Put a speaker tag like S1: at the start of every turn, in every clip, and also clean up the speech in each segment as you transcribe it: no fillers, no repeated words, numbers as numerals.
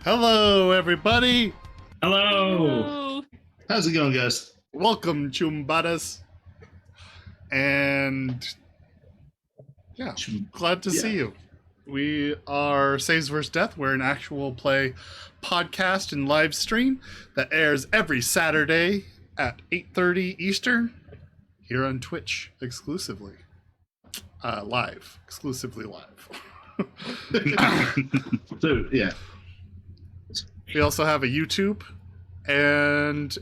S1: Hello, everybody.
S2: Hello.
S3: How's it going, guys?
S1: Welcome, Chumbadas. And yeah, glad to see you. We are Saves vs. Death. We're an actual play podcast and live stream that airs every Saturday at 8:30 Eastern here on Twitch exclusively. Exclusively live.
S3: So, yeah.
S1: We also have a YouTube and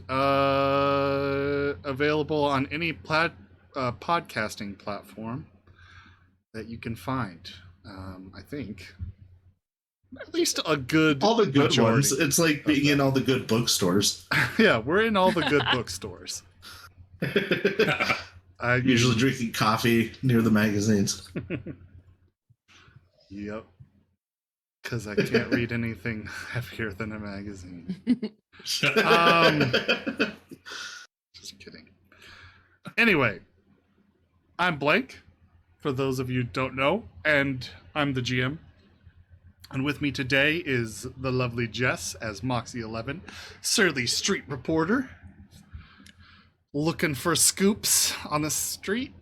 S1: available on any podcasting platform that you can find. I think at least a good
S3: all the good ones.
S1: majority.
S3: It's like being in all the good bookstores.
S1: Yeah, we're in all the good bookstores.
S3: Usually drinking coffee near the magazines.
S1: Yep. Because I can't read anything heavier than a magazine. Just kidding. Anyway, I'm Blake, for those of you who don't know, and I'm the GM. And with me today is the lovely Jess as Moxie11, surly street reporter, looking for scoops on the street.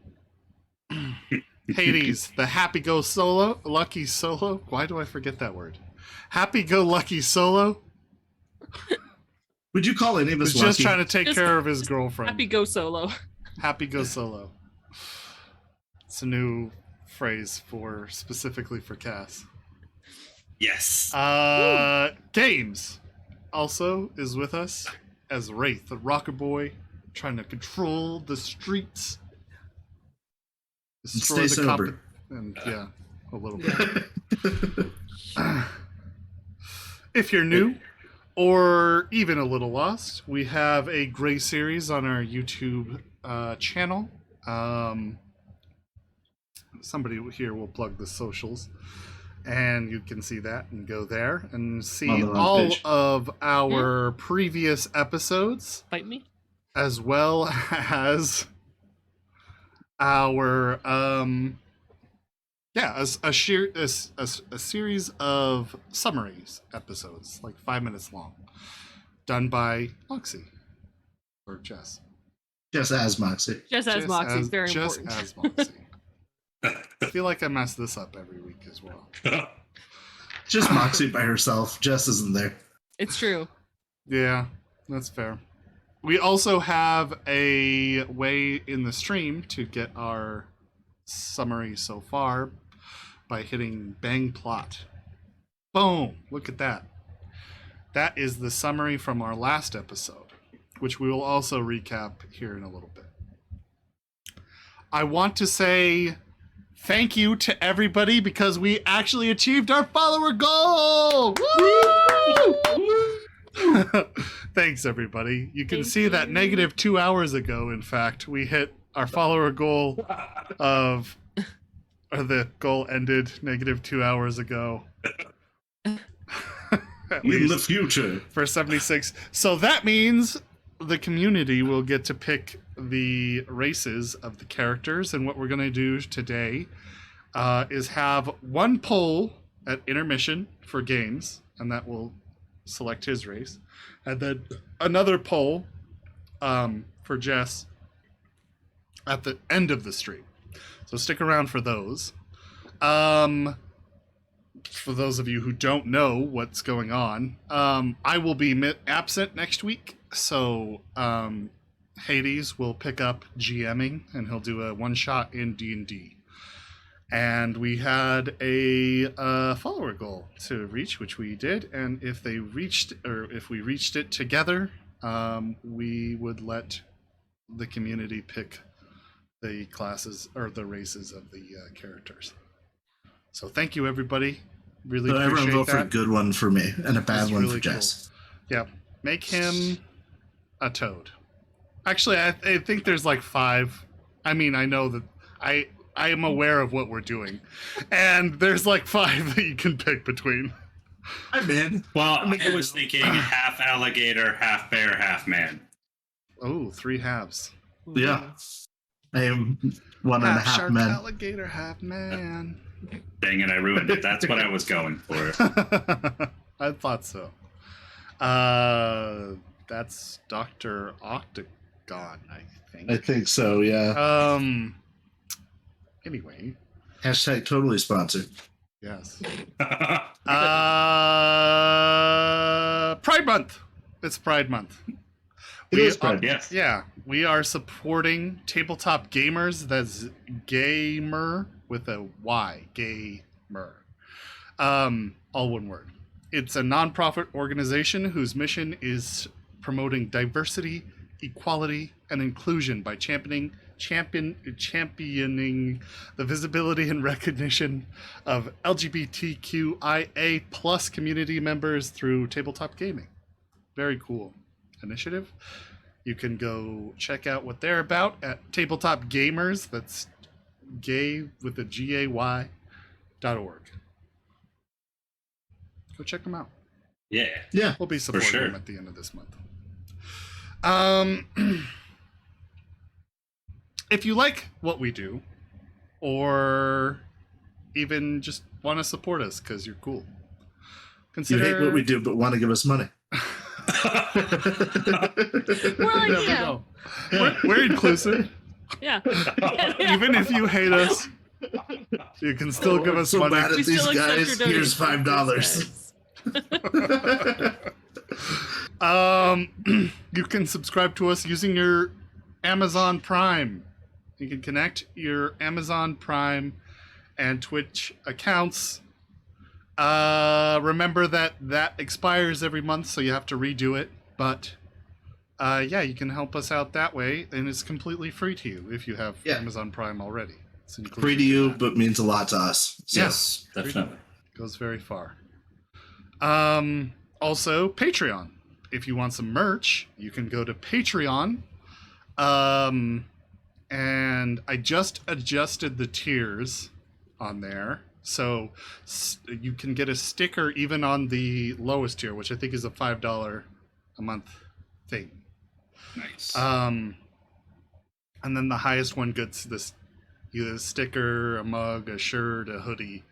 S1: Hades, the lucky solo. Why do I forget that word? Happy-go-lucky solo.
S3: Would you call any of us
S1: Who's just trying to take care of his girlfriend.
S2: Happy go solo.
S1: Happy go solo. It's a new phrase specifically for Cass.
S4: Yes.
S1: Games also is with us as Wraith, the rocker boy, trying to control the streets.
S3: Stay sober.
S1: And yeah, a little bit. If you're new or even a little lost, we have a Gray series on our YouTube channel. Somebody here will plug the socials, and you can see that and go there and see all of our previous episodes.
S2: Bite me.
S1: As well as our a series of summaries episodes, like 5 minutes long, done by Moxie or Jess.
S3: Just as Moxie.
S2: Just as Moxie is very important.
S1: Just as Moxie. I feel like I mess this up every week as well.
S3: Just Moxie by herself. Jess isn't there.
S2: It's true.
S1: Yeah, that's fair. We also have a way in the stream to get our summary so far by hitting bang plot. Boom! Look at that. That is the summary from our last episode, which we will also recap here in a little bit. I want to say thank you to everybody because we actually achieved our follower goal! Woo! Thanks, everybody. You can see that negative 2 hours ago, in fact, we hit our follower goal the goal ended negative 2 hours ago.
S3: In the future.
S1: For 76. So that means the community will get to pick the races of the characters, and what we're going to do today is have one poll at intermission for games, and that will select his race, and then another poll for Jess at the end of the stream. So stick around for those. For those of you who don't know what's going on, I will be absent next week, so Hades will pick up GMing, and he'll do a one-shot in D&D. And we had a follower goal to reach, which we did. And if we reached it together, we would let the community pick the classes or the races of the characters. So thank you, everybody. Really appreciate that.
S3: Everyone vote for a good one for me and a bad one for Jess.
S1: Cool. Yeah, make him a toad. Actually, I think there's like 5. I mean, I know that I am aware of what we're doing, and there's like 5 that you can pick between.
S3: I'm in.
S4: Well, I was thinking half alligator, half bear, half man.
S1: Oh, 3 halves.
S3: Yeah. I am one and a half
S1: shark,
S3: man.
S1: Alligator, half man.
S4: Dang it, I ruined it. That's what I was going for.
S1: That's thought so. That's Dr. Octagon, I think.
S3: I think so, yeah.
S1: Anyway.
S3: Hashtag totally sponsored.
S1: Yes. Pride Month. It's Pride Month.
S3: It is Pride.
S4: Yes.
S1: Yeah, we are supporting Tabletop Gamers. That's gamer with a Y. Gamer. All one word. It's a nonprofit organization whose mission is promoting diversity, equality, and inclusion by championing the visibility and recognition of LGBTQIA plus community members through tabletop gaming. Very cool initiative. You can go check out what they're about at Tabletop Gaymers. That's gay with a GAY.org. Go check them out.
S4: Yeah.
S3: Yeah.
S1: We'll be supporting
S4: sure.
S1: them at the end of this month. If you like what we do, or even just want to support us because you're cool,
S3: You
S1: consider
S3: hate what we do, but want to give us money.
S2: We're like,
S1: There we
S2: yeah.
S1: go. We're inclusive.
S2: Yeah.
S1: Even if you hate us, you can still give us
S3: so
S1: money.
S3: bad at
S2: We
S3: these
S2: still accept
S3: guys.
S2: your
S3: Here's
S2: donations,
S3: $5.
S1: You can subscribe to us using your Amazon Prime. You can connect your Amazon Prime and Twitch accounts. Remember that expires every month, so you have to redo it. But yeah, you can help us out that way, and it's completely free to you if you have Amazon Prime already. It's
S3: Free to you, but means a lot to us. So.
S1: Yes,
S4: Definitely.
S1: goes very far. Also, Patreon. If you want some merch, you can go to Patreon. And I just adjusted the tiers on there. So you can get a sticker even on the lowest tier, which I think is a $5 a month thing.
S4: Nice.
S1: And then the highest one gets this either a sticker, a mug, a shirt, a hoodie.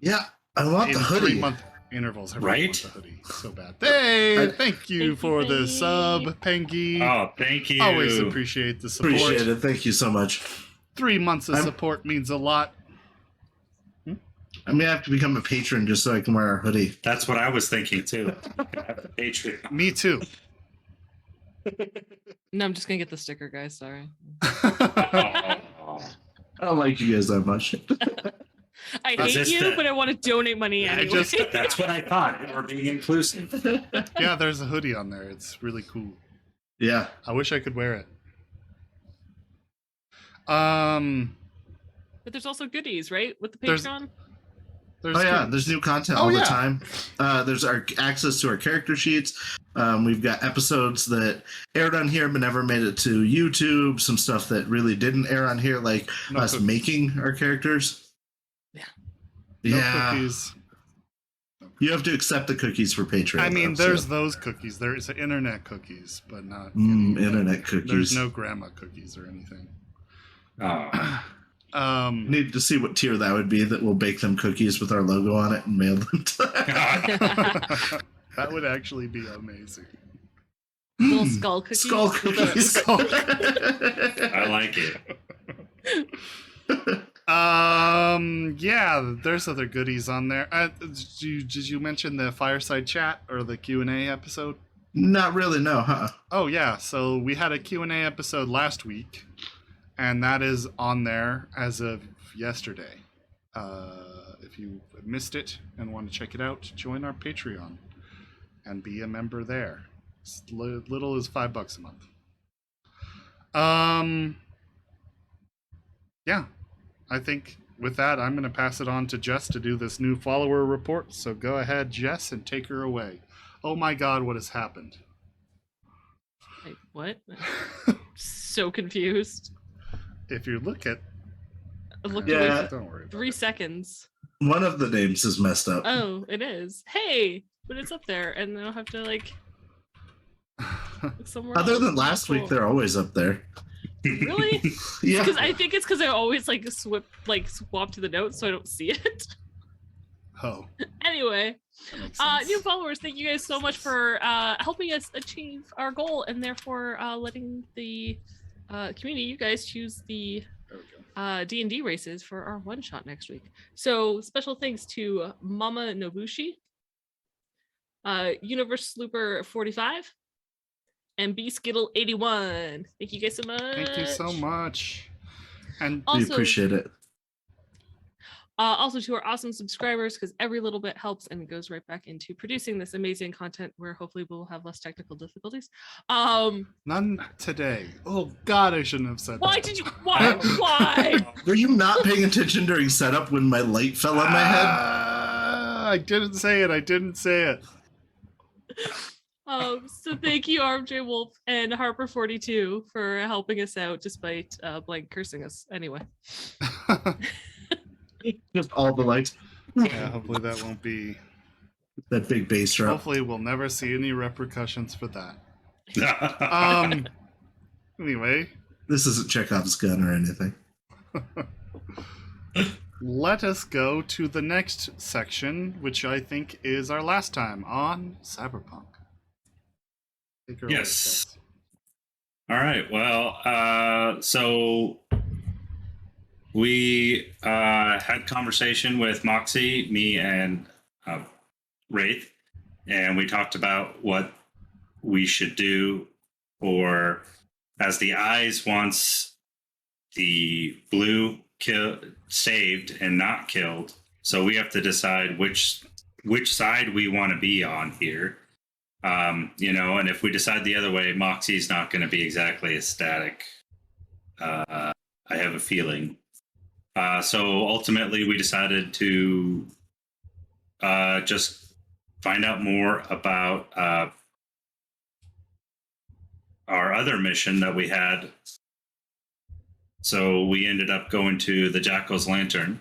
S3: Yeah, I want the
S1: In
S3: hoodie.
S1: 3-month intervals. I
S4: Right?
S1: want the hoodie so bad. Hey, thank you for the sub, Pengy.
S4: Oh, thank you.
S1: Always appreciate the support.
S3: Appreciate it. Thank you so much.
S1: 3 months of support means a lot.
S3: I may have to become a patron just so I can wear a hoodie.
S4: That's what I was thinking too. Patreon.
S1: Me too.
S2: No, I'm just gonna get the sticker, guys. Sorry.
S4: Oh.
S3: I don't like you guys that much.
S2: I
S4: Is
S2: hate
S4: this
S2: you,
S4: the-
S2: but I want to donate money
S1: I
S2: anyway.
S1: just-
S4: That's what I thought. We're being inclusive.
S1: Yeah, there's a hoodie on there. It's really cool.
S3: Yeah.
S1: I wish I could wear it.
S2: But there's also goodies, right? With the
S1: There's-
S2: Patreon.
S1: There's
S3: Oh yeah,
S1: good-
S3: there's new content
S1: Oh,
S3: all
S1: yeah.
S3: the time. There's our access to our character sheets. We've got episodes that aired on here but never made it to YouTube. Some stuff that really didn't air on here, like
S1: No
S3: us
S1: cookies.
S3: making our characters.
S2: Yeah.
S1: No
S3: Yeah.
S1: cookies.
S3: You have to accept the cookies for Patreon.
S1: I mean,
S3: though,
S1: there's
S3: so-
S1: those cookies. There's internet cookies, but not
S3: internet cookies.
S1: There's no grandma cookies or anything.
S4: Oh.
S3: Need to see what tier that would be that will bake them cookies with our logo on it and mail them to
S1: That would actually be amazing.
S2: Little skull cookies.
S3: Skull cookies.
S4: I like it.
S1: Yeah, there's other goodies on there. Did you mention the fireside chat or the Q&A episode?
S3: Not really, no, huh?
S1: Oh yeah, so we had a Q&A episode last week, and that is on there as of yesterday. If you missed it and want to check it out, join our Patreon and be a member there. It's little as $5 a month. Yeah, I think with that, I'm going to pass it on to Jess to do this new follower report. So go ahead, Jess, and take her away. Oh my God, what has happened?
S2: Wait, what? So confused.
S1: If you look at,
S2: I looked
S3: Yeah.
S2: away for
S1: don't worry about
S2: 3
S1: it.
S2: seconds.
S3: One of the names is messed up.
S2: Oh, it is. Hey, but it's up there, and then I'll have to like look somewhere.
S3: Other
S2: else.
S3: than last week,
S2: Cool.
S3: they're always up there.
S2: Really?
S3: Yeah.
S2: Because I think it's because I always like swap to the notes, so I don't see it.
S1: Oh,
S2: Anyway,
S1: that makes sense.
S2: new followers, thank you guys so much for helping us achieve our goal and therefore letting the community, you guys, choose the
S1: There we go.
S2: D&D races for our one-shot next week. So special thanks to Mama Nobushi, Universe Slooper 45, and B Skittle 81. Thank you guys so much.
S1: Thank you so much. And
S3: We
S2: Also,
S3: appreciate it.
S2: also to our awesome subscribers, because every little bit helps and it goes right back into producing this amazing content where hopefully we'll have less technical difficulties.
S1: none today. Oh God, I shouldn't have said
S2: Why
S1: that.
S2: did you? Why?
S3: Were you not paying attention during setup when my light fell on my head?
S1: I didn't say it. I didn't say it.
S2: So thank you, RJ Wolf and Harper42 for helping us out despite Blank cursing us. Anyway.
S3: Just all the lights.
S1: Yeah, hopefully that won't be.
S3: That big bass drum.
S1: Hopefully we'll never see any repercussions for that. Anyway,
S3: This isn't Chekhov's gun or anything.
S1: let us go to the next section, which I think is our last time on Cyberpunk. Take her away,
S4: Yes.
S1: Kaze.
S4: All right. Well, so we had conversation with Moxie, me, and Wraith, and we talked about what we should do, or as the eyes wants the blue saved and not killed. So we have to decide which side we want to be on here. And if we decide the other way, Moxie's not going to be exactly ecstatic. I have a feeling. So ultimately, we decided to just find out more about our other mission that we had. So we ended up going to the Jackal's Lantern,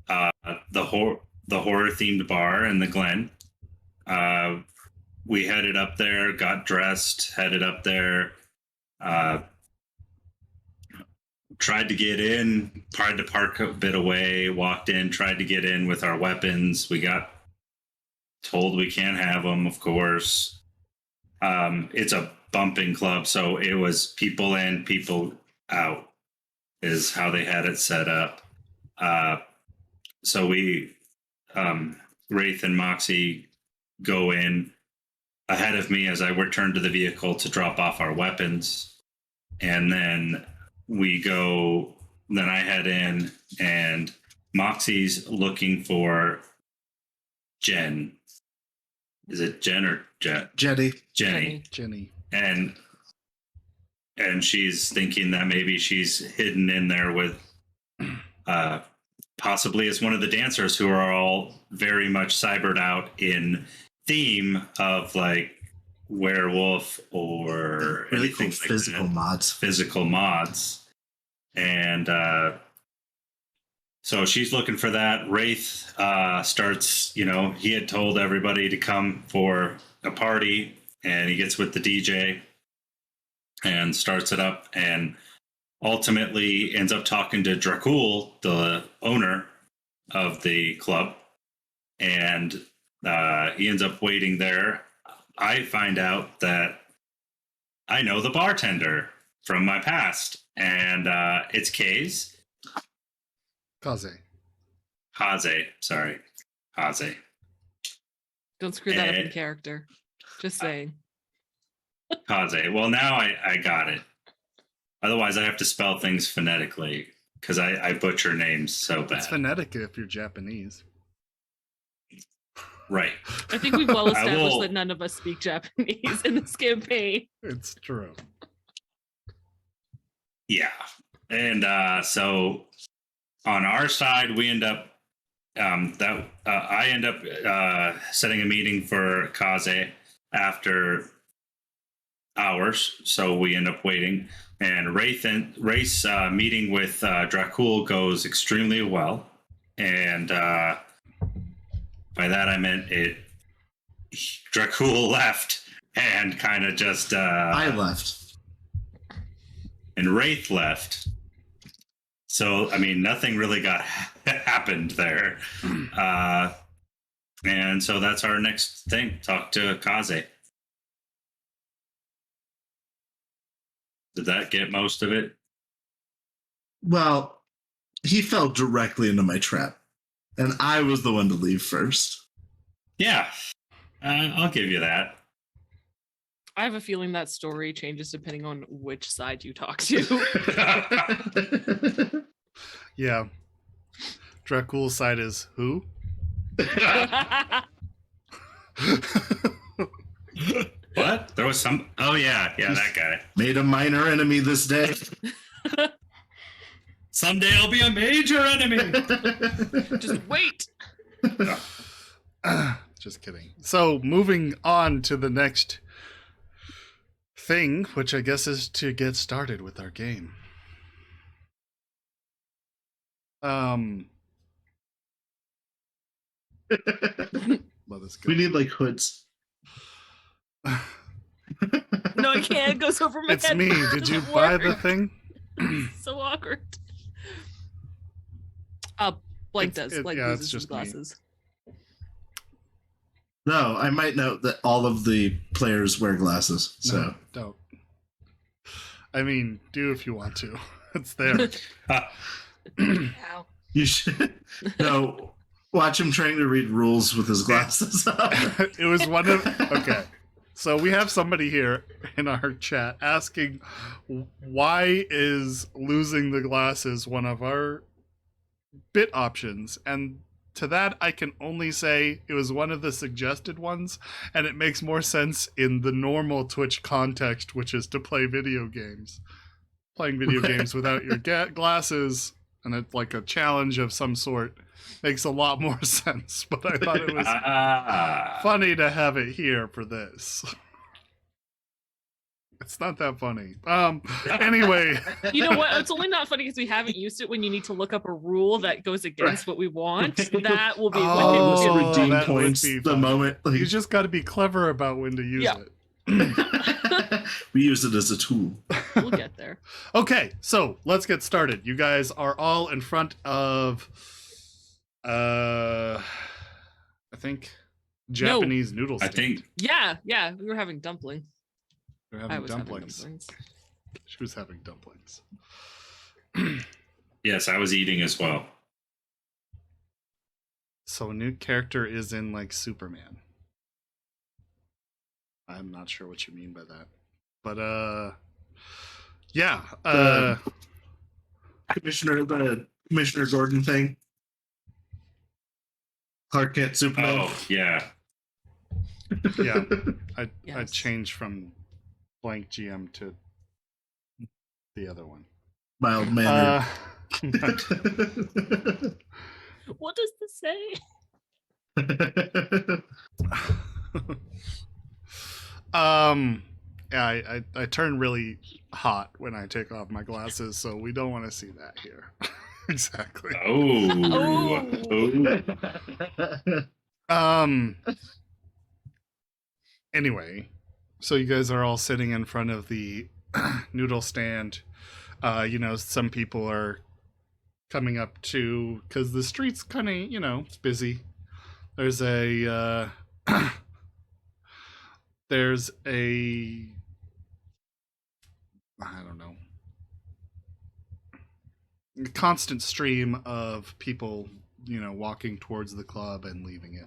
S4: the horror themed bar in the Glen. We headed up there, got dressed, headed up there, tried to get in, tried to park a bit away, walked in, tried to get in with our weapons. We got told we can't have them, of course. It's a bumping club, so it was people in, people out is how they had it set up. So we, Wraith and Moxie go in ahead of me as I return to the vehicle to drop off our weapons. And then I head in, and Moxie's looking for Jen. Is it Jen or
S3: Jenny.
S4: Jenny.
S1: Jenny.
S4: And she's thinking that maybe she's hidden in there with possibly as one of the dancers who are all very much cybered out in theme of like werewolf or
S3: Really
S4: anything
S3: cool
S4: like
S3: physical
S4: that.
S3: mods.
S4: Physical mods. And so she's looking for that. Wraith starts, he had told everybody to come for a party, and he gets with the DJ and starts it up, and ultimately ends up talking to Jackal, the owner of the club, and he ends up waiting there. I find out that I know the bartender from my past, and it's Kaze.
S1: Kaze.
S4: Kaze.
S2: Don't screw that up in character. Just saying.
S4: Kaze. Well, now I got it. Otherwise, I have to spell things phonetically because I butcher names so bad.
S1: It's phonetic if you're Japanese.
S4: Right.
S2: I think we've well established
S4: will-
S2: that none of us speak Japanese in this campaign.
S1: It's true.
S4: Yeah. And so on our side, we end up I end up setting a meeting for Kaze after hours. So we end up waiting. And Race meeting with Jackal goes extremely well. And by that I meant Jackal left and kind of just
S3: I left.
S4: and Wraith left. So, I mean, nothing really happened there. And so that's our next thing. Talk to Kaze. Did that get most of it?
S3: Well, he fell directly into my trap, and I was the one to leave first.
S4: Yeah, I'll give you that.
S2: I have a feeling that story changes depending on which side you talk to.
S1: Yeah. Dracul's side is who?
S4: What? There was some. Oh yeah, that guy.
S3: Made a minor enemy this day.
S4: Someday I'll be a major enemy.
S2: Just wait.
S1: Just kidding. So, moving on to the next thing, which I guess is to get started with our game. Well, this
S3: We need like hoods.
S2: No, I can't. It goes over my
S1: It's
S2: head.
S1: me. Did you buy the thing?
S2: So awkward. Blank does. Blank
S1: yeah, it's
S2: loses his
S1: just me.
S2: glasses.
S3: No, I might note that all of the players wear glasses. So
S1: No, don't. I mean, do if you want to. It's there.
S2: Ow.
S3: you should no watch him trying to read rules with his glasses on.
S1: It was one of okay. So we have somebody here in our chat asking why is losing the glasses one of our bit options, and to that I can only say it was one of the suggested ones, and it makes more sense in the normal Twitch context, which is to play video games. Playing video games without your glasses and it's like a challenge of some sort makes a lot more sense, but I thought it was funny to have it here for this. It's not that funny. Anyway.
S2: You know what? It's only not funny because we haven't used it when you need to look up a rule that goes against what we want. That will be when
S1: Oh,
S2: it
S3: Almost
S2: will
S1: that
S3: redeem
S1: would
S3: points
S1: be
S3: the
S1: fun.
S3: moment. Like,
S1: You just got to be clever about when to use
S2: Yeah.
S1: it.
S3: we use it as a tool.
S2: We'll get there.
S1: Okay, so let's get started. You guys are all in front of, I think, Japanese noodle
S4: I
S1: stand.
S4: think
S2: Yeah, we were having dumplings.
S1: They're
S2: I
S1: having
S2: was
S1: dumplings.
S2: having dumplings.
S1: She was having dumplings.
S4: yes, I was eating as well.
S1: So a new character is in like Superman. I'm not sure what you mean by that. But yeah.
S3: The Commissioner Gordon thing. Clark Kent Superman.
S4: Oh yeah.
S1: Yeah. I
S2: Yes.
S1: changed from blank GM to the other one.
S3: Mild mannered.
S2: What does this say?
S1: Yeah, I turn really hot when I take off my glasses, so we don't want to see that here. Exactly.
S4: Oh.
S1: Anyway, so you guys are all sitting in front of the noodle stand. You know, some people are coming up to, because the street's kind of, you know, it's busy. There's a there's a, I don't know, a constant stream of people, you know, walking towards the club and leaving it.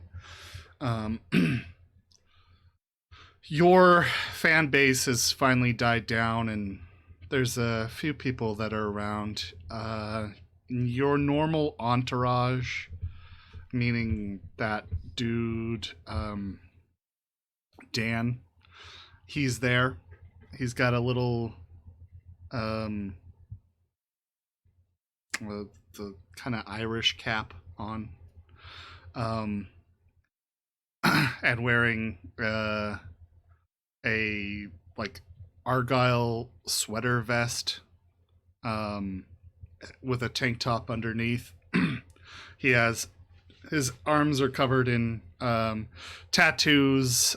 S1: Your fan base has finally died down, and there's a few people that are around. Your normal entourage, meaning that dude, Dan, he's there. He's got a little, the kind of Irish cap on, and wearing a like Argyle sweater vest, with a tank top underneath. He has, his arms are covered in tattoos.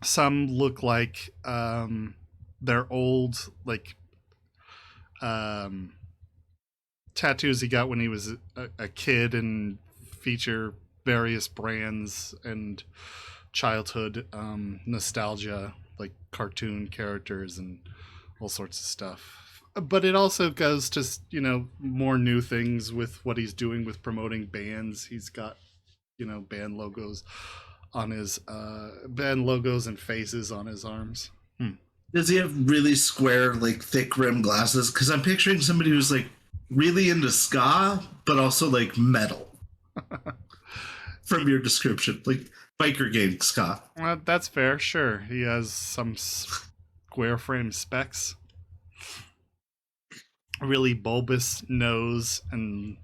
S1: Some look like they're old, like tattoos he got when he was a kid and feature various brands and childhood nostalgia, like cartoon characters and all sorts of stuff. But it also goes to, you know, more new things with what he's doing with promoting bands. He's got, you know, band logos on his band logos and faces on his arms.
S3: Does he have really square, like thick rim glasses? Because I'm picturing somebody who's like really into ska, but also like metal. From your description, like biker gang ska.
S1: That's fair, sure. He has some square frame specs, really bulbous nose and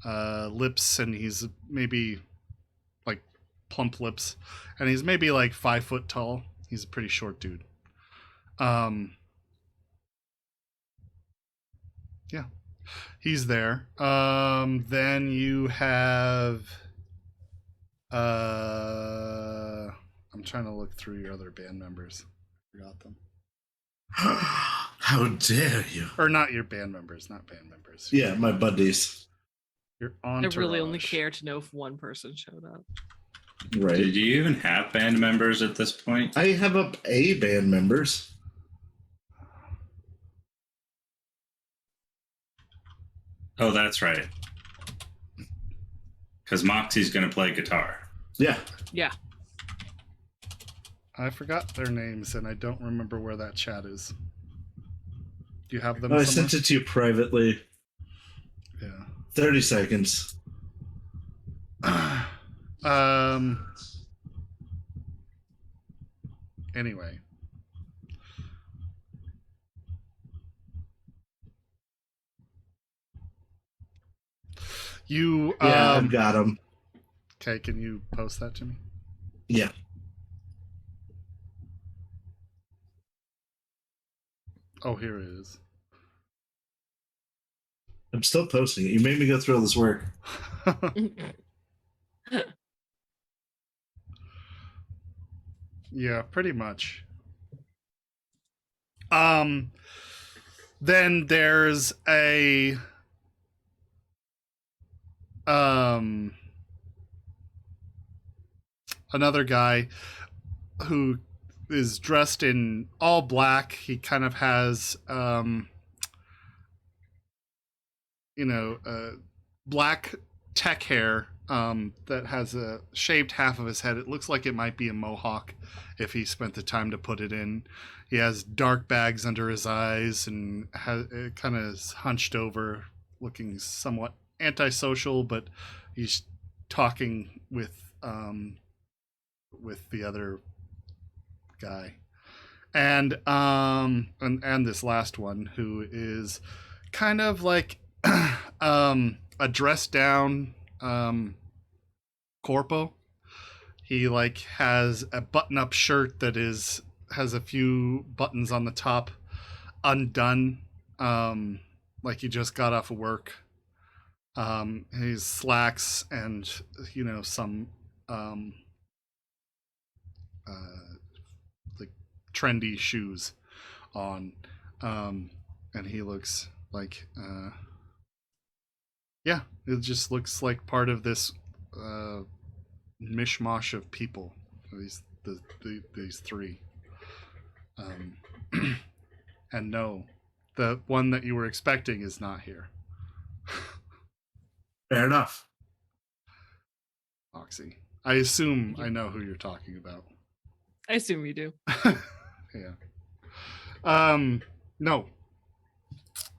S1: lips, and he's maybe like plump lips, and he's maybe like 5 foot tall. He's a pretty short dude. Yeah, he's there. Then you have I'm trying to look through your other band members. Forgot them.
S3: How dare you?
S1: Or not your band members, not band members.
S3: Yeah, my buddies.
S1: Your
S2: I
S1: entourage.
S2: really only care to know if one person showed up.
S3: Right.
S4: Did you even have band members at this point?
S3: I have up a band members.
S4: Oh, that's right. Because Moxie's going to play guitar.
S3: Yeah.
S2: Yeah.
S1: I forgot their names, and I don't remember where that chat is. Do you have them
S3: I
S1: somewhere?
S3: sent it to you privately.
S1: Yeah.
S3: 30 seconds.
S1: Anyway. You
S3: Yeah, I've got them.
S1: Okay, can you post that to me?
S3: Yeah.
S1: Oh, here it is.
S3: I'm still posting it. You made me go through all this work.
S1: Yeah, pretty much. Then there's a another guy who is dressed in all black. He kind of has black tech hair that has a shaved half of his head. It looks like it might be a mohawk if he spent the time to put it in. He has dark bags under his eyes and it kind of is hunched over, looking somewhat antisocial, but he's talking with the other guy. And this last one, who is kind of like a dressed down corpo. He like has a button-up shirt that has a few buttons on the top undone, like he just got off of work. His slacks and some like trendy shoes on, and he looks like it just looks like part of this mishmash of people. These three. And no, the one that you were expecting is not here.
S3: Fair enough.
S1: Oxy. I assume I know who you're talking about.
S2: I assume you do.
S1: Yeah. No.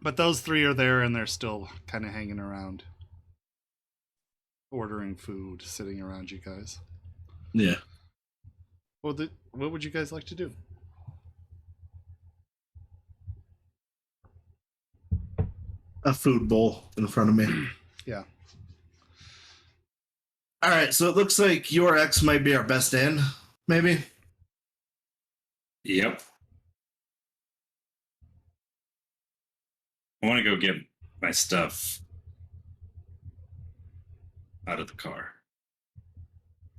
S1: But those three are there and they're still kind of hanging around. Ordering food, sitting around you guys.
S3: Yeah.
S1: What would you guys like to do?
S3: A food bowl in front of me.
S1: Yeah.
S3: All right, so it looks like your ex might be our best in, maybe?
S4: Yep. I want to go get my stuff out of the car.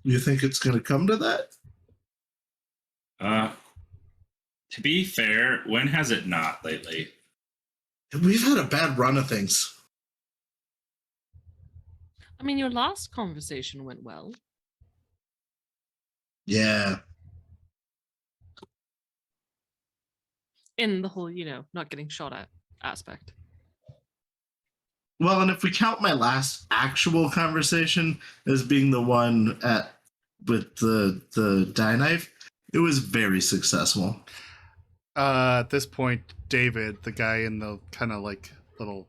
S3: You think it's going to come to that?
S4: To be fair, when has it not lately?
S3: We've had a bad run of things.
S2: I mean, your last conversation went well.
S3: Yeah.
S2: In the whole, not getting shot at aspect.
S3: Well, and if we count my last actual conversation as being the one with the dye knife, it was very successful.
S1: At this point, David, the guy in the kind of like little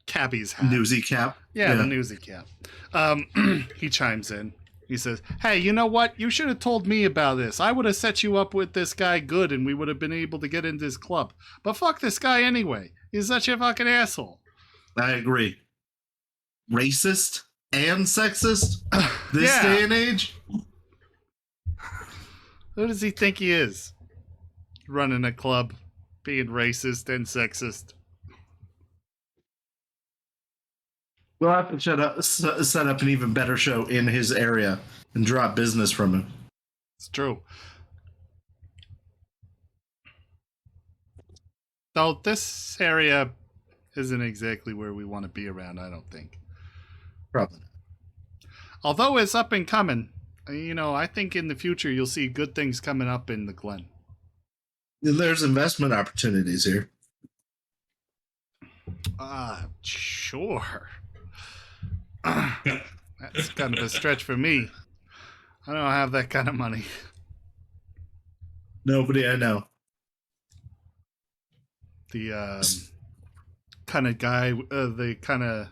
S1: cabbie's hat.
S3: Newsy cap.
S1: Yeah, the newsy cap. He chimes in. He says, "Hey, you know what? You should have told me about this. I would have set you up with this guy good, and we would have been able to get into his club. But fuck this guy anyway. He's such a fucking asshole."
S3: I agree. Racist and sexist this day and age.
S1: Who does he think he is? Running a club, being racist and sexist.
S3: We'll have to set up an even better show in his area and drop business from him.
S1: It's true. Though this area isn't exactly where we want to be around, I don't think.
S3: Probably not.
S1: Although it's up and coming, I think in the future you'll see good things coming up in the Glen.
S3: There's investment opportunities here.
S1: Sure. That's kind of a stretch for me. I don't have that kind of money.
S3: Nobody I know.
S1: The kind of guy, the kind of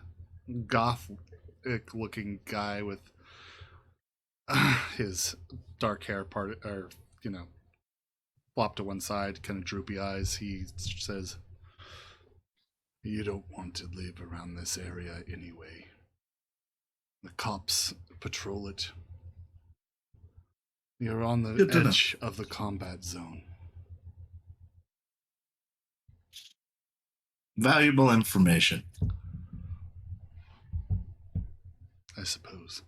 S1: gothic-looking guy with his dark hair flopped to one side, kind of droopy eyes. He says, "You don't want to live around this area anyway. The cops patrol it. You're on the edge of the combat zone."
S3: Valuable information.
S1: I suppose.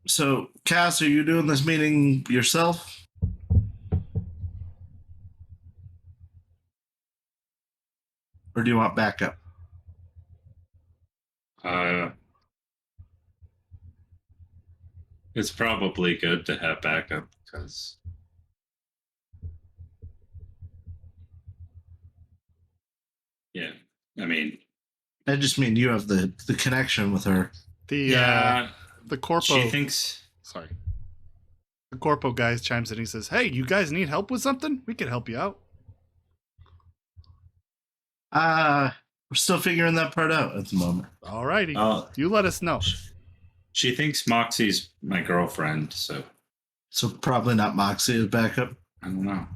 S3: So, Cass, are you doing this meeting yourself? Or do you want backup?
S4: It's probably good to have backup because
S3: I just mean you have the connection with her.
S1: The corpo.
S4: She thinks.
S1: Sorry. The corpo guy chimes in. He says, "Hey, you guys need help with something? We can help you out."
S3: We're still figuring that part out at the moment.
S1: Alrighty. You let us know.
S4: She thinks Moxie's my girlfriend, so
S3: probably not Moxie as backup.
S4: I don't know.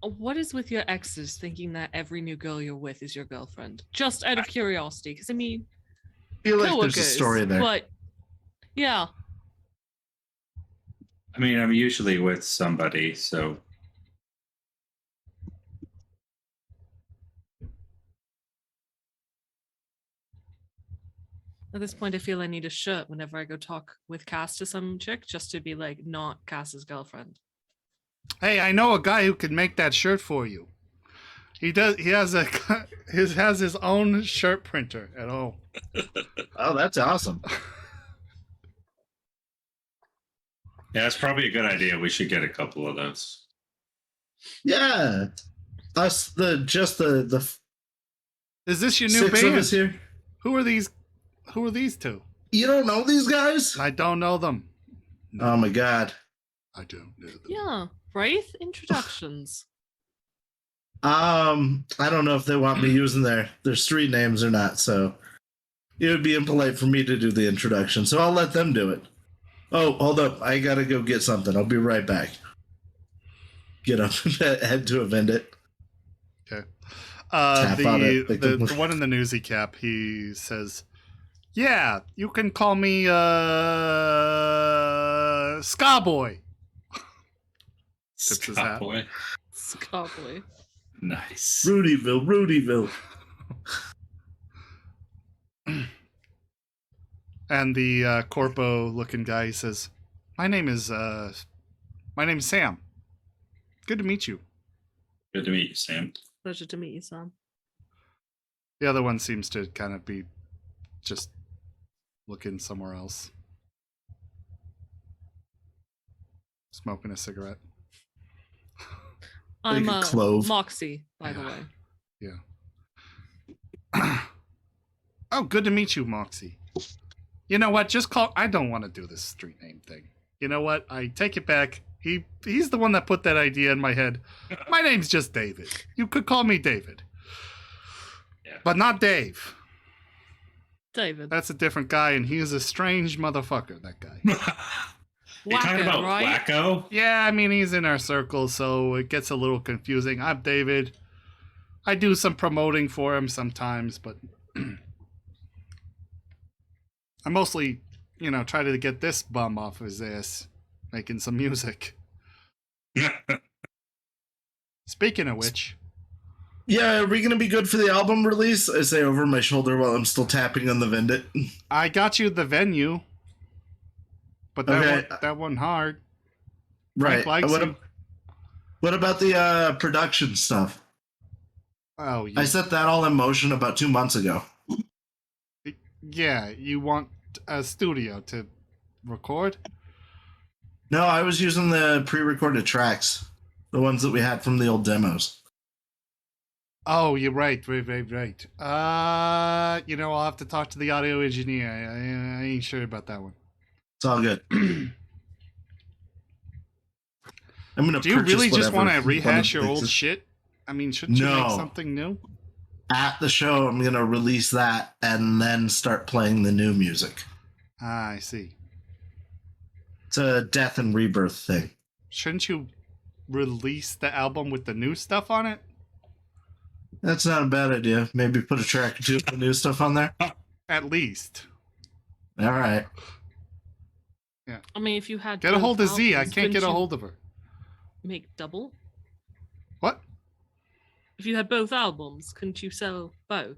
S2: What is with your exes thinking that every new girl you're with is your girlfriend? Just out of curiosity, because I
S3: feel like there's a story there.
S2: But yeah,
S4: I'm usually with somebody, so
S2: at this point, I feel I need a shirt whenever I go talk with Cass to some chick, just to be like, not Cass's girlfriend.
S1: Hey, I know a guy who can make that shirt for you. He does. He has his own shirt printer at home.
S3: Oh, that's awesome.
S4: yeah, it's probably a good idea. We should get a couple of those.
S3: Yeah, us the.
S1: Is this your new
S3: six
S1: band?
S3: Of us here.
S1: Who are these? Who are these two?
S3: You don't know these guys?
S1: I don't know them.
S3: No. Oh my god.
S1: I don't know them.
S2: Yeah, wraith introductions.
S3: I don't know if they want me using their street names or not, so it would be impolite for me to do the introduction, so I'll let them do it. Oh, hold up. I gotta go get something. I'll be right back. Get up and head to a vendit.
S1: Okay. The one in the newsy cap, he says, "Yeah, you can call me Scarboy." Tips his hat.
S4: Scarboy.
S2: Scarboy.
S4: Nice.
S3: Rudyville.
S1: And the corpo-looking guy, he says, "My name's Sam. Good to meet you."
S4: Good to meet you, Sam.
S2: Pleasure to meet you, Sam.
S1: The other one seems to kind of be just looking somewhere else. Smoking a cigarette.
S2: I'm
S3: a clove.
S2: Moxie, by the way.
S1: Yeah. Oh, good to meet you, Moxie. You know what? I don't want to do this street name thing. You know what? I take it back. He's the one that put that idea in my head. My name's just David. You could call me David.
S4: Yeah.
S1: But not Dave.
S2: David.
S1: That's a different guy, and he's a strange motherfucker, that guy.
S4: You talking about
S2: right?
S4: Wacko?
S1: Yeah, I mean, he's in our circle, so it gets a little confusing. I'm David. I do some promoting for him sometimes, but I mostly, try to get this bum off his ass, making some music. Speaking of which...
S3: Yeah, are we going to be good for the album release? I say over my shoulder while I'm still tapping on the Vendit.
S1: I got you the venue, but that one hard.
S3: Right.
S1: Frank likes you.
S3: What about the production stuff?
S1: Oh,
S3: I set that all in motion about 2 months ago.
S1: Yeah, you want a studio to record?
S3: No, I was using the pre-recorded tracks, the ones that we had from the old demos.
S1: Oh, you're right. I'll have to talk to the audio engineer. I ain't sure about that one.
S3: It's all good. I'm gonna.
S1: Do you really just want to
S3: whatever
S1: rehash your
S3: one of the
S1: old
S3: things-
S1: shit? I mean, shouldn't you make
S3: No.
S1: something new?
S3: At the show, I'm gonna release that and then start playing the new music.
S1: Ah, I see.
S3: It's a death and rebirth thing.
S1: Shouldn't you release the album with the new stuff on it?
S3: That's not a bad idea. Maybe put a track or two of the new stuff on there.
S1: At least.
S3: All right.
S2: I mean, if you had
S1: Get a
S2: both
S1: hold of Z. I
S2: albums,
S1: can't get
S2: couldn't
S1: a
S2: you
S1: hold of her.
S2: Make double.
S1: What?
S2: If you had both albums, couldn't you sell both?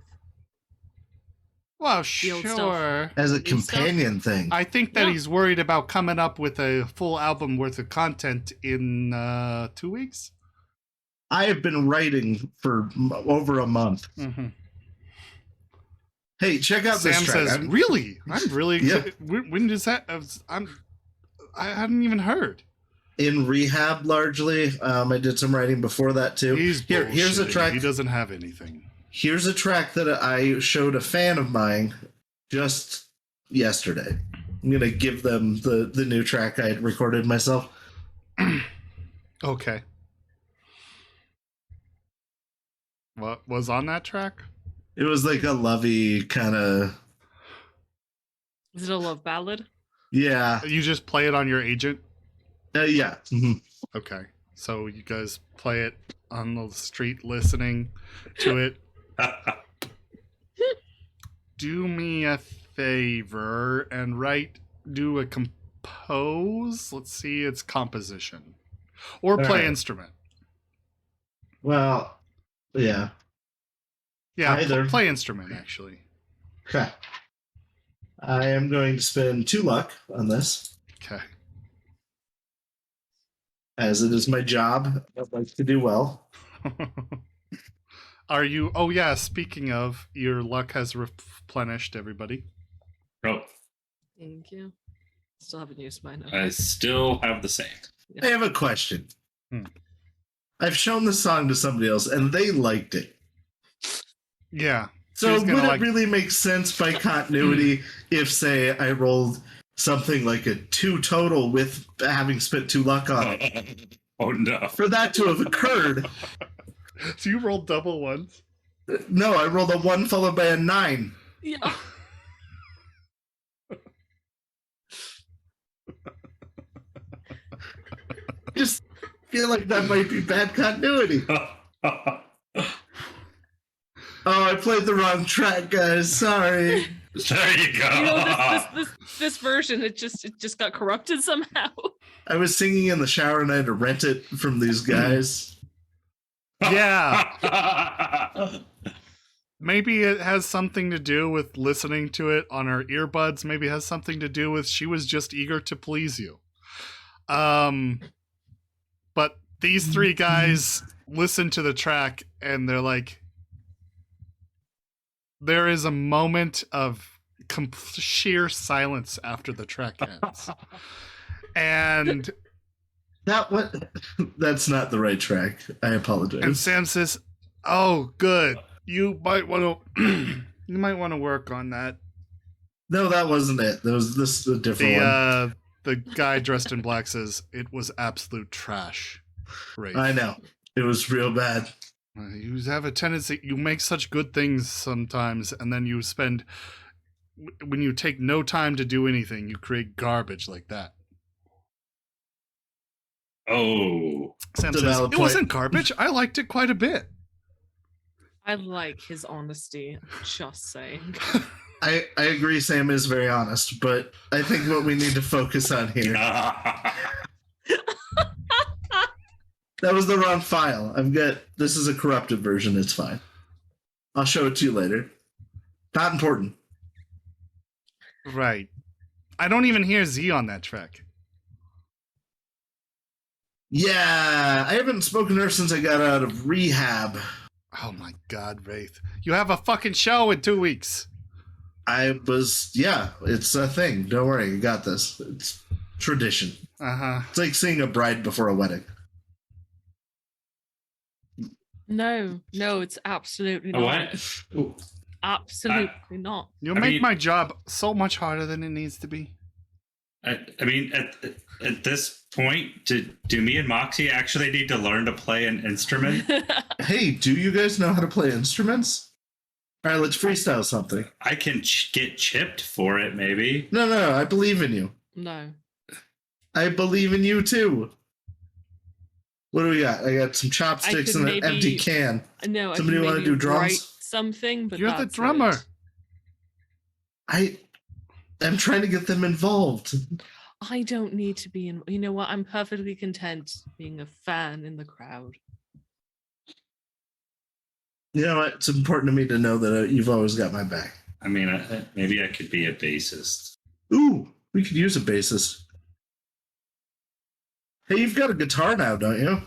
S1: Well,
S2: old
S1: sure.
S2: stuff.
S3: As a
S2: New stuff?
S3: companion thing.
S1: I think that
S2: Yeah.
S1: he's worried about coming up with a full album worth of content in 2 weeks.
S3: I have been writing for over a month.
S1: Mm-hmm.
S3: Hey, check out this
S1: Sam
S3: track.
S1: says, "Really? I'm really
S3: Yeah.
S1: excited. When does that? I hadn't even heard."
S3: In rehab, largely. I did some writing before that too.
S1: Here's a
S3: Here's a track.
S1: He doesn't have anything.
S3: Here's a track that I showed a fan of mine just yesterday. I'm gonna give them the new track I had recorded myself.
S1: Okay. What was on that track?
S3: It was like a lovey kind of.
S2: Is it a love ballad?
S3: Yeah.
S1: You just play it on your agent?
S3: Yeah. Mhm.
S1: Okay. So you guys play it on the street listening to it. Do me a favor and do a compose. Let's see its composition. Or
S3: All
S1: play
S3: right.
S1: instrument.
S3: Well, yeah.
S1: Yeah,
S3: Either.
S1: play instrument, actually.
S3: Okay. I am going to spend 2 luck on this,
S1: Okay.
S3: as it is my job. I'd like to do well.
S1: Are you... Oh, yeah, speaking of, your luck has replenished, everybody.
S4: Oh,
S2: Thank you. Still haven't used mine.
S4: I still have the same.
S3: I have a question.
S1: Hmm.
S3: I've shown the song to somebody else, and they liked it.
S1: Yeah.
S3: So
S1: Who's
S3: would
S1: gonna
S3: it
S1: like-
S3: really make sense by continuity if, say, I rolled something like a 2 total with having spent 2 luck on it?
S4: Oh no.
S3: For that to have occurred,
S1: So you rolled double ones?
S3: no, I rolled a 1 followed by a 9.
S2: Yeah.
S3: Just feel like that might be bad continuity. Oh, I played the wrong track, guys. Sorry.
S4: There you go.
S2: You know, this version, it just got corrupted somehow.
S3: I was singing in the shower and I had to rent it from these guys.
S1: Yeah. Maybe it has something to do with listening to it on her earbuds. Maybe it has something to do with she was just eager to please you. But these 3 guys listen to the track and they're like, there is a moment of sheer silence after the track ends. And
S3: that's not the right track. I apologize.
S1: Sam says, "Oh, good. You might want to work on that."
S3: No, that wasn't it. This is a different one.
S1: The guy dressed in black says, "It was absolute trash." Right.
S3: I know. It was real bad.
S1: You have a tendency, you make such good things sometimes, and then when you take no time to do anything, you create garbage like that.
S4: Oh.
S1: Sam says, it wasn't garbage. I liked it quite a bit.
S2: I like his honesty. Just saying.
S3: I agree Sam is very honest, but I think what we need to focus on here. That was the wrong file. This is a corrupted version. It's fine. I'll show it to you later. Not important.
S1: Right. I don't even hear Z on that track.
S3: Yeah, I haven't spoken to her since I got out of rehab.
S1: Oh my God, Wraith. You have a fucking show in 2 weeks.
S3: It's a thing. Don't worry, you got this. It's tradition.
S1: Uh-huh.
S3: It's like seeing a bride before a wedding.
S2: No, it's absolutely not.
S4: What?
S2: Absolutely not.
S1: You'll make my job so much harder than it needs to be.
S4: I mean, at this point, do me and Moxie actually need to learn to play an instrument?
S3: Hey, do you guys know how to play instruments? All right, let's freestyle something.
S4: I can get chipped for it, maybe.
S3: No, I believe in you.
S2: No.
S3: I believe in you too. What do we got? I got some chopsticks and an empty can.
S2: No,
S3: Somebody want to do drums?
S2: Write something, but
S1: you're the drummer.
S3: I'm trying to get them involved.
S2: I don't need to be in. You know what? I'm perfectly content being a fan in the crowd.
S3: You know what? It's important to me to know that you've always got my back.
S4: I mean, maybe I could be a bassist.
S3: Ooh, we could use a bassist. Hey, you've got a guitar now, don't you?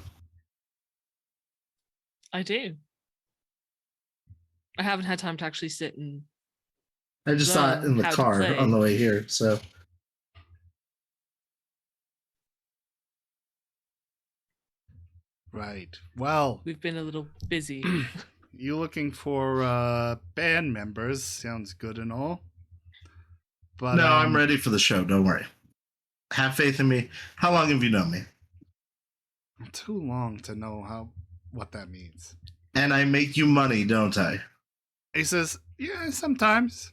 S2: I do. I haven't had time to actually sit and.
S3: I just saw it in the car on the way here, so.
S1: Right. Well,
S2: we've been a little busy.
S1: You looking for band members? Sounds good and all. But
S3: no, I'm ready for the show. Don't worry. Have faith in me. How long have you known me?
S1: Too long to know what that means.
S3: And I make you money, don't I?
S1: He says, yeah, sometimes.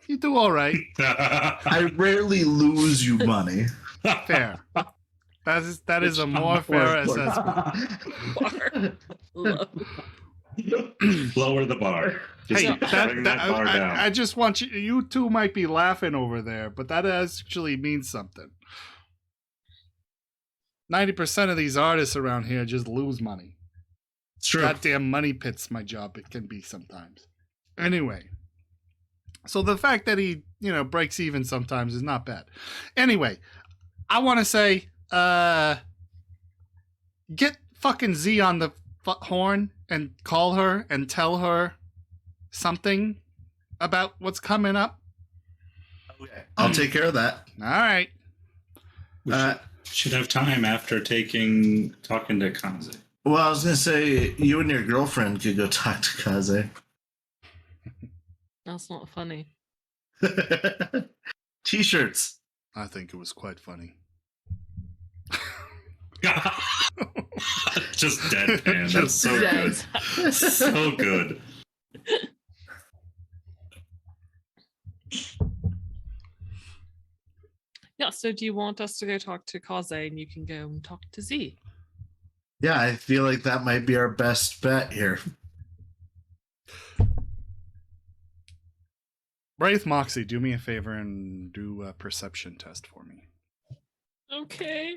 S1: You do all right.
S3: I rarely lose you money.
S1: Fair. That is a more fair assessment.
S4: Lower the bar.
S1: Hey,
S4: bring that bar down.
S1: I just want you two might be laughing over there, but that actually means something. 90% of these artists around here just lose money.
S3: It's true.
S1: Goddamn money pits my job. It can be sometimes. Anyway. So the fact that he, breaks even sometimes is not bad. Anyway, I want to say, get fucking Z on the horn and call her and tell her something about what's coming up.
S3: Okay. I'll take care of that.
S1: All right.
S4: We should have time after talking to Kaze.
S3: Well, I was going to say, you and your girlfriend could go talk to Kaze.
S2: That's not funny.
S3: T-shirts.
S1: I think it was quite funny.
S4: Just deadpan. That's so good. So good.
S2: Yeah, so do you want us to go talk to Kaze and you can go and talk to Z?
S3: Yeah, I feel like that might be our best bet here.
S1: Wraith Moxie, do me a favor and do a perception test for me.
S2: Okay.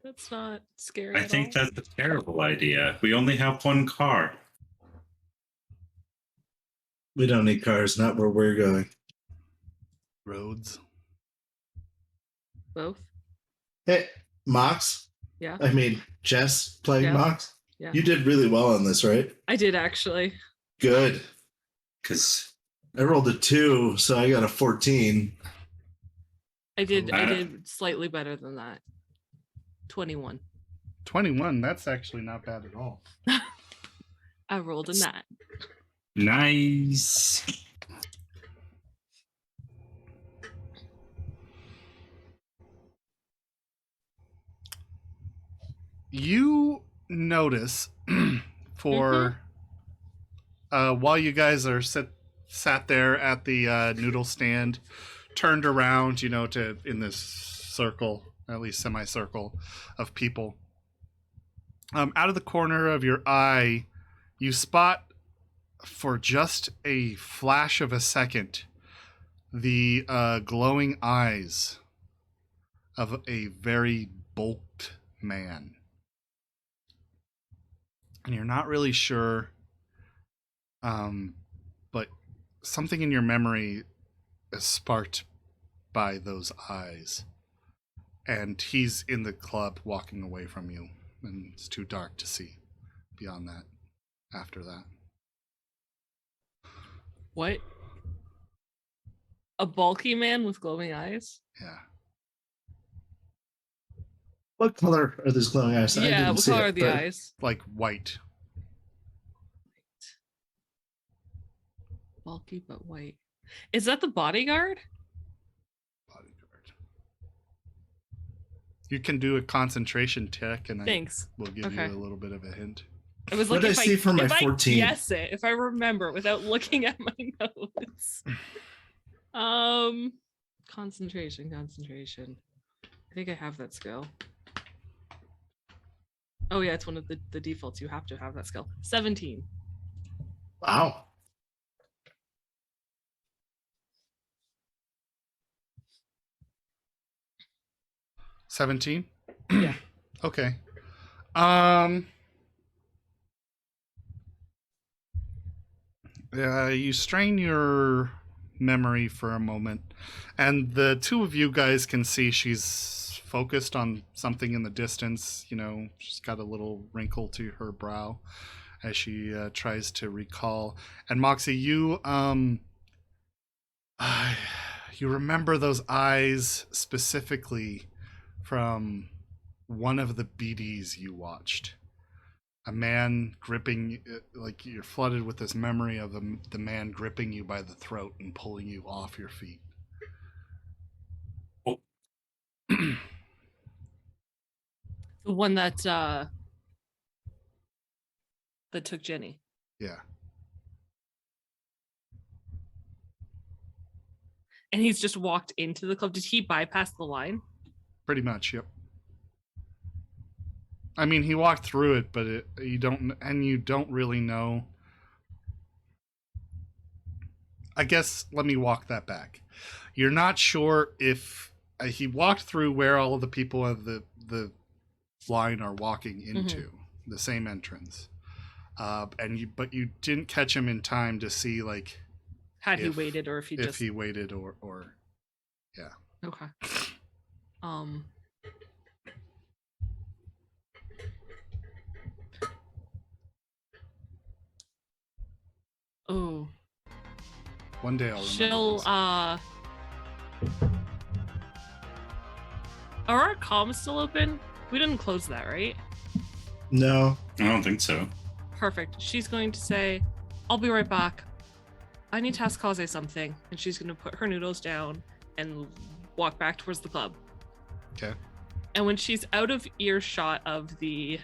S2: That's not scary.
S4: I think that's a terrible idea. We only have one car.
S3: We don't need cars, not where we're going.
S1: Roads.
S2: Both?
S3: Hey, Mox?
S2: Yeah.
S3: I mean, Jess playing Mox?
S2: Yeah.
S3: You did really well on this, right?
S2: I did actually.
S3: Good.
S4: Because
S3: I rolled a 2, so I got a 14.
S2: I did slightly better than that. 21.
S1: 21. That's actually not bad at all.
S2: I rolled a 9.
S4: nice.
S1: You notice for while you guys are sat there at the noodle stand, turned around, to in this circle, at least semicircle of people. Out of the corner of your eye, you spot for just a flash of a second the glowing eyes of a very bulked man. And you're not really sure, but something in your memory is sparked by those eyes. And he's in the club walking away from you, and it's too dark to see beyond that after that.
S2: What? A bulky man with glowing eyes?
S1: Yeah.
S3: What color are those glowing eyes? I
S2: Yeah,
S3: didn't
S2: what
S3: see
S2: color
S3: it,
S2: are the
S3: but-
S2: eyes?
S1: Like white.
S2: Bulky but white. Is that the bodyguard?
S1: Bodyguard. You can do a concentration check, and
S2: Thanks.
S1: we'll give
S2: Okay.
S1: you a little bit of a hint.
S2: I was
S3: What
S2: like,
S3: did I see for my
S2: if
S3: 14?
S2: I guess it, if I remember without looking at my notes. Concentration. I think I have that skill. Oh yeah, it's one of the defaults. You have to have that skill. 17.
S3: Wow.
S1: $17?
S2: Yeah.
S1: Okay. You strain your memory for a moment, and the two of you guys can see she's focused on something in the distance. She's got a little wrinkle to her brow as she tries to recall. And Moxie, you you remember those eyes specifically from one of the BDs you watched. A man gripping, like you're flooded with this memory of the man gripping you by the throat and pulling you off your feet.
S4: Oh.
S2: The one that took Jenny.
S1: Yeah.
S2: And he's just walked into the club. Did he bypass the line?
S1: Pretty much, yep. I mean, he walked through it, but you don't really know. I guess let me walk that back. You're not sure if he walked through where all of the people of the line are walking into, the same entrance, but you didn't catch him in time to see
S2: Had he waited, or if he
S1: he waited or yeah.
S2: Okay. Oh.
S1: One day I'll remember.
S2: She'll
S1: this.
S2: Are our comms still open? We didn't close that, right?
S3: No.
S4: I don't think so.
S2: Perfect. She's going to say, I'll be right back. I need to ask Kaze something. And she's going to put her noodles down and walk back towards the club.
S1: Okay.
S2: And when she's out of earshot of the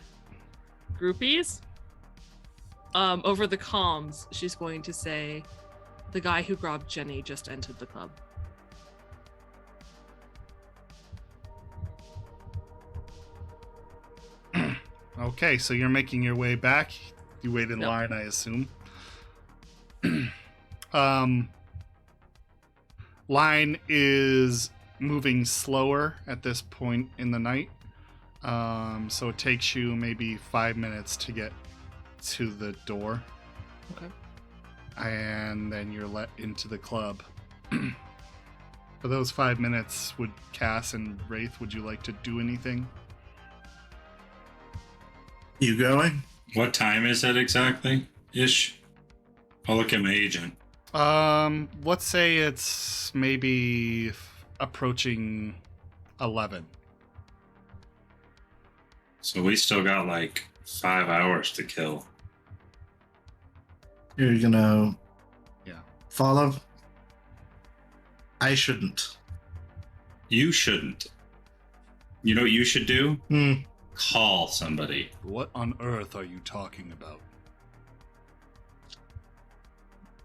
S2: groupies, over the comms, she's going to say, the guy who grabbed Jenny just entered the club.
S1: Okay, so you're making your way back. You wait in
S2: Yep.
S1: line, I assume. Line is moving slower at this point in the night. So it takes you maybe 5 minutes to get to the door.
S2: Okay.
S1: And then you're let into the club. For those 5 minutes, would Cass and Wraith, would you like to do anything?
S3: You going?
S4: What time is it exactly? Ish. I'll look at my agent.
S1: Let's say it's maybe approaching 11.
S4: So we still got like 5 hours to kill.
S3: You're gonna follow? I shouldn't.
S4: You shouldn't. You know what you should do? Call somebody.
S1: What on earth are you talking about?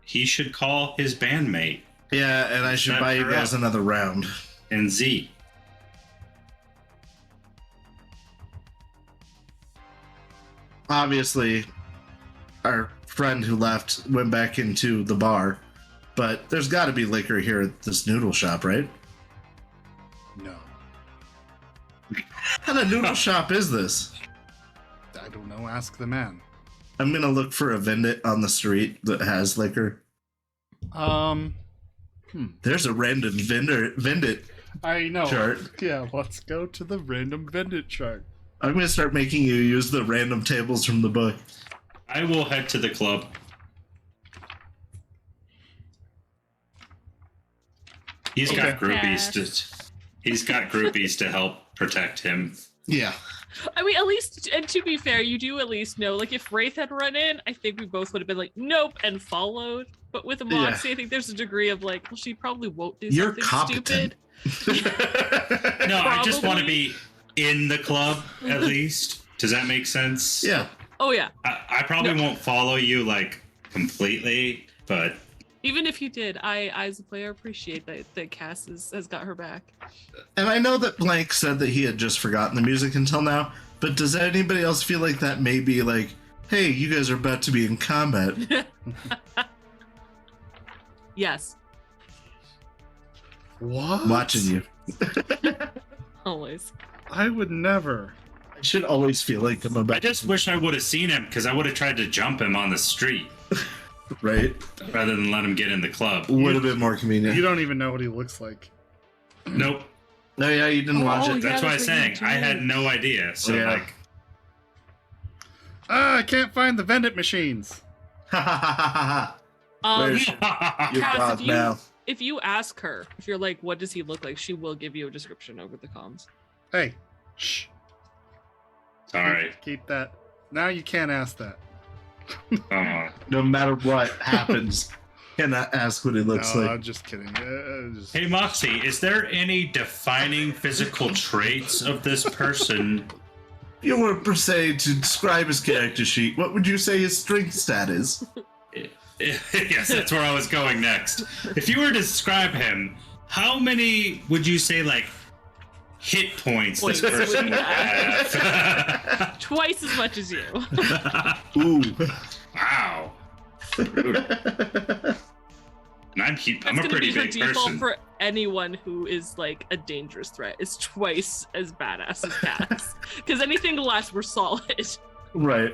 S4: He should call his bandmate.
S3: Yeah, and I should
S4: Set
S3: buy you
S4: her
S3: guys
S4: up.
S3: another round.
S4: And Z.
S3: Obviously, our friend who left went back into the bar, but there's got to be liquor here at this noodle shop, right?
S1: No.
S3: What kind of noodle shop is this?
S1: I don't know. Ask the man.
S3: I'm gonna look for a vendit on the street that has liquor. There's a random vendit.
S1: I know.
S3: Chart.
S1: Yeah, let's go to the random vendit chart.
S3: I'm gonna start making you use the random tables from the book.
S4: I will head to the club. He's got groupies to help protect him.
S3: Yeah.
S2: I mean, at least, and to be fair, you do at least know, like, if Wraith had run in, I think we both would have been like, nope, and followed. But with a Moxie, I think there's a degree of like, well, she probably won't do
S3: You're
S2: something
S3: competent.
S2: stupid.
S4: No, I just want to
S2: Probably.
S4: be in the club at least. Does that make sense?
S3: Yeah.
S2: Oh, yeah.
S4: I probably won't follow you like completely, but
S2: Even if you did, I as a player appreciate that Cass has got her back.
S3: And I know that Blank said that he had just forgotten the music until now, but does anybody else feel like that may be like, hey, you guys are about to be in combat?
S2: Yes,
S1: What?
S3: Watching you.
S2: always.
S1: I would never.
S3: I should always feel like I'm about
S4: I just wish I would have seen him because I would have tried to jump him on the street
S3: right?
S4: rather than let him get in the club.
S3: Would have been more convenient.
S1: You don't even know what he looks like.
S4: Nope.
S3: No, yeah, you didn't watch
S2: Oh,
S3: it.
S4: That's
S2: Yeah,
S4: why I'm
S2: that's
S4: saying
S2: what you
S4: I
S2: do.
S4: had no idea. So
S3: Yeah.
S4: like,
S1: I can't find the vendit machines.
S3: Ha ha ha ha ha. Where's your
S2: Cass,
S3: god now?
S2: if you ask her, if you're like, what does he look like, she will give you a description over the comms.
S1: Hey, shh.
S4: sorry.
S1: Keep that. Now you can't ask that.
S3: No matter what happens, cannot ask what it looks
S1: No,
S3: like.
S1: I'm just kidding. Just...
S4: Hey Moxie, is there any defining physical traits of this person?
S3: If you were per se to describe his character sheet, what would you say his strength stat is?
S4: Yes, that's where I was going next. If you were to describe him, how many would you say like hit points this
S2: Points
S4: person
S2: would
S4: would have?
S2: Twice as much as you.
S3: Ooh.
S4: Wow. Brutal. And I'm
S2: That's
S4: a
S2: gonna
S4: pretty
S2: be her
S4: big
S2: default
S4: person.
S2: for anyone who is like a dangerous threat. Is twice as badass as Cass. Because anything less, we're solid.
S3: Right.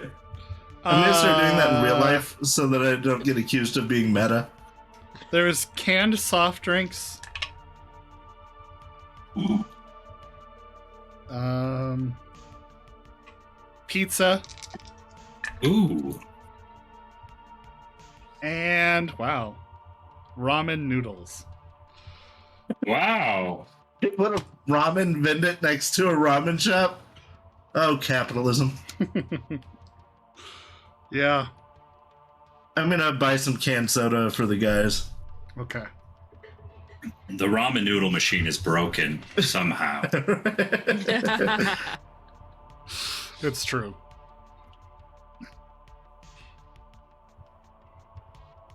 S3: I'm gonna start doing that in real life so that I don't get accused of being meta.
S1: There's canned soft drinks.
S4: Ooh.
S1: Pizza.
S4: Ooh.
S1: And, wow, ramen noodles.
S4: Wow.
S3: Put a ramen vendit next to a ramen shop? Oh, capitalism.
S1: Yeah.
S3: I'm gonna buy some canned soda for the guys.
S1: Okay.
S4: The ramen noodle machine is broken somehow.
S1: It's true.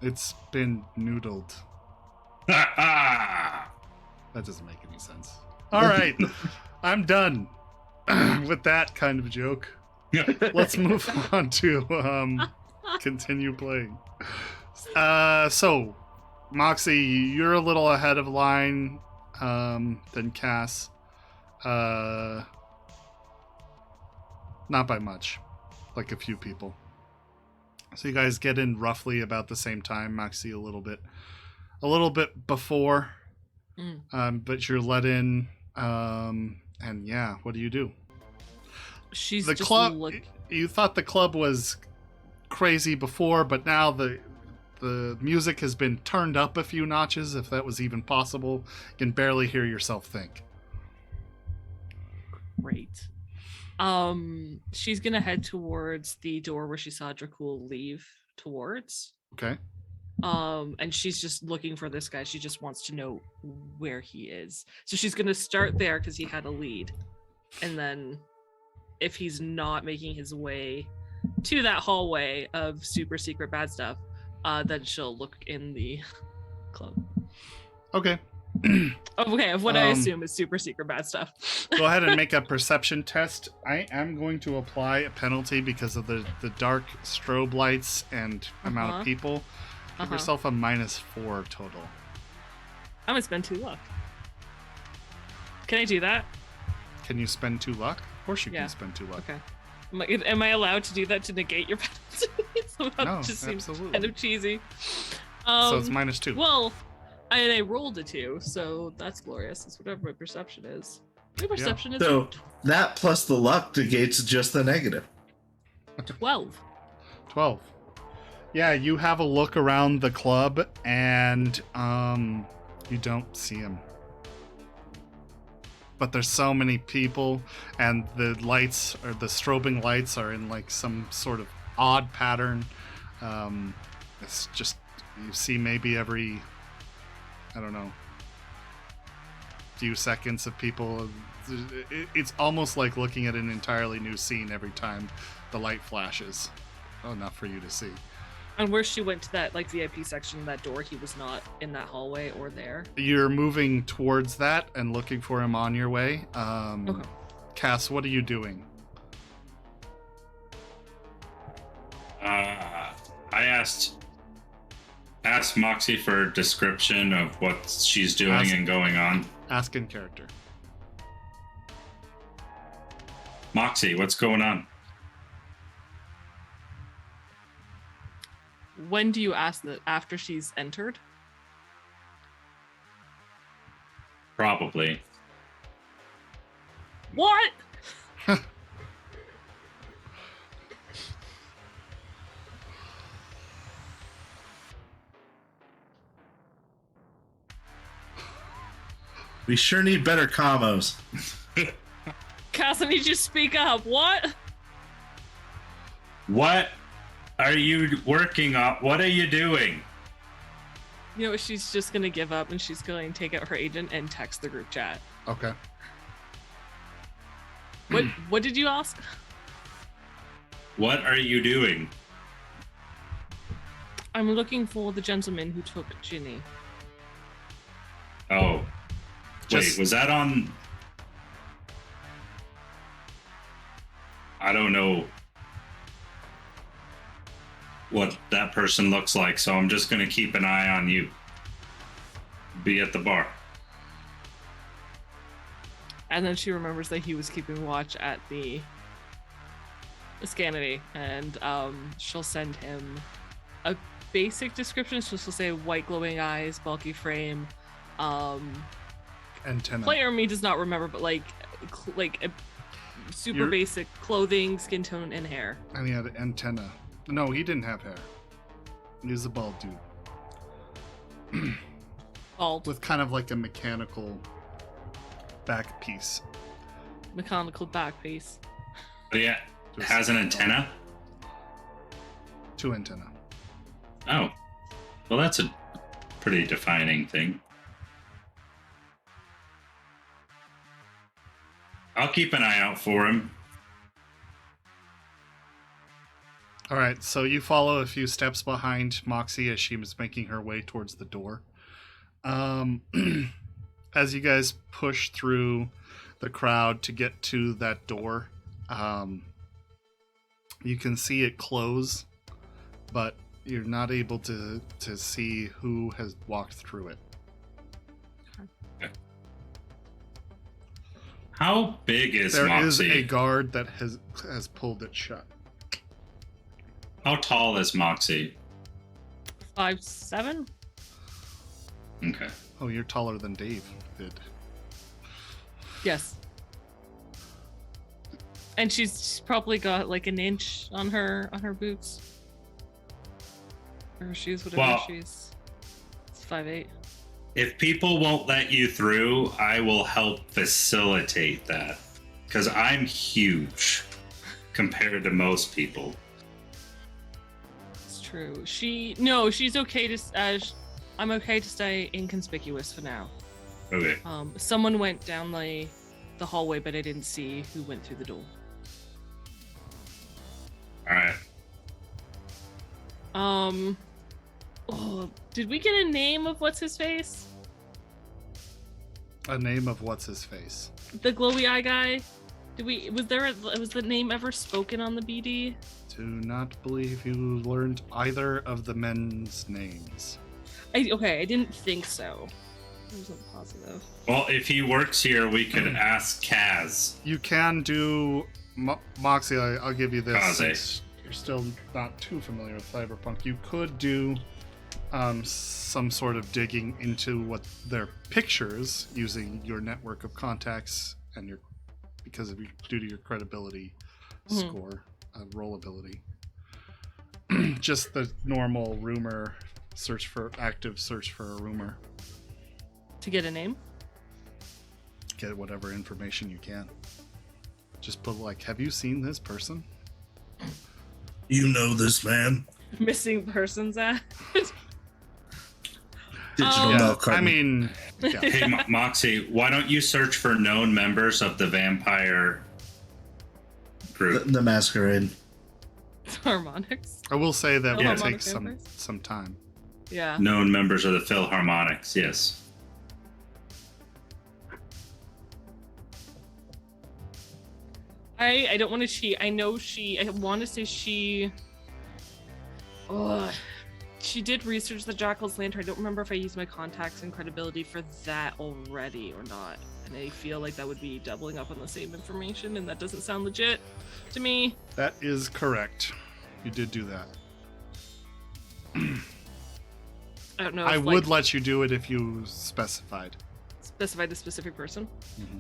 S1: It's been noodled. That doesn't make any sense. All right. I'm done with that kind of joke. Let's move on to continue playing. So, Moxie, you're a little ahead of line than Cass. Not by much, like a few people. So you guys get in roughly about the same time. Moxie a little bit before, but you're let in. And yeah, what do you do?
S2: She's
S1: The
S2: just
S1: club. You thought the club was crazy before, but now the music has been turned up a few notches, if that was even possible. You can barely hear yourself think.
S2: Great. She's gonna head towards the door where she saw Dracul leave towards.
S1: Okay.
S2: And she's just looking for this guy. She just wants to know where he is. So she's gonna start there because he had a lead. And then if he's not making his way to that hallway of super secret bad stuff, then she'll look in the club.
S1: Okay.
S2: Okay, of what I assume is super secret bad stuff.
S1: Go ahead and make a perception test. I am going to apply a penalty because of the dark strobe lights and amount of people. Give yourself a -4 total.
S2: I'm gonna spend 2 luck. Can I do that?
S1: Can you spend 2 luck? Of course you can spend 2 luck.
S2: Okay. Am I allowed to do that to negate your penalty? Somehow
S1: No,
S2: it just seems
S1: absolutely.
S2: kind of cheesy.
S1: So it's -2.
S2: Well, I rolled a 2, so that's glorious. It's whatever my perception is. My perception is
S3: So that plus the luck negates just the negative.
S2: 12.
S1: 12. Yeah, you have a look around the club and you don't see him. But there's so many people and the lights or the strobing lights are in like some sort of odd pattern. It's just, you see maybe every, I don't know, few seconds of people. It's almost like looking at an entirely new scene every time the light flashes. Enough for you to see.
S2: And where she went to that like VIP section, that door, he was not in that hallway or there.
S1: You're moving towards that and looking for him on your way.
S2: Okay.
S1: Cass, what are you doing?
S4: I asked Moxie for a description of what she's doing and going on.
S1: Ask in character.
S4: Moxie, what's going on?
S2: When do you ask that? After she's entered?
S4: Probably.
S2: What?
S3: We sure need better combos.
S2: Cass, I need you to speak up. What?
S4: What are you working on? What are you doing?
S2: You know, she's just gonna give up and she's going to take out her agent and text the group chat.
S1: Okay.
S2: What did you ask?
S4: What are you doing?
S2: I'm looking for the gentleman who took Ginny.
S4: Oh.
S1: Just-
S4: Wait, was that on... I don't know what that person looks like, so I'm just going to keep an eye on you. Be at the bar.
S2: And then she remembers that he was keeping watch at the Scanity, and she'll send him a basic description. So she'll say white glowing eyes, bulky frame.
S1: Antenna.
S2: Player me does not remember, but like a super
S1: You're-
S2: basic clothing, skin tone, and hair.
S1: And he had an antenna. No, he didn't have hair. He was a bald dude.
S2: Bald,
S1: With kind of like a mechanical back piece.
S2: mechanical back piece.
S4: But yeah,
S1: Just-
S4: has an antenna?
S1: 2 antenna.
S4: Oh. Well, that's a pretty defining thing. I'll keep an eye out for him.
S1: All right, so you follow a few steps behind Moxie as she was making her way towards the door. As you guys push through the crowd to get to that door, you can see it close, but you're not able to see who has walked through it.
S4: How big is
S1: There is
S4: Moxie?
S1: a guard that has pulled it shut.
S4: How tall is Moxie?
S2: 5'7".
S4: Okay.
S1: Oh, you're taller than Dave did.
S2: Yes. And she's probably got like an inch on her boots. Or she's whatever
S4: Well-
S2: she's. It's 5'8".
S4: If people won't let you through, I will help facilitate that. Because I'm huge compared to most people.
S2: It's true. She's okay to. I'm okay to stay inconspicuous for now.
S4: Okay.
S2: Someone went down the hallway, but I didn't see who went through the door.
S4: Alright.
S2: Oh, did we get a name of what's his face?
S1: A name of what's his face?
S2: The glowy eye guy? Was the name ever spoken on the BD?
S1: Do not believe you learned either of the men's names.
S2: I didn't think so. I wasn't positive.
S4: Well, if he works here, we could ask Kaze.
S1: You can do Moxie. I'll give you this.
S4: Kaze.
S1: Since you're still not too familiar with Cyberpunk. You could do some sort of digging into what their pictures using your network of contacts and your due to your credibility score, rollability. Just the normal rumor active search for a rumor.
S2: To get a name?
S1: Get whatever information you can. Just put like, have you seen this person?
S3: You know this man.
S2: Missing persons at?
S3: Digital
S1: Yeah,
S3: milk carton.
S1: I mean, yeah.
S4: Hey, Moxie, why don't you search for known members of the vampire group?
S3: The masquerade.
S2: Harmonics?
S1: I will say that
S2: Yeah.
S1: will take
S2: Vampires?
S1: some time.
S2: Yeah.
S4: Known members of the Philharmonics, yes.
S2: I don't want to cheat. I want to say she did research the Jackal's lantern. I don't remember if I used my contacts and credibility for that already or not. And I feel like that would be doubling up on the same information, and that doesn't sound legit to me.
S1: That is correct. You did do that.
S2: I don't know.
S1: I
S2: if,
S1: would let you do it if you specified.
S2: specify the specific person.
S1: Mm-hmm.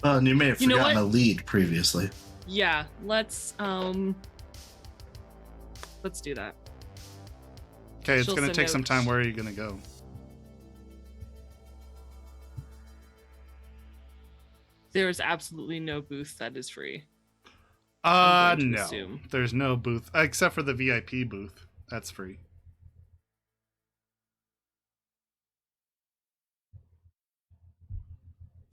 S3: Well, and you may have
S2: You know
S3: forgotten
S2: what?
S3: a lead previously.
S2: Yeah, let's do that.
S1: Okay, it's
S2: She'll
S1: going to
S2: send
S1: take some
S2: out-
S1: time. Where are you going to go?
S2: There's absolutely no booth that is free. I'm going to
S1: No.
S2: assume.
S1: There's no booth except for the VIP booth. That's free.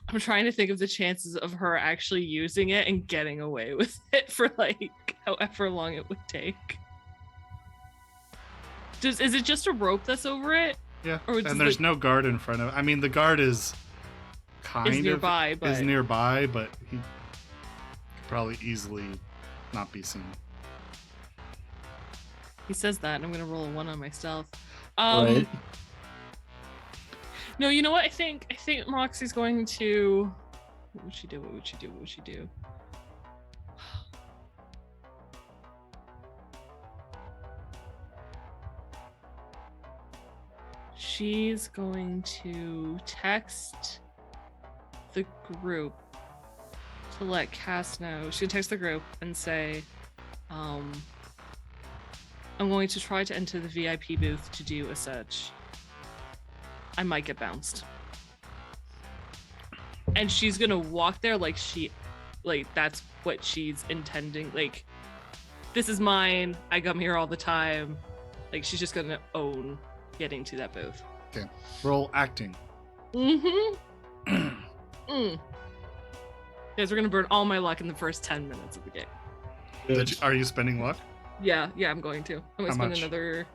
S2: I'm trying to think of the chances of her actually using it and getting away with it for like however long it would take. Is it just a rope that's over it?
S1: Yeah.
S2: Or does
S1: And there's
S2: the-
S1: no guard in front of. I mean, the guard is kind of
S2: nearby, but
S1: is nearby, but he could probably easily not be seen.
S2: he says that, and I'm gonna roll a 1 on my stealth.
S3: Right.
S2: No, you know what? I think Moxie's going to. What would she do? She's going to text the group to let Cass know. She'll text the group and say, I'm going to try to enter the VIP booth to do a search. I might get bounced. And she's gonna walk there like that's what she's intending. Like, this is mine. I come here all the time. Like, she's just gonna own getting to that booth.
S1: Okay. Roll acting.
S2: Mm-hmm. Guys, we're gonna burn all my luck in the first 10 minutes of the game.
S1: Are you spending luck?
S2: Yeah, I'm going to. I'm gonna
S1: How
S2: spend
S1: much?
S2: another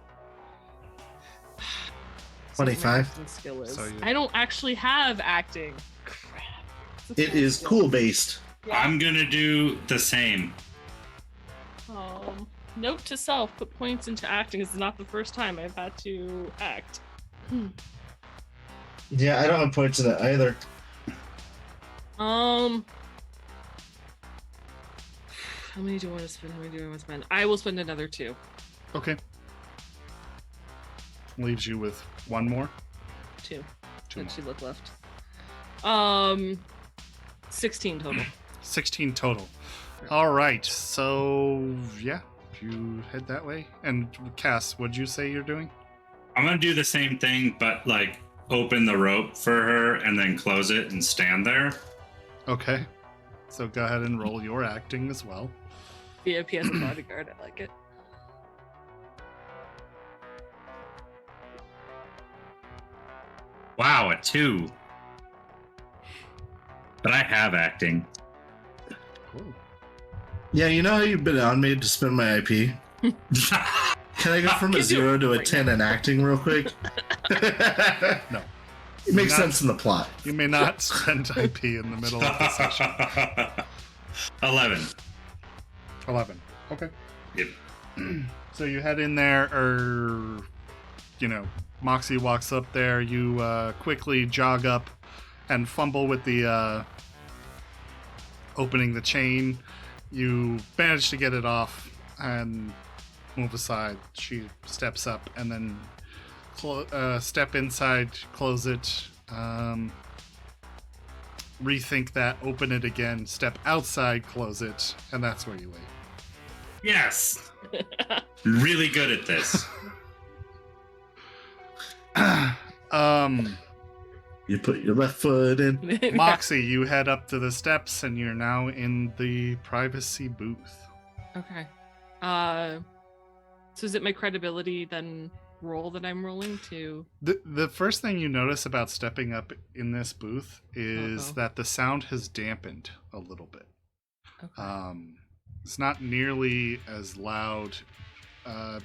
S3: 25.
S2: Skill is.
S1: So you-
S2: I don't actually have acting. Crap. It's a
S3: It is
S2: skill.
S3: cool based.
S2: Yeah.
S4: I'm gonna do the same.
S2: Note to self: put points into acting. This is not the first time I've had to act.
S3: Yeah, I don't have points in it either.
S2: How many do I want to spend? I will spend another 2.
S1: Okay. Leaves you with one more.
S2: 2.
S1: 2
S2: That
S1: more.
S2: should look left. 16 total.
S1: 16 total. All right. So, yeah. If you head that way. And Cass, what'd you say you're doing?
S4: I'm gonna do the same thing, but like open the rope for her and then close it and stand there.
S1: Okay. So go ahead and roll your acting as well.
S2: VIP as a bodyguard, I like it.
S4: Wow, a 2. But I have acting.
S1: Cool.
S3: Yeah, you know how you've been on me to spend my IP? Can I go from a
S2: Can you
S3: 0 to a
S2: right
S3: 10 in acting real quick?
S1: No.
S3: It makes
S1: Not-
S3: sense in the plot.
S1: You may not spend IP in the middle of the session.
S4: 11.
S1: 11. Okay.
S4: Yep.
S1: So you head in there, or, Moxie walks up there. You quickly jog up and fumble with the opening the chain. You manage to get it off and move aside. She steps up and then step inside, close it, rethink that, open it again, step outside, close it, and that's where you wait.
S4: Yes. Really good at this.
S3: You put your left foot in.
S1: Moxie, you head up to the steps and you're now in the privacy booth.
S2: Okay. So is it my credibility then roll that I'm rolling to?
S1: The first thing you notice about stepping up in this booth is
S2: Uh-oh.
S1: that the sound has dampened a little bit.
S2: Okay.
S1: It's not nearly as loud,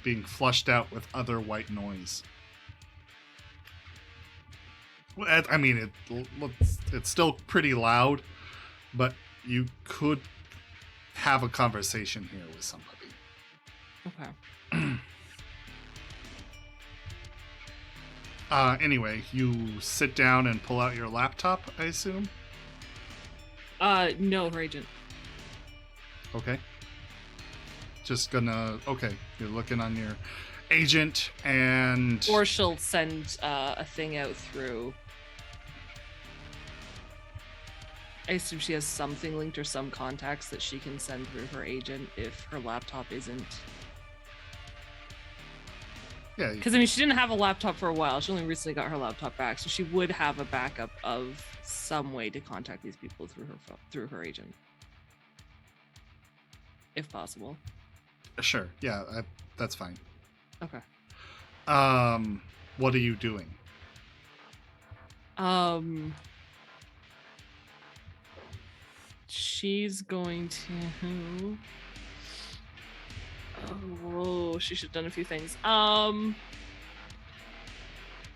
S1: being flushed out with other white noise. Well, I mean, it's still pretty loud, but you could have a conversation here with somebody.
S2: Okay.
S1: Anyway, you sit down and pull out your laptop, I assume?
S2: No, her agent.
S1: Okay. Okay, you're looking on your agent and...
S2: Or she'll send a thing out through. I assume she has something linked or some contacts that she can send through her agent if her laptop isn't.
S1: Yeah,
S2: Because I mean, she didn't have a laptop for a while. She only recently got her laptop back, so she would have a backup of some way to contact these people through her phone, through her agent, if possible.
S1: sure. Yeah, that's fine.
S2: Okay.
S1: What are you doing?
S2: She's going to. Oh, she should have done a few things.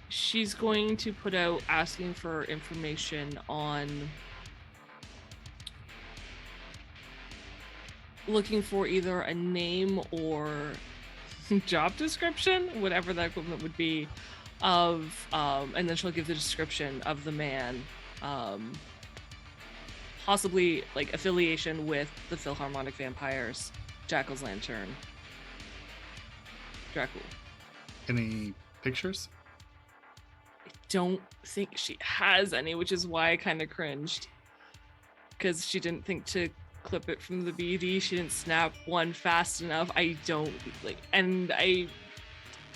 S2: She's going to put out asking for information on looking for either a name or job description, whatever that equivalent would be, of and then she'll give the description of the man, possibly like affiliation with the Philharmonic Vampires, Jackal's Lantern, Dracul.
S1: Any pictures?
S2: I don't think she has any, which is why I kind of cringed, because she didn't think to clip it from the BD. She didn't snap one fast enough. I don't like, and I,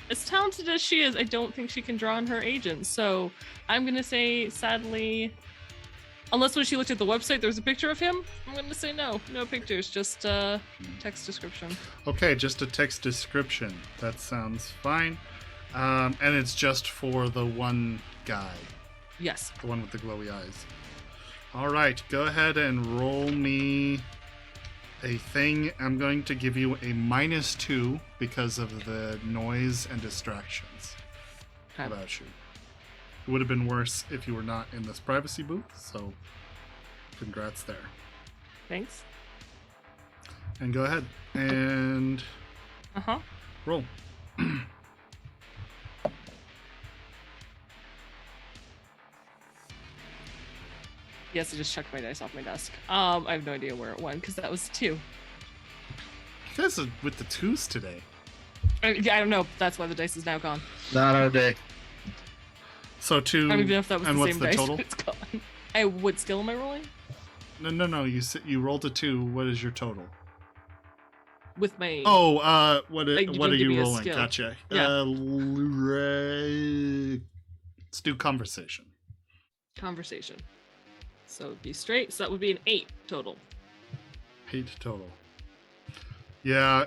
S2: as talented as she is, I don't think she can draw on her agent. So I'm gonna say, sadly, unless when she looked at the website there was a picture of him, I'm gonna say no pictures, just text description.
S1: Okay, just a text description. That sounds fine. And it's just for the one guy,
S2: Yes.
S1: the one with the glowy eyes. All right, go ahead and roll me a thing. I'm going to give you a -2 because of the noise and distractions
S2: Okay.
S1: about you. It would have been worse if you were not in this privacy booth, so congrats there.
S2: Thanks.
S1: And go ahead and
S2: Uh-huh.
S1: roll.
S2: Yes, I just chucked my dice off my desk. I have no idea where it went because that was 2.
S1: You guys are with the 2s today.
S2: I don't know. That's why the dice is now gone.
S3: Not our day.
S1: So 2.
S2: I don't even know if that was
S1: and
S2: the
S1: what's
S2: same
S1: the
S2: dice.
S1: total?
S2: But it's gone. What skill am I rolling?
S1: No. You rolled a 2. What is your total?
S2: with my.
S1: Oh, what
S2: Like, you
S1: are
S2: didn't give
S1: you
S2: me a
S1: rolling?
S2: skill.
S1: Gotcha.
S2: Yeah.
S1: Let's do conversation.
S2: Conversation. So it'd be straight. So that would be an 8 total.
S1: 8 total. Yeah,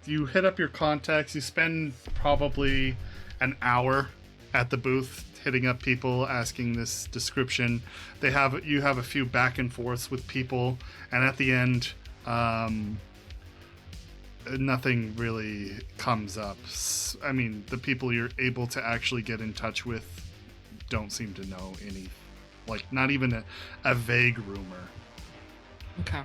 S1: you hit up your contacts. You spend probably an hour at the booth hitting up people, asking this description. You have a few back and forths with people, and at the end, nothing really comes up. I mean, the people you're able to actually get in touch with don't seem to know any, like, not even a vague rumor.
S2: Okay.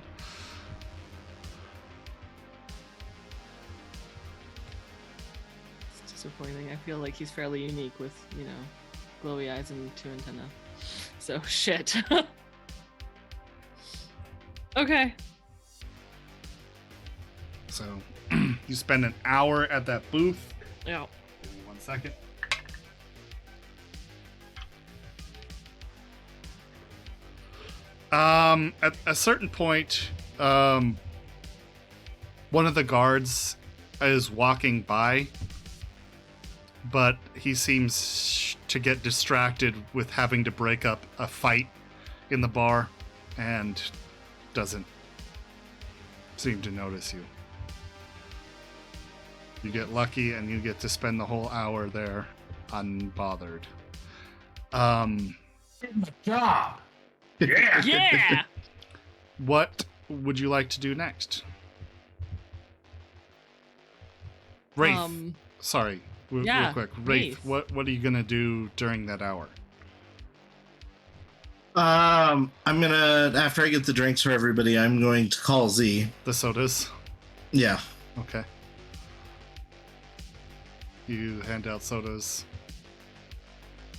S2: It's disappointing. I feel like he's fairly unique with, glowy eyes and 2 antennae. So, shit. Okay.
S1: So you spend an hour at that booth.
S2: Yeah.
S1: Give me 1 second. At a certain point, one of the guards is walking by, but he seems to get distracted with having to break up a fight in the bar and doesn't seem to notice you. You get lucky and you get to spend the whole hour there unbothered.
S5: Good job. Yeah.
S2: Yeah!
S1: What would you like to do next? Wraith. Sorry, real quick. Wraith,
S2: Wraith.
S1: what are you gonna do during that hour?
S3: I'm gonna, after I get the drinks for everybody, I'm going to call Z.
S1: The sodas.
S3: Yeah.
S1: Okay. You hand out sodas.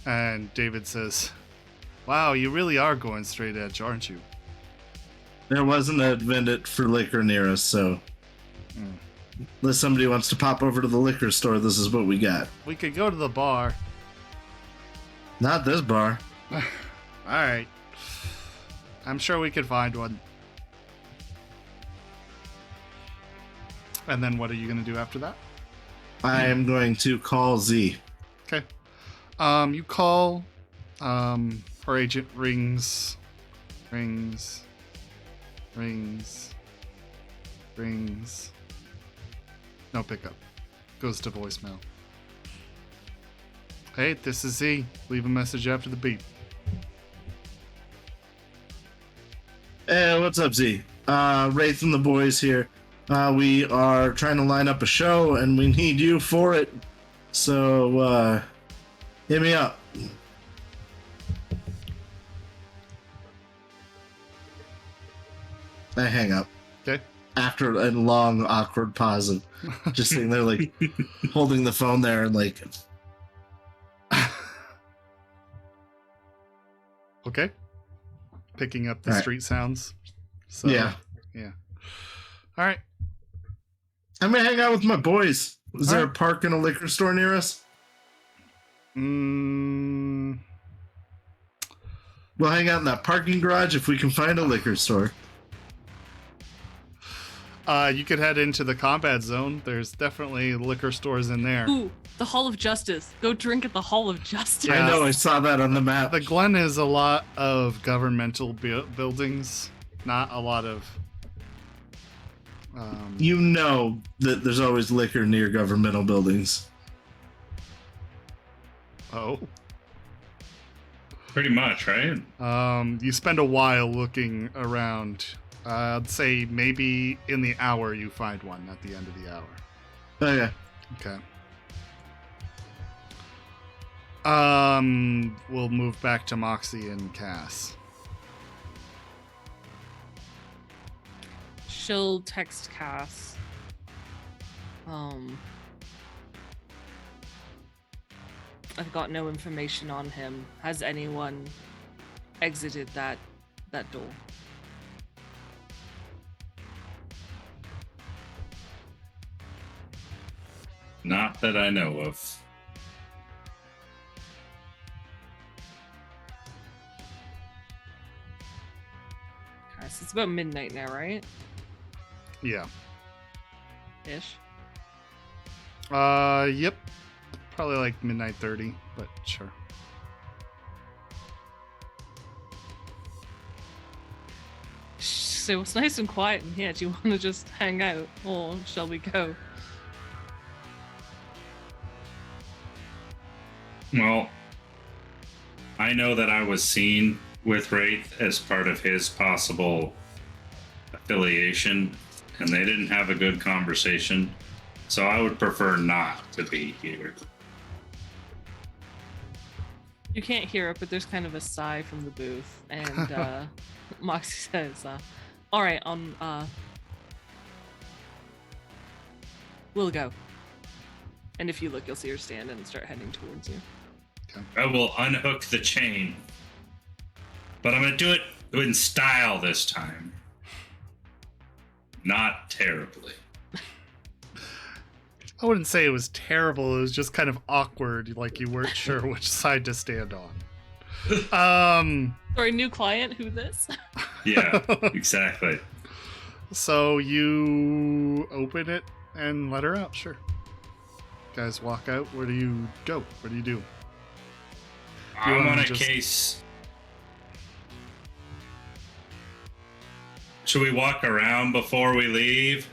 S1: And David says, "Wow, you really are going straight edge, aren't you?"
S3: There wasn't a vendor for liquor near us, so unless somebody wants to pop over to the liquor store, this is what we got.
S1: We could go to the bar.
S3: Not this bar.
S1: Alright. I'm sure we could find one. And then what are you going to do after that?
S3: I am going to call Z.
S1: Okay. You call. Her agent rings. No pickup. Goes to voicemail. Hey, this is Z. Leave a message after the beep.
S3: Hey, what's up, Z? Wraith and the boys here. We are trying to line up a show, and we need you for it. So, hit me up. I hang up.
S1: Okay.
S3: After a long, awkward pause of just sitting there, like, holding the phone there and, like...
S1: Okay. Picking up the
S3: All right.
S1: street sounds. So,
S3: Yeah.
S1: Yeah. All right.
S3: I'm gonna hang out with my boys. Is there a
S1: Alright.
S3: park and a liquor store near us?
S1: Mm,
S3: We'll hang out in that parking garage if we can find a liquor store.
S1: you could head into the combat zone. There's definitely liquor stores in there.
S2: Ooh, the Hall of Justice. Go drink at the Hall of Justice.
S1: Yeah.
S3: I know, I saw that on the map.
S1: The Glen is a lot of governmental buildings, not a lot of.
S3: You know that there's always liquor near governmental buildings.
S1: Oh.
S4: Pretty much, right?
S1: You spend a while looking around. I'd say maybe in the hour you find one at the end of the hour.
S3: Okay.
S1: Okay. We'll move back to Moxie and Cass.
S2: She'll text Cass. I've got no information on him. Has anyone exited that door?
S4: Not that I know of.
S2: Okay, so it's about midnight now, right?
S1: Yeah.
S2: ish.
S1: Yep. Probably like midnight 30, but sure.
S2: So it's nice and quiet in here. Do you want to just hang out, or shall we go?
S4: Well, I know that I was seen with Wraith as part of his possible affiliation, and they didn't have a good conversation, so I would prefer not to be here.
S2: You can't hear it, but there's kind of a sigh from the booth, and Moxie says, "All right, we'll go." And if you look, you'll see her stand and start heading towards you.
S4: I will unhook the chain, but I'm going to do it in style this time. Not terribly.
S1: I wouldn't say it was terrible. It was just kind of awkward, like you weren't sure which side to stand on.
S2: Sorry, new client, who this?
S4: Yeah, exactly.
S1: So you open it and let her out, sure. Guys walk out. Where do you go? What do you do?
S4: I'm on a
S1: just-
S4: case. Should we walk around before we leave?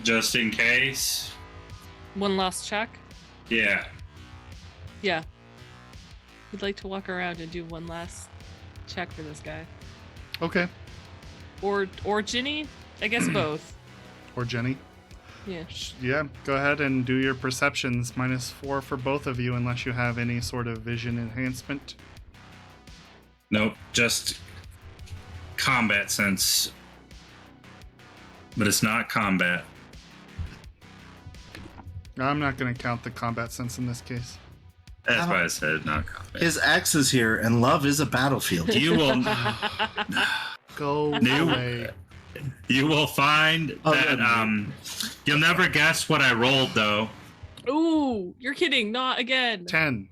S4: Just in case?
S2: One last check.
S4: Yeah.
S2: Yeah. We'd like to walk around and do one last check for this guy.
S1: Okay.
S2: Or Ginny? I guess both.
S1: Or Jenny.
S2: Yeah.
S1: Yeah, go ahead and do your perceptions. -4 for both of you, unless you have any sort of vision enhancement.
S4: Nope, just combat sense. But it's not combat.
S1: I'm not going to count the combat sense in this case.
S4: That's why I said not combat.
S3: His axe is here, and love is a battlefield.
S4: You will
S1: Go
S4: New-
S1: away.
S4: you will find
S3: Oh,
S4: that
S3: yeah.
S4: you'll never guess what I rolled though.
S2: Ooh, you're kidding. Not again.
S1: 10.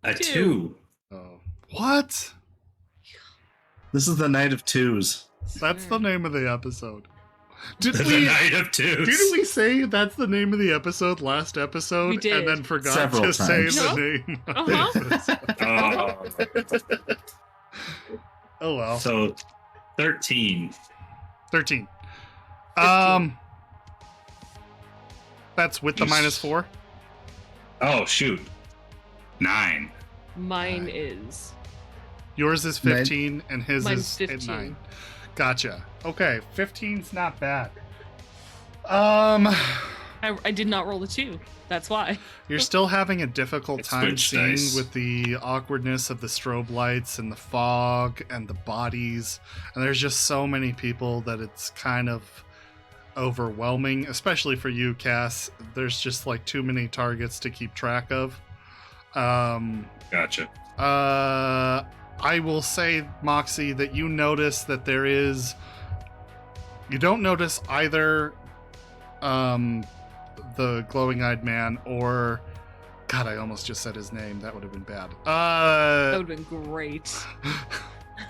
S4: A
S2: Two.
S4: 2.
S1: Oh. What?
S3: This is the night of twos.
S1: That's the name of the episode. Did
S4: The
S1: we
S4: Night of Twos.
S1: didn't we say that's the name of the episode last episode
S2: We did.
S1: and then forgot
S3: Several
S1: to say
S3: times.
S1: the
S2: No.
S1: name? of
S2: Uh-huh.
S1: the episode?
S4: Oh,
S1: Oh well.
S4: so 13.
S1: 13.
S2: 15.
S1: That's with the
S4: Yes.
S1: -4.
S4: Oh shoot. 9.
S2: Mine is.
S1: Yours is 15 and his
S2: Mine's
S1: is
S2: 15.
S1: 9. Gotcha. Okay, 15's not bad.
S2: I did not roll a 2. That's why.
S1: You're still having a difficult
S4: It's
S1: time
S4: switch
S1: seeing
S4: dice.
S1: with the awkwardness of the strobe lights and the fog and the bodies. And there's just so many people that it's kind of overwhelming, especially for you, Cass. There's just like too many targets to keep track of.
S4: Gotcha.
S1: I will say, Moxie, that you notice that there is. You don't notice either the glowing-eyed man or. God, I almost just said his name. That would have been bad.
S2: That would have been great.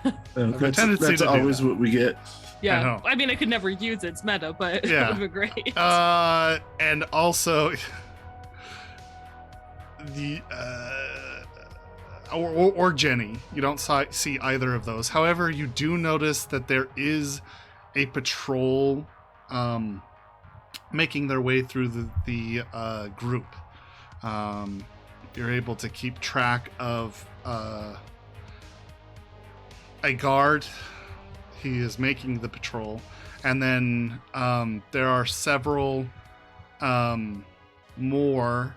S3: That's,
S1: tendency
S3: that's
S1: to do
S3: always
S1: that.
S3: what we get.
S2: Yeah.
S1: know.
S2: I mean, I could never use it. It's meta, but
S1: Yeah.
S2: it would have been great.
S1: And also the or Jenny. You don't see either of those. However, you do notice that there is a patrol making their way through the group. You're able to keep track of a guard. He is making the patrol, and then there are several more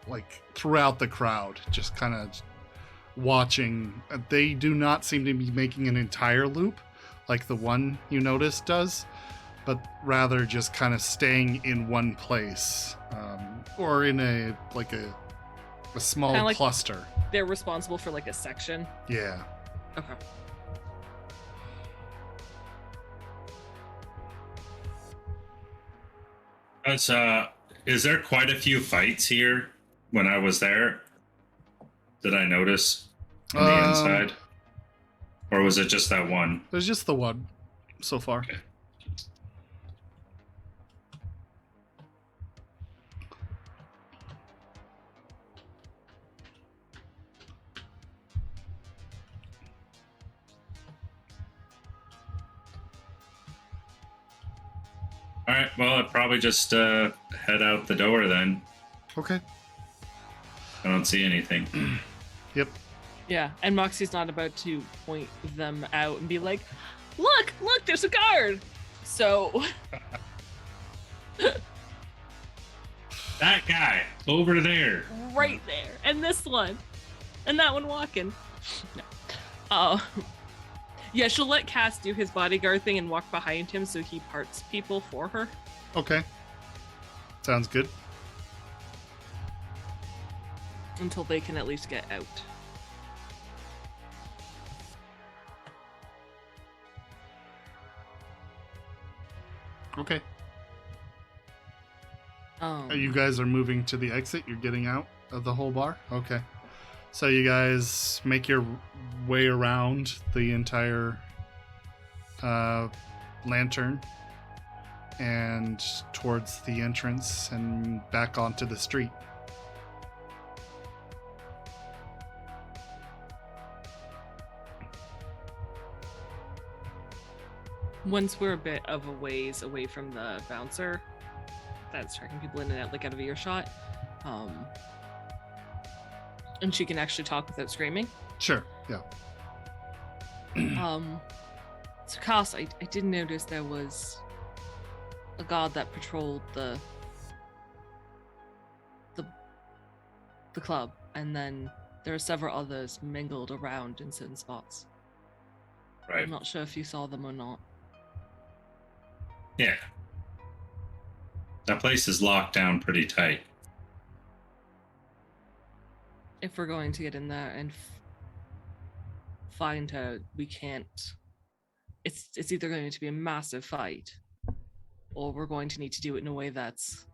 S1: like throughout the crowd, just kind of watching. They do not seem to be making an entire loop like the one you noticed does, but rather just kind of staying in one place, or in a small
S2: Kinda like-
S1: cluster.
S2: They're responsible for like a section.
S1: Yeah.
S2: Okay.
S4: Is there quite a few fights here when I was there? Did I notice on the inside? Or was it just that one?
S1: There's just the one so far.
S4: Okay. All right, well, I'd probably just head out the door then.
S1: Okay.
S4: I don't see anything.
S1: Yep.
S2: Yeah, and Moxie's not about to point them out and be like, look, there's a guard. So
S4: That guy over there.
S2: right there, and this one, and that one walking. No. Yeah, she'll let Cass do his bodyguard thing and walk behind him so he parts people for her.
S1: Okay. Sounds good.
S2: Until they can at least get out.
S1: Okay. You guys are moving to the exit. You're getting out of the whole bar. Okay. So you guys make your way around the entire lantern and towards the entrance and back onto the street.
S2: Once we're a bit of a ways away from the bouncer that's tracking people in and out, like out of earshot, and she can actually talk without screaming.
S1: Sure. Yeah.
S2: So Kaze, I did notice there was a guard that patrolled the club, and then there are several others mingled around in certain spots.
S4: Right.
S2: I'm not sure if you saw them or not.
S4: Yeah. That place is locked down pretty tight.
S2: If we're going to get in there and find her, we can't. It's either going to be a massive fight, or we're going to need to do it in a way that's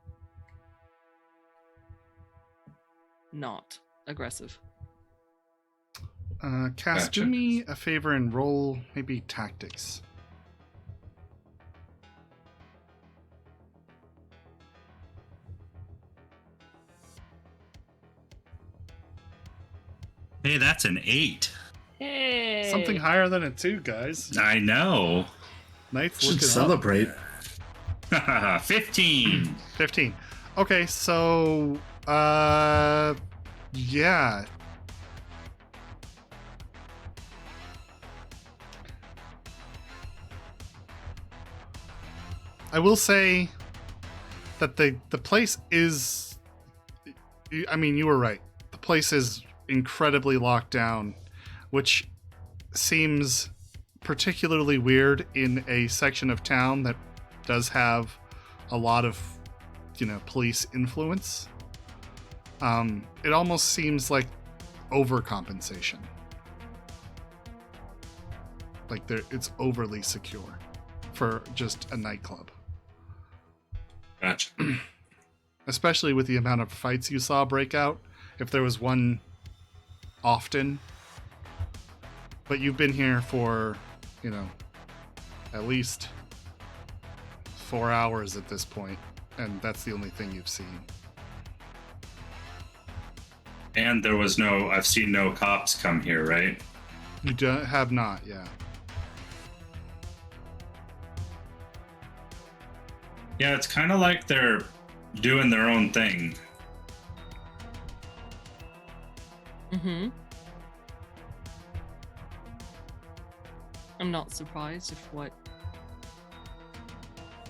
S2: not aggressive.
S1: Cass,
S4: Gotcha.
S1: do me a favor and roll maybe tactics.
S4: Hey, that's an 8.
S2: Hey!
S1: Something higher than a 2, guys.
S4: I know.
S1: Knights
S3: Should
S1: looking up.
S3: celebrate.
S4: 15.
S1: 15. Okay, so yeah. I will say that the place is, I mean, you were right. The place is incredibly locked down, which seems particularly weird in a section of town that does have a lot of, police influence. It almost seems like overcompensation. Like it's overly secure for just a nightclub.
S4: Gotcha.
S1: Especially with the amount of fights you saw break out. If there was one often. But you've been here for, at least 4 hours at this point, and that's the only thing you've seen.
S4: And I've seen no cops come here, right?
S1: You have not, yeah.
S4: Yeah, it's kind of like they're doing their own thing.
S2: Mm-hmm. I'm not surprised if what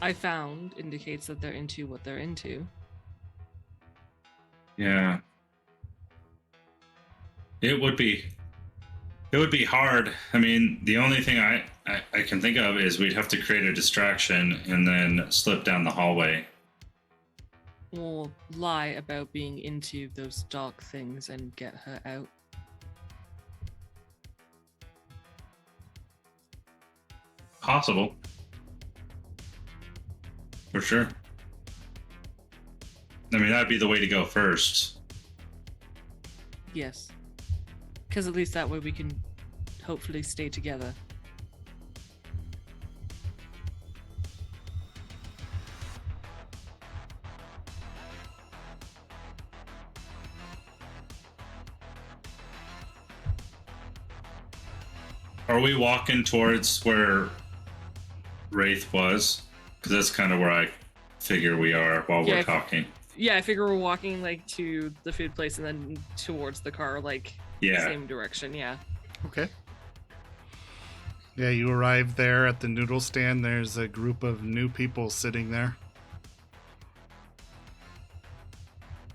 S2: I found indicates that they're into what they're into.
S4: Yeah. It would be hard. I mean, the only thing I can think of is we'd have to create a distraction and then slip down the hallway.
S2: Or lie about being into those dark things and get her out.
S4: Possible. For sure. I mean, that'd be the way to go first.
S2: Yes. Because at least that way we can hopefully stay together.
S4: Are we walking towards where Wraith was? Because that's kind of where I figure we are while
S2: Yeah,
S4: we're talking.
S2: Yeah, I figure we're walking like to the food place and then towards the car, like
S4: Yeah.
S2: same direction. Yeah.
S1: Okay. Yeah, you arrive there at the noodle stand. There's a group of new people sitting there.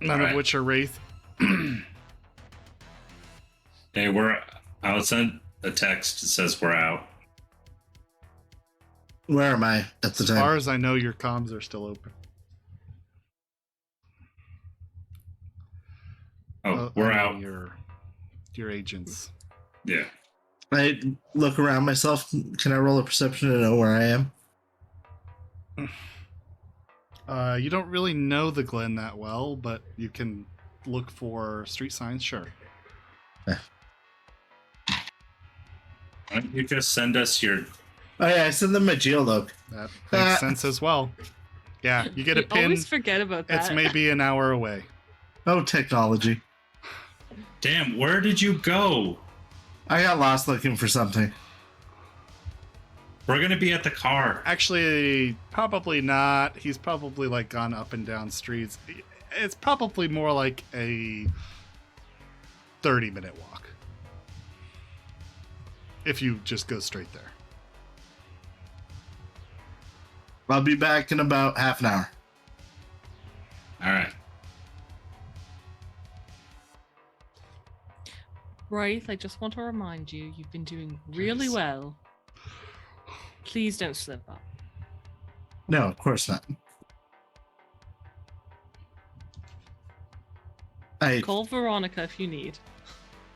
S1: None of
S4: Alright.
S1: which are Wraith.
S4: Hey, I'll send a text that says we're out.
S3: Where am I at the
S1: As far
S3: time?
S1: as I know, your comms are still open.
S4: Oh, we're
S1: I mean,
S4: out.
S1: Your agents.
S4: Yeah.
S3: I look around myself. Can I roll a perception to know where I am?
S1: You don't really know the Glen that well, but you can look for street signs, sure.
S4: Why don't you just send us your...
S3: Oh yeah, I send them my geologue.
S1: That makes sense as well. Yeah, you get a
S2: You
S1: pin.
S2: always forget about that.
S1: It's maybe an hour away.
S3: Oh, technology.
S4: Damn, where did you go?
S3: I got lost looking for something.
S4: We're gonna be at the car.
S1: Actually, probably not. He's probably like gone up and down streets. It's probably more like a 30-minute walk. If you just go straight there.
S3: I'll be back in about half an hour.
S4: All right.
S2: Right, I just want to remind you, you've been doing really well. Please don't slip up.
S3: No, of course not. I
S2: Call Veronica if you need.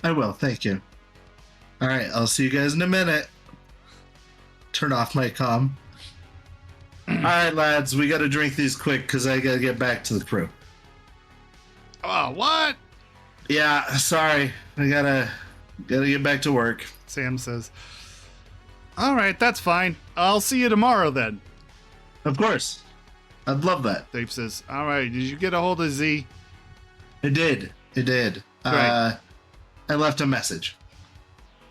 S3: will, thank you. All right, I'll see you guys in a minute. Turn off my comm. All right, lads, we got to drink these quick because I got to get back to the crew.
S1: Oh, what?
S3: Yeah, sorry. I gotta get back to work.
S1: Sam says. All right, that's fine. I'll see you tomorrow then.
S3: Of course. I'd love that.
S1: Dave says, all right, did you get a hold of Z?
S3: I did.
S1: Great.
S3: I left a message.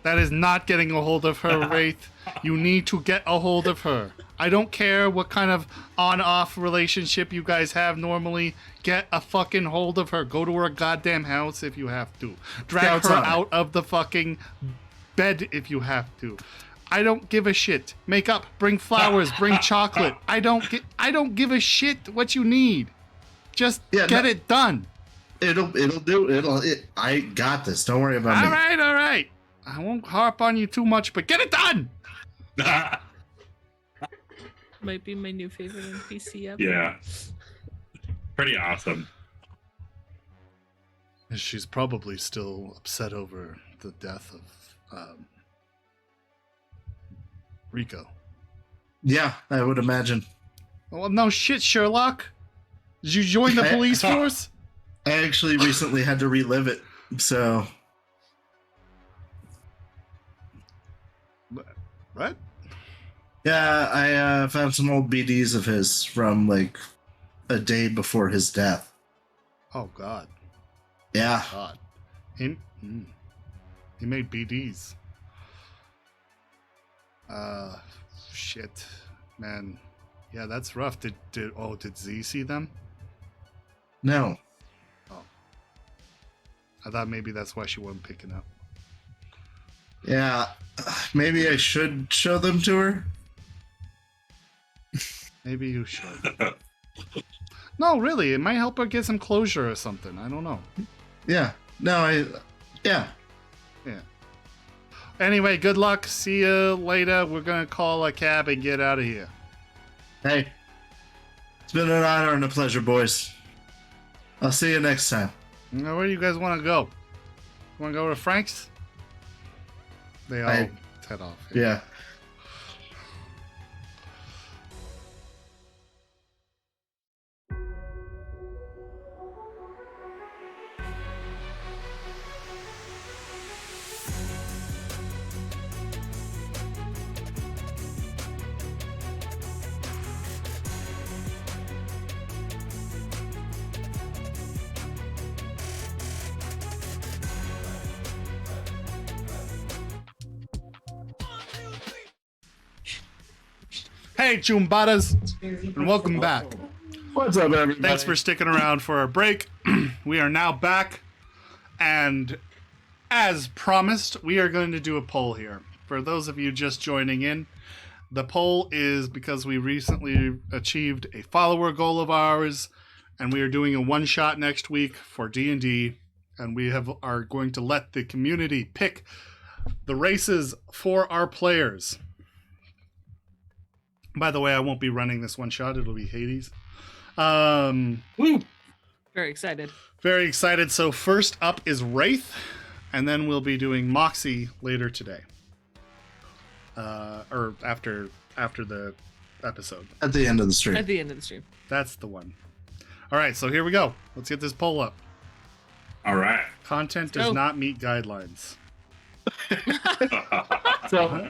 S1: That is not getting a hold of her, Wraith. You need to get a hold of her. I don't care what kind of on-off relationship you guys have normally. Get a fucking hold of her. Go to her goddamn house if you have to. Drag
S3: Scouts
S1: her
S3: on it.
S1: out of the fucking bed if you have to. I don't give a shit. Make up, bring flowers, bring chocolate. I don't give a shit what you need. Just get it done.
S3: It'll do. I got this. Don't worry about me.
S1: All right. I won't harp on you too much, but get it done.
S2: Might be my new favorite NPC ever.
S4: Yeah. Pretty awesome.
S1: She's probably still upset over the death of Rico.
S3: Yeah, I would imagine.
S1: Well, no shit, Sherlock. Did you join the police force?
S3: I actually recently had to relive it, so
S1: What?
S3: yeah, I found some old BDs of his from like a day before his death.
S1: Oh God.
S3: Yeah,
S1: God. He made BDs. Shit, man. Yeah, that's rough. Did Z see them?
S3: no,
S1: I thought maybe that's why she wasn't picking up.
S3: yeah, maybe I should show them to her.
S1: Maybe you should. No, really, it might help her get some closure or something. I don't know.
S3: Yeah, yeah.
S1: Anyway, good luck. See you later. We're gonna call a cab and get out of here.
S3: Hey, it's been an honor and a pleasure, boys. I'll see you next time.
S1: Now, where do you guys want to go? Want to go to Frank's? They all head off.
S3: Yeah.
S1: Hey, Chumbadas, and welcome back.
S3: What's up, everybody?
S1: Thanks for sticking around for our break. We are now back, and as promised, we are going to do a poll here. For those of you just joining in, the poll is because we recently achieved a follower goal of ours, and we are doing a one-shot next week for D&D, and we are going to let the community pick the races for our players. By the way, I won't be running this one shot. It'll be Hades.
S2: Very excited.
S1: Very excited. So first up is Wraith, and then we'll be doing Moxie later today. Or after the episode.
S3: At the end of the stream.
S2: At the end of the stream.
S1: That's the one. All right, so here we go. Let's get this poll up.
S4: All right.
S1: Content does not meet guidelines.
S3: So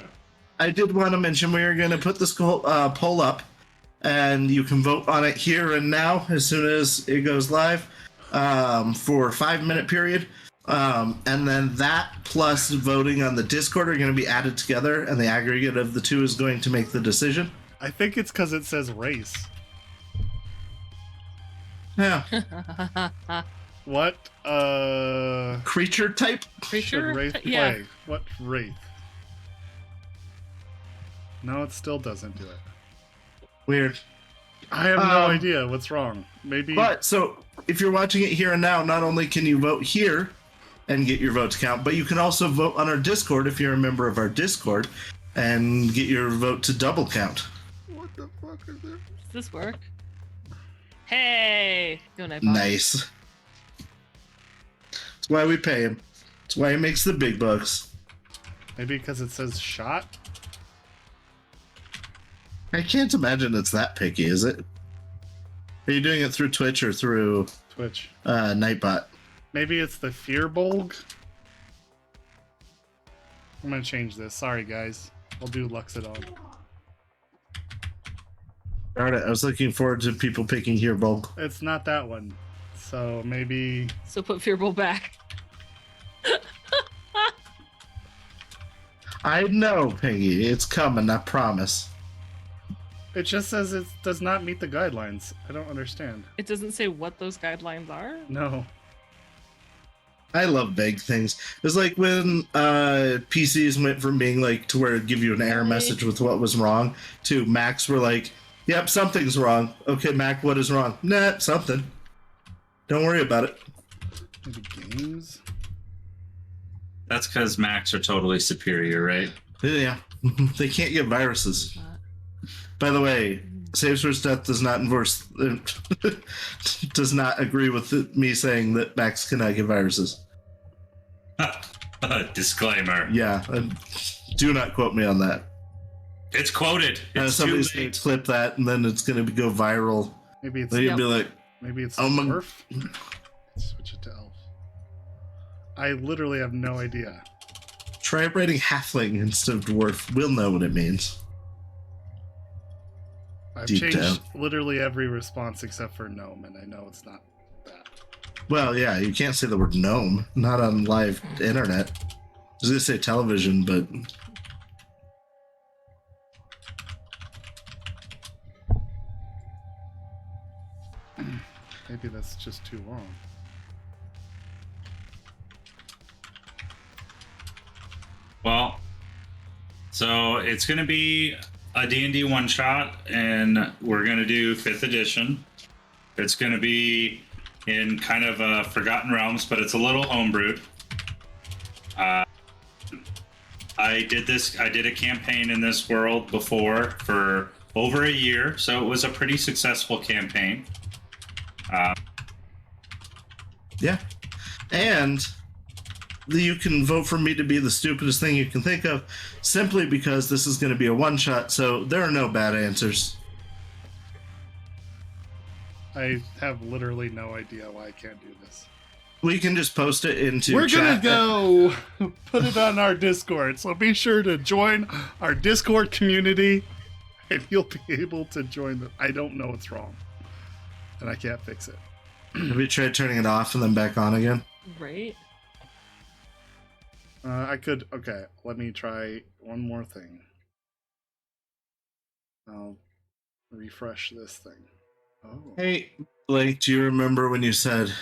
S3: I did want to mention we are going to put this poll up, and you can vote on it here and now as soon as it goes live for a 5-minute period. And then that plus voting on the Discord are going to be added together, and the aggregate of the two is going to make the decision.
S1: I think it's because it says race.
S3: Yeah.
S1: What
S3: Creature type?
S1: should Wraith play?
S2: Yeah.
S1: What Wraith? No, it still doesn't do it.
S3: Weird.
S1: I have no idea what's wrong. Maybe.
S3: But so if you're watching it here and now, not only can you vote here and get your vote to count, but you can also vote on our Discord if you're a member of our Discord and get your vote to double count.
S1: What the fuck is this?
S2: Does this work? Hey! Go Nightbot.
S3: Nice. That's why we pay him. That's why he makes the big bucks.
S1: Maybe because it says shot?
S3: I can't imagine it's that picky, is it? Are you doing it through Twitch or through
S1: Twitch.
S3: Nightbot?
S1: Maybe it's the fear bulg? I'm gonna change this. Sorry, guys. I'll do Luxodon.
S3: Darn it, I was looking forward to people picking here, Bulk.
S1: It's not that one. So maybe...
S2: So put Fearbowl back.
S3: I know, Peggy. It's coming, I promise.
S1: It just says it does not meet the guidelines. I don't understand.
S2: It doesn't say what those guidelines are?
S1: No.
S3: I love vague things. It was like when PCs went from being like to where it'd give you an error message with what was wrong to Macs were like, yep, something's wrong. Okay, Mac, what is wrong? Nah, something. Don't worry about it.
S1: Maybe games?
S4: That's because Macs are totally superior, right?
S3: Yeah, they can't get viruses. By the way, Saves for Death does not enforce, does not agree with me saying that Macs cannot get viruses.
S4: Disclaimer.
S3: Yeah, do not quote me on that.
S4: It's quoted. It's too
S3: Somebody's going
S4: late.
S3: to clip that, and then it's going to go viral.
S1: Maybe it's...
S3: Then you'll be like,
S1: Maybe it's
S3: Oh my-
S1: dwarf? Switch it to elf. I literally have no idea.
S3: try writing halfling instead of dwarf. We'll know what it means.
S1: I've
S3: Deep
S1: changed
S3: down.
S1: literally every response except for gnome, and I know it's not that.
S3: Well, yeah, you can't say the word gnome, not on live internet. I was going to say television, but
S1: Maybe that's just too long.
S4: Well, so it's going to be a D&D one shot, and we're going to do 5th edition. It's going to be in kind of Forgotten Realms, but it's a little homebrewed. I did a campaign in this world before for over a year, so it was a pretty successful campaign.
S3: yeah. And you can vote for me to be the stupidest thing you can think of simply because this is going to be a one-shot, so there are no bad answers.
S1: I have literally no idea why I can't do this.
S3: We can just post it into
S1: We're gonna
S3: chat.
S1: go put it on our Discord, so be sure to join our Discord community, and you'll be able to join the... I don't know what's wrong, and I can't fix it.
S3: Have you tried turning it off and then back on again?
S2: Right?
S1: I could... Okay, let me try one more thing. I'll refresh this thing. Oh.
S3: Hey, Blake, do you remember when you said,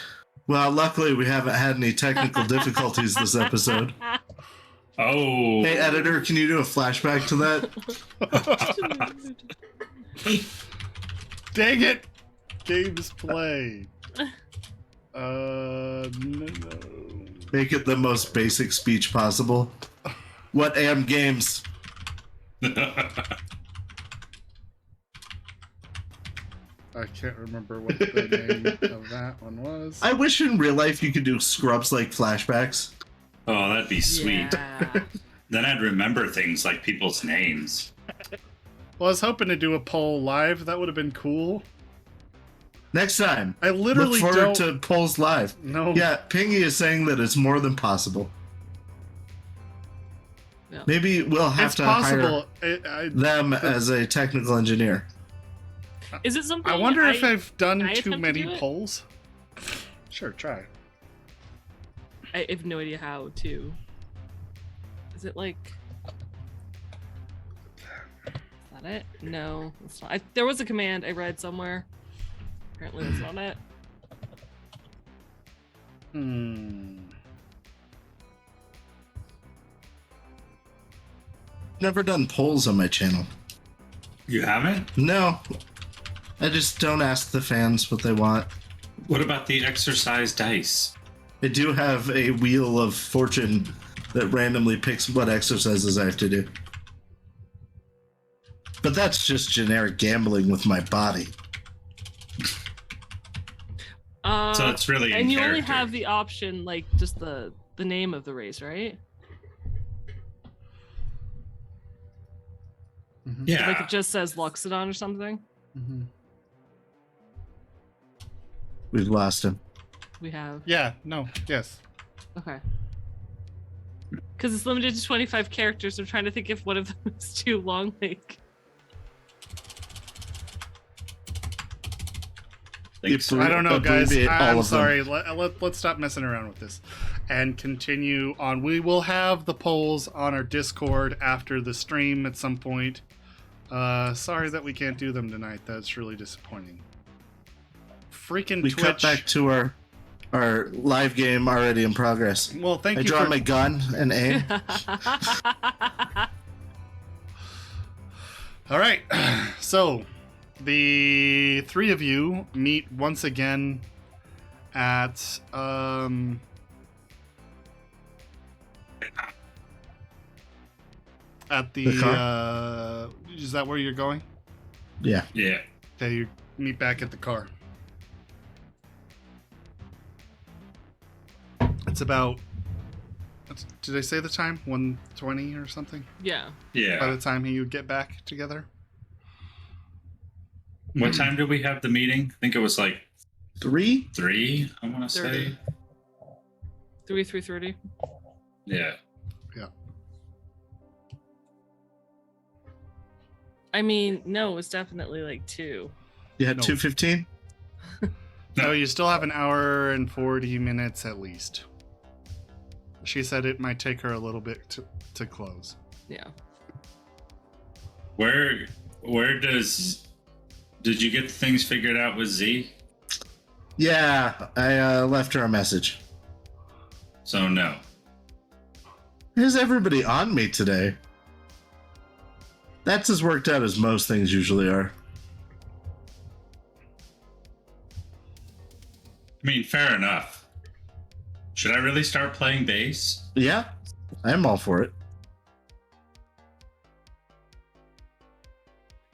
S3: well, luckily we haven't had any technical difficulties this episode?
S4: Oh.
S3: Hey, editor, can you do a flashback to that?
S1: Dang it! Games played. No.
S3: Make it the most basic speech possible. What am games?
S1: I can't remember what the name of that one was.
S3: I wish in real life you could do scrubs like flashbacks.
S4: Oh, that'd be sweet.
S2: Yeah.
S4: Then I'd remember things like people's names.
S1: Well, I was hoping to do a poll live. That would have been cool.
S3: Next time.
S1: I literally
S3: look forward
S1: don't.
S3: to polls live.
S1: No.
S3: Yeah, Pingy is saying that it's more than possible.
S2: Yeah.
S3: Maybe we'll have
S1: It's
S3: to
S1: possible.
S3: hire them as a technical engineer.
S2: Is it something?
S1: I wonder if I've done
S2: I
S1: too
S2: attempt to
S1: many
S2: do it?
S1: polls. Sure, try.
S2: I have no idea how to. Is it like? Is that it? No, it's not. There was a command I read somewhere. Apparently, that's not it.
S3: Never done polls on my channel.
S4: You haven't?
S3: No. I just don't ask the fans what they want.
S4: What about the exercise dice?
S3: I do have a wheel of fortune that randomly picks what exercises I have to do. But that's just generic gambling with my body.
S4: So it's really in
S2: and you only
S4: character.
S2: have the option, like just the name of the race, right?
S4: Yeah.
S2: Like it just says Loxodon or something.
S1: Mm-hmm.
S3: We've lost him.
S2: We have.
S1: Yeah, no, yes.
S2: Okay. Because it's limited to 25 characters. I'm trying to think if one of them is too long. Like.
S1: I don't know, guys.
S3: Abbreviate all
S1: I'm
S3: of them.
S1: sorry. Let's stop messing around with this and continue on. We will have the polls on our Discord after the stream at some point. Sorry that we can't do them tonight. That's really disappointing. Freaking
S3: We
S1: Twitch.
S3: cut back to our live game already in progress.
S1: Well, thank
S3: I
S1: you
S3: draw
S1: for
S3: my gun and aim.
S1: All right. So, the three of you meet once again at
S3: The car?
S1: is that where you're going?
S3: Yeah.
S4: Yeah.
S1: Okay, you meet back at the car. It's about, did I say the time? 1:20 or something?
S2: Yeah.
S1: By
S4: Yeah.
S1: the time you get back together?
S4: What time did we have the meeting? I think it was like
S3: 3?
S4: 3, I want to
S2: 30.
S4: say.
S2: 3:30.
S4: Yeah.
S2: I mean, no, it's definitely like 2.
S3: You had
S1: No.
S3: 2:15?
S1: No, you still have an hour and 40 minutes at least. She said it might take her a little bit to close.
S2: Yeah.
S4: Where did you get things figured out with Z?
S3: Yeah, I left her a message.
S4: So no.
S3: Is everybody on me today? That's as worked out as most things usually are.
S4: I mean, fair enough. Should I really start playing bass?
S3: Yeah, I'm all for it.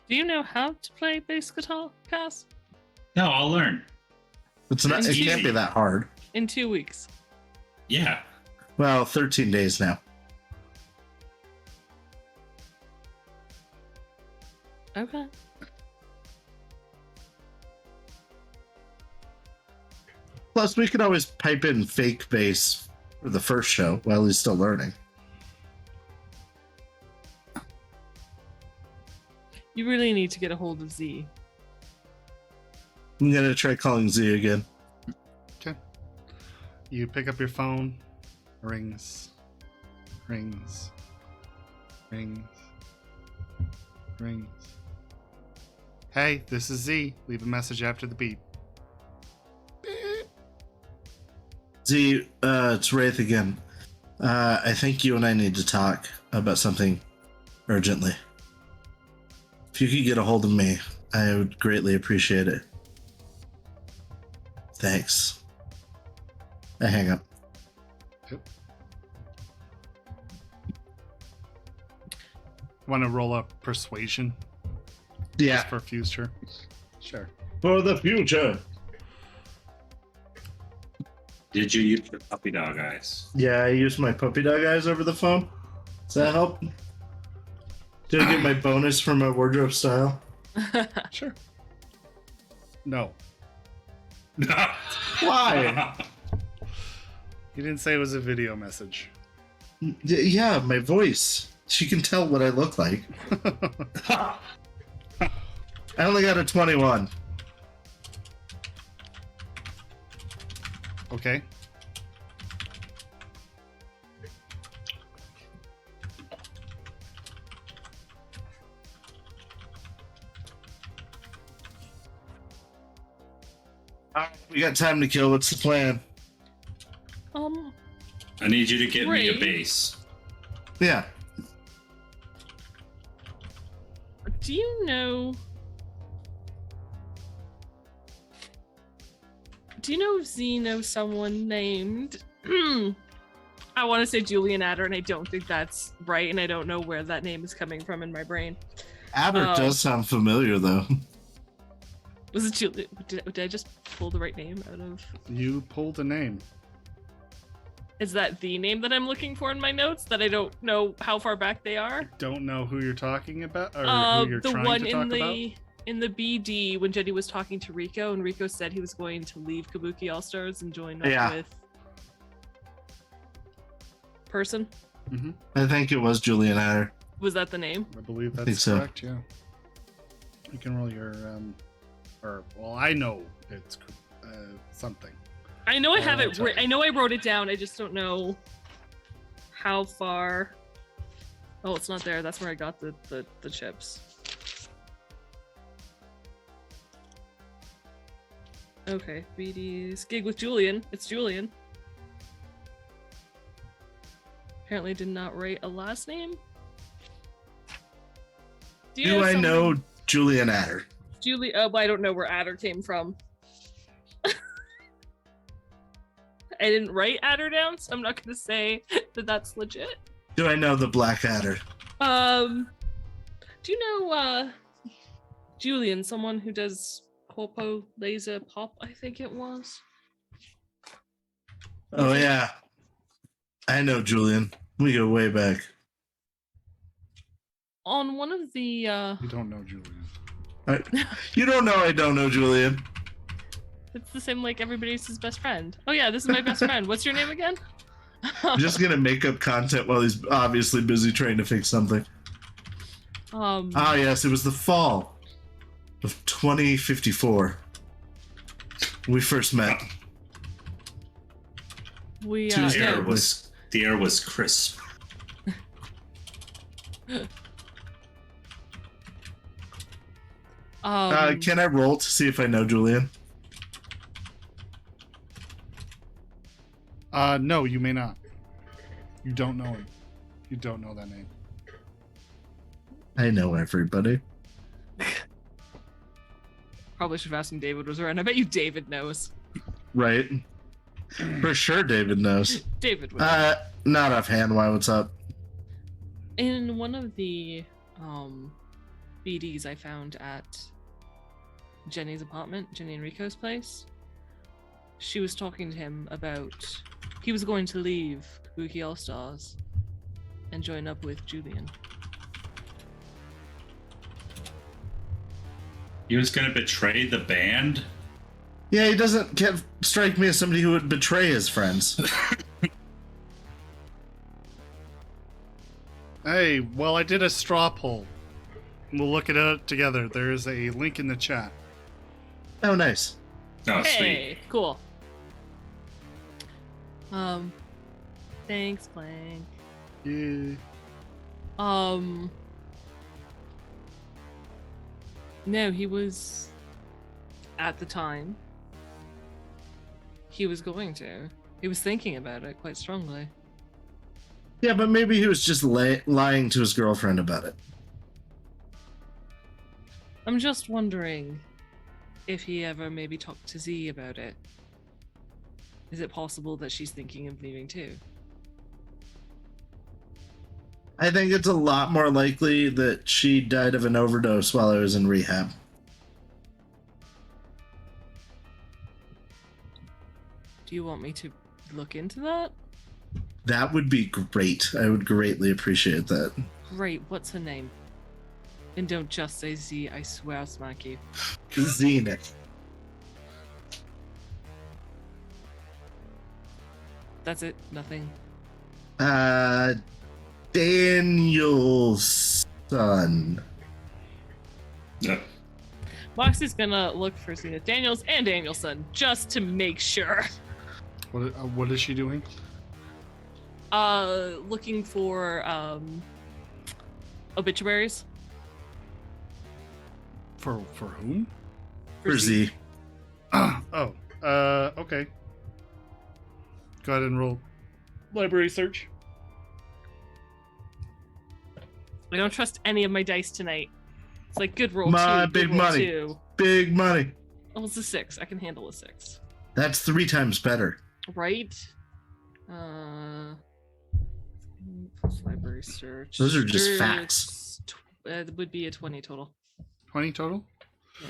S2: Do you know how to play bass guitar, Cass?
S4: No, I'll learn.
S3: It can't
S4: easy.
S3: be that hard.
S2: In 2 weeks.
S4: Yeah.
S3: Well, 13 days now.
S2: Okay.
S3: Plus, we could always pipe in fake bass for the first show while he's still learning.
S2: You really need to get a hold of Z.
S3: I'm gonna try calling Z again.
S1: Okay. You pick up your phone. Rings. Rings. Rings. Rings. Hey, this is Z. Leave a message after the beep.
S3: Z, it's Wraith again. I think you and I need to talk about something urgently. If you could get a hold of me, I would greatly appreciate it. Thanks. I hang up.
S1: Yep. Want to roll up persuasion?
S3: Yeah.
S1: Just for future. Sure.
S3: For the future.
S4: Did you use the puppy dog eyes?
S3: Yeah, I used my puppy dog eyes over the phone. Does that help? Did I get my bonus for my wardrobe style?
S1: Sure. No.
S3: Why?
S1: You didn't say it was a video message.
S3: Yeah, my voice. She can tell what I look like. I only got a 21.
S1: Okay.
S3: We got time to kill. What's the plan?
S4: I need you to get me a
S2: Great.
S4: base.
S3: Yeah.
S2: Do you know? Do you know Z knows someone named? I want to say Julian Adder, and I don't think that's right, and I don't know where that name is coming from in my brain.
S3: Aber
S2: Oh.
S3: does sound familiar, though.
S2: Was it Julian? Did I just pull the right name out of?
S1: You pulled a name.
S2: Is that the name that I'm looking for in my notes that I don't know how far back they are?
S1: Don't know who you're talking about, or who you're
S2: The
S1: trying
S2: one
S1: to
S2: in
S1: talk
S2: the
S1: about.
S2: in the BD when Jenny was talking to Rico, and Rico said he was going to leave Kabuki All Stars and join up
S3: Yeah.
S2: with person.
S1: Mm-hmm.
S3: I think it was Julian Adder.
S2: Was that the name?
S1: I believe
S3: I
S1: that's
S3: think so.
S1: correct. Yeah. You can roll your I know it's something.
S2: I know I have
S1: I'll
S2: it.
S1: tell you.
S2: I know I wrote it down. I just don't know how far. Oh, it's not there. That's where I got the chips. Okay, BD's gig with Julian. It's Julian. Apparently did not write a last name. you
S3: Do I
S2: somebody-
S3: know Julian Adder?
S2: Julie? Oh, but I don't know where Adder came from. I didn't write Adder down, so I'm not gonna say that that's legit.
S3: Do I know the Black Adder?
S2: Do you know Julian, someone who does corpo laser pop? I think it was.
S3: Oh, yeah. I know Julian. We go way back.
S2: On one of the
S1: You don't know Julian.
S3: You don't know I don't know Julian.
S2: it's the same like everybody's his best friend. Oh yeah, this is my best friend. What's your name again?
S3: I'm just gonna make up content while he's obviously busy trying to fix something. Ah, yes, it was the fall of 2054. We first met.
S2: we
S3: Tuesday.
S4: The
S2: yeah,
S4: air was crisp.
S3: Can I roll to see if I know Julian?
S1: No, you may not. You don't know him. You don't know that name.
S3: I know everybody.
S2: probably should have asked him David was around. I bet you David knows.
S3: Right. For sure David knows.
S2: David would know.
S3: Not offhand. Why, what's up?
S2: In one of the BDs I found at Jenny's apartment, Jenny and Rico's place, she was talking to him about he was going to leave Kabuki All Stars and join up with Julian.
S4: He was going to betray the band?
S3: Yeah, he doesn't strike me as somebody who would betray his friends.
S1: Hey, well, I did a straw poll. We'll look it up together. There is a link in the chat.
S3: Oh, nice.
S4: Oh, sweet.
S2: Hey, cool. Thanks, Blank.
S1: Yeah.
S2: No, he was. At the time, he was going to. He was thinking about it quite strongly.
S3: Yeah, but maybe he was just lying to his girlfriend about it.
S2: I'm just wondering if he ever maybe talked to Z about it. Is it possible that she's thinking of leaving too?
S3: I think it's a lot more likely that she died of an overdose while I was in rehab.
S2: Do you want me to look into that?
S3: That would be great. I would greatly appreciate that.
S2: Great, what's her name? And don't just say Z, I swear I'll smack you.
S3: Zenith.
S2: That's it, nothing.
S3: Danielson.
S4: No.
S2: Moxie's gonna look for Zenith Daniels and Danielson just to make sure.
S1: What is she doing?
S2: Looking for obituaries.
S1: For whom?
S3: For Z.
S1: Oh. Okay. Go ahead and roll library search.
S2: I don't trust any of my dice tonight. It's like good roll
S3: My
S2: two,
S3: big
S2: good roll
S3: money.
S2: two.
S3: Big money.
S2: Oh, it's a 6. I can handle a 6.
S3: That's 3 times better.
S2: Right? Plus library search.
S3: Those are just
S2: There's
S3: facts.
S2: It would be a 20 total.
S1: 20 total?
S2: Yeah.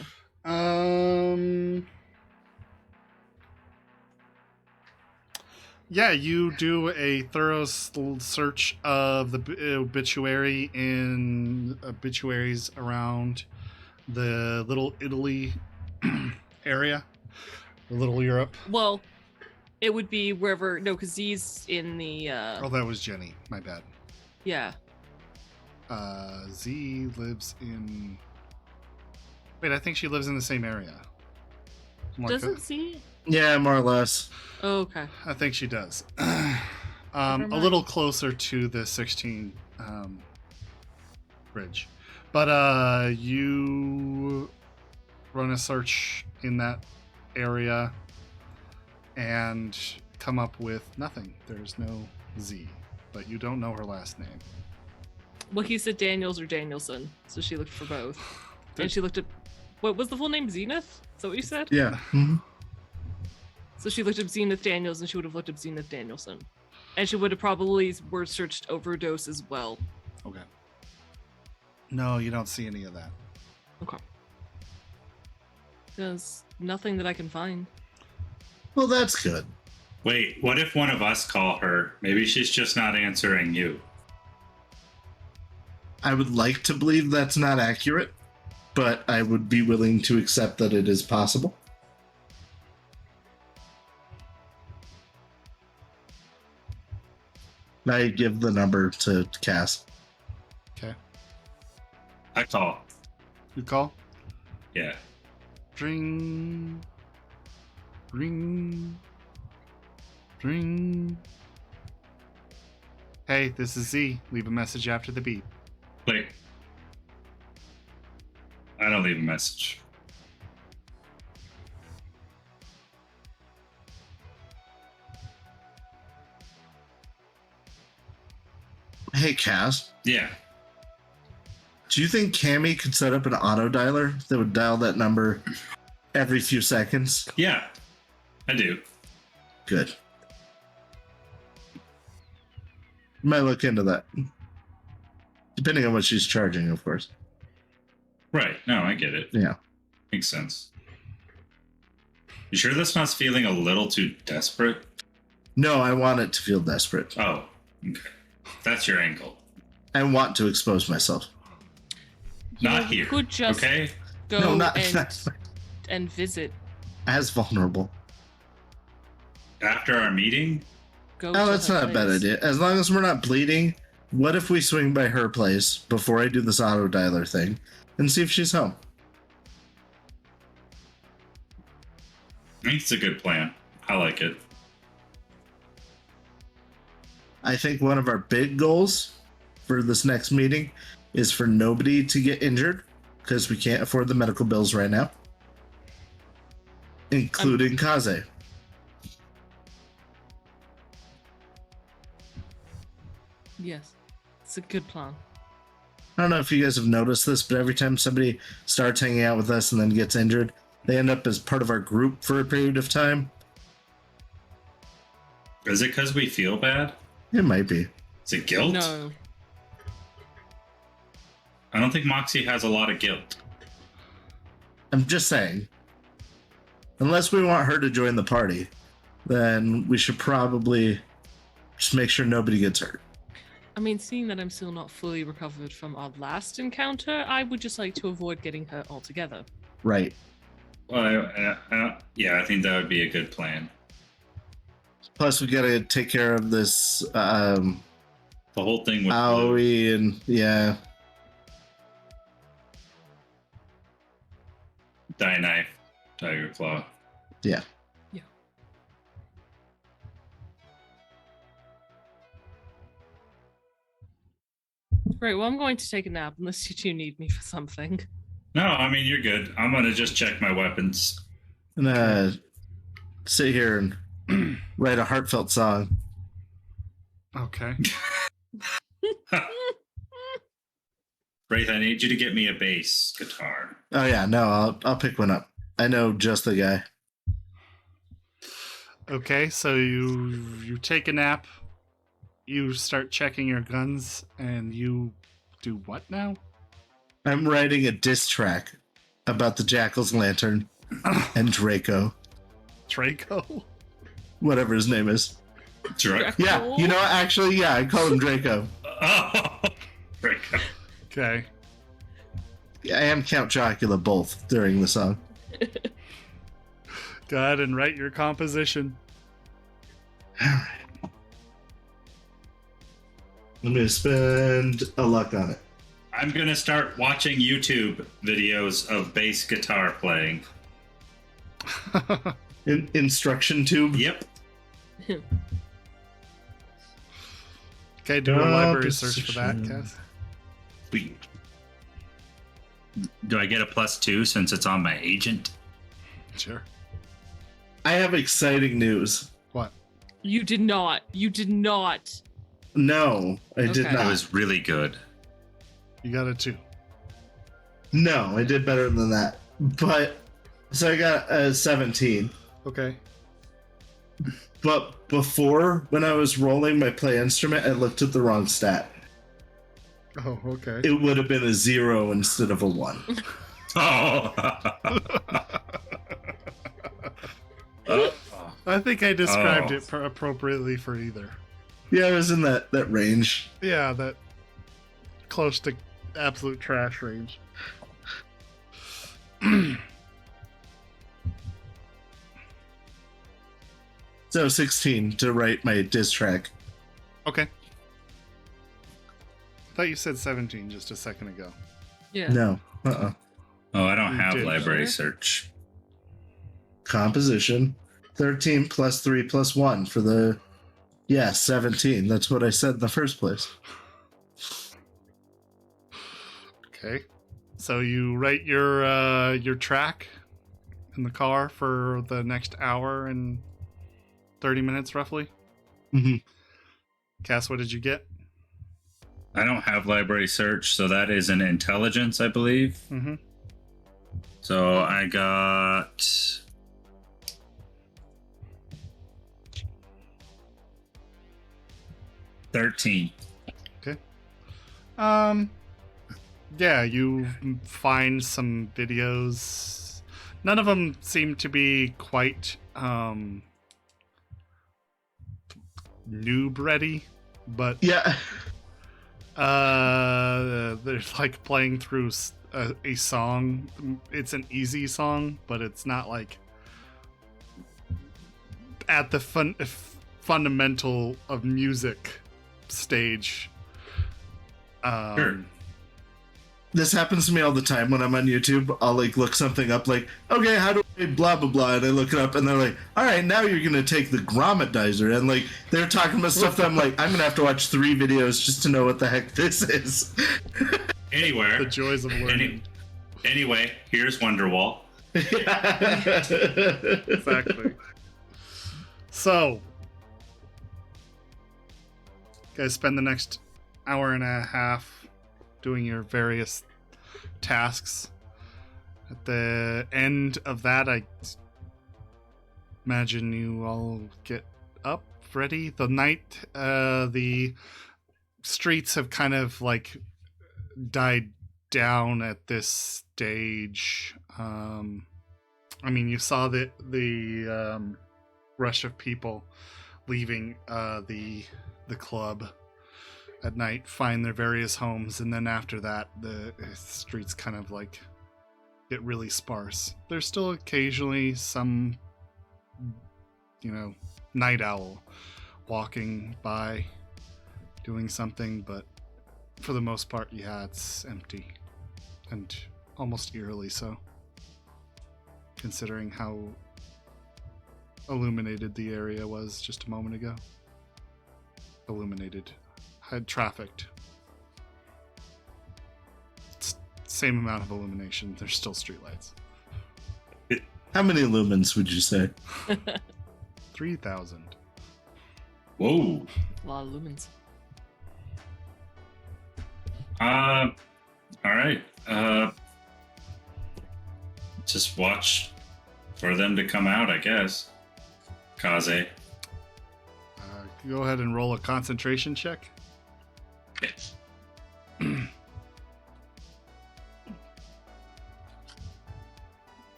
S1: Yeah, you do a thorough search of the obituary in obituaries around the Little Italy area, the Little Europe.
S2: Well, it would be wherever. No, because Z's in the.
S1: Oh, that was Jenny. My bad.
S2: Yeah.
S1: Z lives in. Wait, I think she lives in the same area.
S2: Doesn't Z?
S3: Yeah, more or less.
S2: Oh, okay.
S1: I think she does.
S2: Never
S1: A
S2: mind.
S1: little closer to the 16 bridge. But you run a search in that area and come up with nothing. There's no Z, but you don't know her last name.
S2: Well, he said Daniels or Danielson, so she looked for both. And she looked at. What was the full name? Zenith? Is that what you said?
S3: Yeah. Mhm.
S2: So she looked up Zenith Daniels, and she would have looked up Zenith Danielson. And she would have probably word searched overdose as well.
S1: Okay. No, you don't see any of that.
S2: Okay. There's nothing that I can find.
S3: Well, that's good.
S4: Wait, what if one of us call her? Maybe she's just not answering you.
S3: I would like to believe that's not accurate, but I would be willing to accept that it is possible. I give the number to Cass.
S1: Okay.
S4: I call.
S1: You call?
S4: Yeah.
S1: Ring. Ring. Ring. Hey, this is Z. Leave a message after the beep.
S4: Click. I don't leave a message.
S3: Hey, Cass.
S4: Yeah.
S3: Do you think Cammy could set up an auto dialer that would dial that number every few seconds?
S4: Yeah. I do.
S3: Good. Might look into that. Depending on what she's charging, of course.
S4: Right. No, I get it.
S3: Yeah.
S4: Makes sense. You sure this not feeling a little too desperate?
S3: No, I want it to feel desperate.
S4: Oh, okay. That's your angle.
S3: I want to expose myself.
S4: Not
S2: You
S4: here.
S2: could just
S4: Okay?
S2: go
S3: No, not
S2: and visit.
S3: as vulnerable.
S4: After our meeting?
S2: Go.
S3: Oh,
S2: to
S3: that's
S2: her
S3: not a bad
S2: place.
S3: idea. As long as we're not bleeding, what if we swing by her place before I do this auto dialer thing and see if she's home?
S4: I think it's a good plan. I like it.
S3: I think one of our big goals for this next meeting is for nobody to get injured because we can't afford the medical bills right now, including Kaze.
S2: Yes, it's a good plan.
S3: I don't know if you guys have noticed this, but every time somebody starts hanging out with us and then gets injured, they end up as part of our group for a period of time.
S4: Is it because we feel bad?
S3: It might be.
S4: Is it guilt?
S2: No.
S4: I don't think Moxie has a lot of guilt.
S3: I'm just saying. Unless we want her to join the party, then we should probably just make sure nobody gets hurt.
S2: I mean, seeing that I'm still not fully recovered from our last encounter, I would just like to avoid getting hurt altogether.
S3: Right.
S4: Well, yeah, I think that would be a good plan.
S3: Plus, we gotta take care of this
S4: The whole thing with Blue.
S3: Aoi and yeah.
S4: Die Knife, Tiger Claw.
S3: Yeah.
S2: Yeah. Great, well, I'm going to take a nap unless you two need me for something.
S4: No, I mean, you're good. I'm going to just check my weapons.
S3: And sit here and write a heartfelt song.
S1: Okay.
S4: Wraith, I need you to get me a bass guitar.
S3: Oh yeah, no, I'll pick one up. I know just the guy.
S1: Okay, so you take a nap, you start checking your guns, and you do what now?
S3: I'm writing a diss track about the Jackal's lantern and Draco,
S1: Draco?
S3: whatever his name is.
S4: Draco?
S3: Yeah, you know what? Actually, yeah, I call him Draco.
S4: Oh, Draco.
S1: Okay.
S3: I am Count Chocula both during the song.
S1: Go ahead and write your composition.
S3: Alright. I'm going to spend a luck on it.
S4: I'm going to start watching YouTube videos of bass guitar playing.
S3: Instruction tube?
S4: Yep.
S1: Okay, do a library search for that, Cass.
S4: Sweet. Do I get a +2 since it's on my agent?
S1: Sure.
S3: I have exciting news.
S1: What?
S2: You did not. You did not.
S3: No, I did
S2: Okay.
S4: It
S3: not.
S4: was really good.
S1: You got a 2.
S3: No, I did better than that. But, so I got a 17.
S1: Okay.
S3: But before, when I was rolling my play instrument, I looked at the wrong stat.
S1: Oh, okay.
S3: It would have been a 0 instead of a 1.
S4: Oh.
S1: I think I described
S4: Oh.
S1: it appropriately for either.
S3: Yeah, I was in that range.
S1: Yeah, that close to absolute trash range.
S3: So 16 to write my diss track.
S1: Okay. I thought you said 17 just a second ago.
S2: Yeah.
S3: No.
S4: Oh, I don't
S1: You
S4: have
S1: did.
S4: library
S2: Sure.
S4: search.
S3: Composition. 13 plus 3 plus 1 for the... Yeah, 17. That's what I said in the first place.
S1: Okay. So you write your track in the car for the next hour and 30 minutes roughly.
S3: Mhm.
S1: Cass, what did you get?
S4: I don't have library search, so that is an intelligence, I believe.
S1: Mm-hmm.
S4: So I got 13.
S1: Yeah, you find some videos. None of them seem to be quite noob ready, but
S3: Yeah.
S1: they're like playing through a song. It's an easy song, but it's not like at the fundamental of music stage.
S4: Sure.
S3: This happens to me all the time when I'm on YouTube. I'll like look something up like, okay, how do I blah blah blah, and I look it up and they're like, all right, now you're gonna take the grommetizer, and like they're talking about stuff that I'm like, I'm gonna have to watch 3 videos just to know what the heck this is.
S4: Anywhere.
S1: The joys of learning.
S4: Anyway, here's Wonderwall.
S1: Exactly. So, you guys spend the next hour and a half doing your various tasks. At the end of that, I imagine you all get up, ready. The night, the streets have kind of like died down at this stage. I mean, you saw the rush of people leaving the club at night, find their various homes, and then after that, the streets kind of like get really sparse. There's still occasionally some, night owl walking by, doing something, but for the most part, yeah, it's empty, and almost eerily so, considering how illuminated the area was just a moment ago. Illuminated. Had trafficked. It's same amount of illumination. There's still streetlights.
S3: How many lumens would you say?
S1: 3,000.
S4: Whoa.
S2: A lot of lumens.
S4: All right. Just watch for them to come out, I guess. Kaze.
S1: Go ahead and roll a concentration check.
S4: Yes.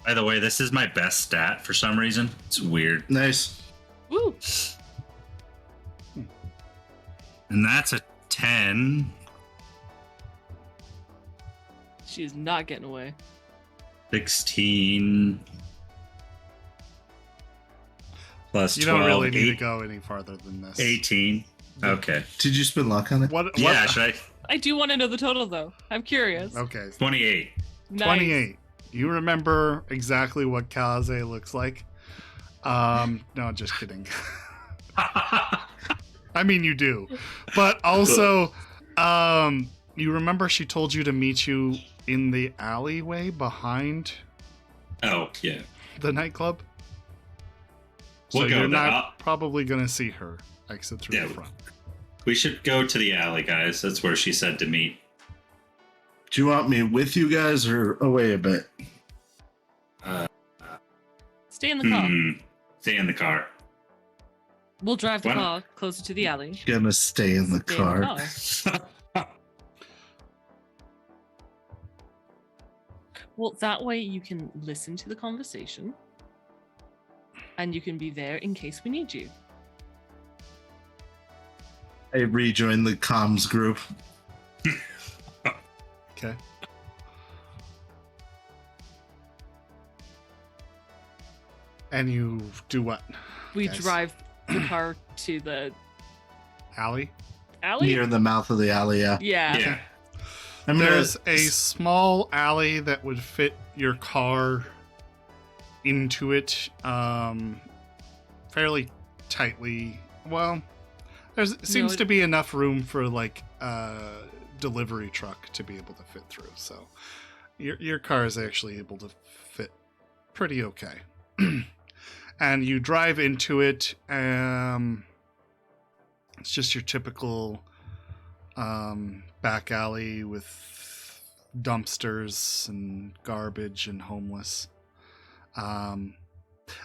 S4: By the way, this is my best stat for some reason. It's weird.
S3: Nice.
S2: Woo!
S4: And that's a 10.
S2: She's not getting away.
S4: 16. Plus 12.
S1: You don't really need to go any farther than this.
S4: 18. Okay.
S3: Did you spend luck on it?
S1: What?
S4: Yeah, should I?
S2: I do want to know the total, though. I'm curious.
S1: Okay.
S4: 28.
S2: Nice.
S1: 28. You remember exactly what Kaze looks like? No, just kidding. I mean, you do. But also, you remember she told you to meet you in the alleyway behind
S4: Oh, yeah.
S1: the nightclub? So
S4: We'll go
S1: you're
S4: there.
S1: not probably going to see her exit through
S4: Yeah.
S1: the front.
S4: We should go to the alley, guys. That's where she said to meet.
S3: Do you want me with you guys or away a bit?
S2: Stay in the car.
S4: Stay in the car.
S2: We'll drive the
S4: Why not?
S2: car closer to the alley.
S3: Gonna stay in the
S2: Stay in the
S3: car.
S2: car. Well, that way you can listen to the conversation. And you can be there in case we need you.
S3: I rejoin the comms group.
S1: Okay. And you do what?
S2: We
S1: Guys.
S2: drive the car to the
S1: Alley?
S2: alley?
S3: Near the mouth of the alley, yeah.
S2: Yeah.
S4: Yeah.
S3: I'm gonna,
S1: There's a small alley that would fit your car into it fairly tightly. Well, there seems
S2: it-
S1: to be enough room for like a delivery truck to be able to fit through. So your car is actually able to fit pretty okay. And you drive into it. It's just your typical back alley with dumpsters and garbage and homeless.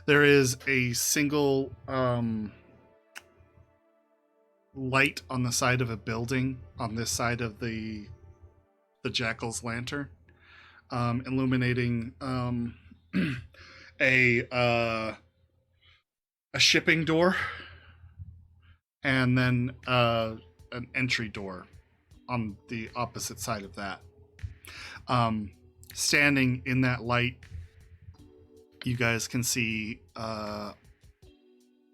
S1: There is a single light on the side of a building on this side of the Jackal's lantern, illuminating a shipping door, and then an entry door on the opposite side of that. Standing in that light, you guys can see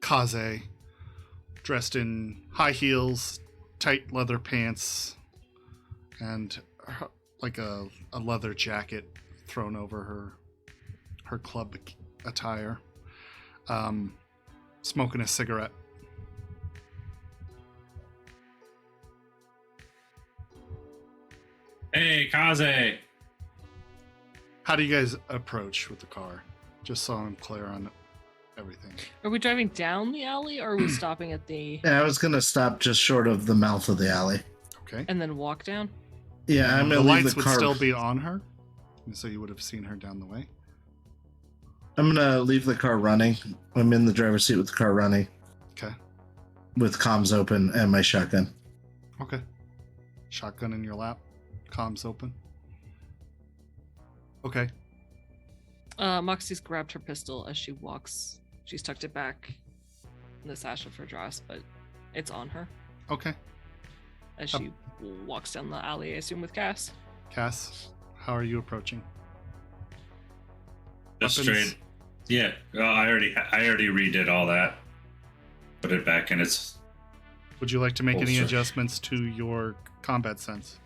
S1: Kaze, dressed in high heels, tight leather pants, and like a leather jacket thrown over her club attire, smoking a cigarette.
S4: Hey, Kaze.
S1: How do you guys approach with the car? Just so I'm clear on everything.
S2: Are we driving down the alley or are we stopping at the
S3: Yeah, I was gonna stop just short of the mouth of the alley.
S1: Okay.
S2: and then walk down?
S3: Yeah, I'm
S1: The
S3: gonna leave
S1: lights
S3: the
S1: would
S3: car.
S1: still be on her, and so you would have seen her down the way.
S3: I'm gonna leave the car running. I'm in the driver's seat with the car running,
S1: Okay.
S3: with comms open and my shotgun.
S1: Okay. Shotgun in your lap, comms open. Okay.
S2: Moxie's grabbed her pistol as she walks. She's tucked it back in the sash of her dress, but it's on her
S1: Okay.
S2: as she walks down the alley, I assume, with Cass.
S1: Cass, how are you approaching?
S4: Just
S1: Weapons?
S4: straight. Yeah, I already redid all that. Put it back in its.
S1: Would you like to make any
S4: Holster.
S1: adjustments to your combat sense?